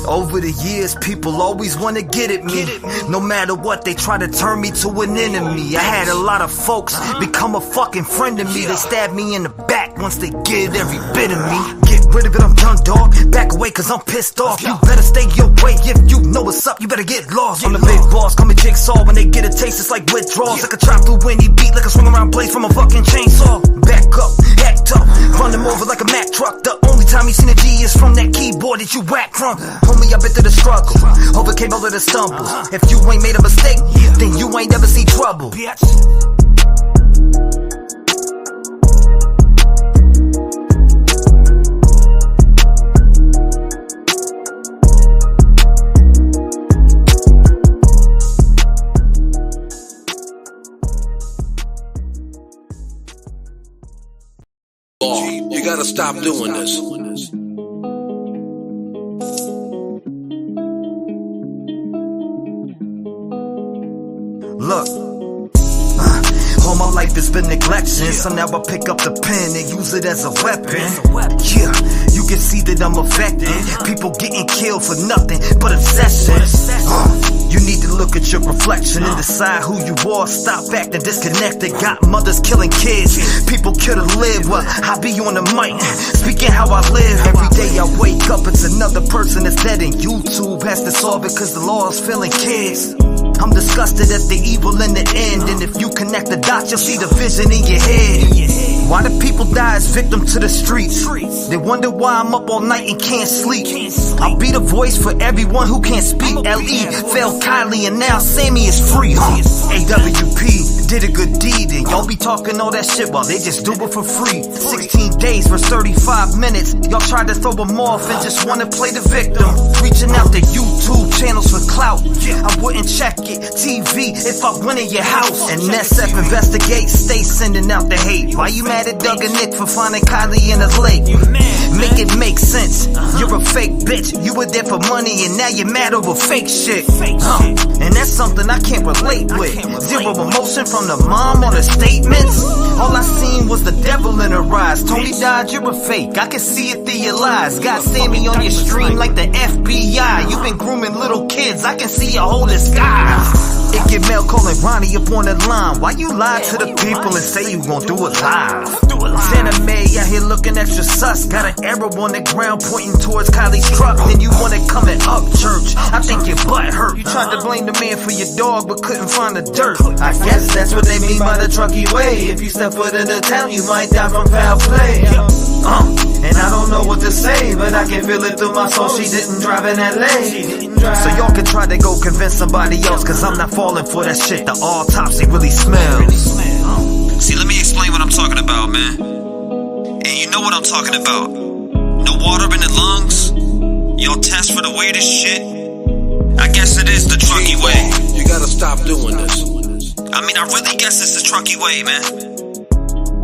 Over the years, people always wanna get at me. No matter what, they try to turn me to an enemy. I had a lot of folks become a fucking friend of me. They stab me in the back once they get every bit of me. Get rid of it, I'm done, dog. Back away, cause I'm pissed off. You better stay your way. If you know what's up, you better get lost. I'm the big boss, call me Jigsaw. When they get a taste, it's like withdrawals. Like a chop through any beat, like a swing around blades from a fucking chainsaw. Back up, act up, run them over like a Mack truck. The only time you seen a G is from that keyboard that you whack from. Homie, I've been through the struggle, overcame all of the stumbles. If you ain't made a mistake, then you ain't never see trouble. You gotta stop doing this. Look, all my life has been neglection, so now I pick up the pen and use it as a weapon. Yeah, you can see that I'm affected. People getting killed for nothing but obsession. You need to look at your reflection and decide who you are. Stop acting disconnected. Got mothers killing kids, people kill to live. Well, I be on the mic, speaking how I live. Every day I wake up, it's another person that's dead, and YouTube has to solve it cause the law is filling kids. I'm disgusted at the evil in the end, and if you connect the dots, you'll see the vision in your head. Why do people die as victim to the streets? They wonder why I'm up all night and can't sleep. I'll be the voice for everyone who can't speak. L.E. fell Kylie and now Sammy is free. AWP did a good deed, and y'all be talking all that shit while they just do it for free. 16 days for 35 minutes. Y'all tried to throw them off and just wanna play the victim. Reaching out to YouTube channels for clout. I wouldn't check it. TV if I went in your house. And SF investigate, stay sending out the hate. Why you mad at Doug and Nick for finding Kylie in a lake? Make it make sense. You're a fake bitch. You were there for money and now you're mad over fake shit. And that's something I can't relate with. Zero emotion from the mom on the statements. All I seen was the devil in her eyes. Tony died, you're a fake. I can see it through your lies. Got Sammy on your stream like the FBI. You've been grooming little kids. I can see your whole disguise. It get mail calling Ronnie up on the line. Why you lie to the people and say you gon' do it live? Santa May out here looking extra sus. Got an arrow on the ground pointing towards Kylie's truck. Then you wanna come and up church. I think your butt hurt. You tried to blame the man for your dog but couldn't find the dirt. I guess that's what they mean by the trucky way. If you step foot in the town you might die from foul play. And I don't know what to say, but I can feel it through my soul. She didn't drive in LA. So y'all can try to go convince somebody else, cause I'm not falling for that shit. The autopsy really smells. See, let me explain what I'm talking about, man. And you know what I'm talking about. No water in the lungs. Y'all test for the weirdest shit. I guess it is the trucky way. You gotta stop doing this. I mean, I really guess it's the trucky way, man.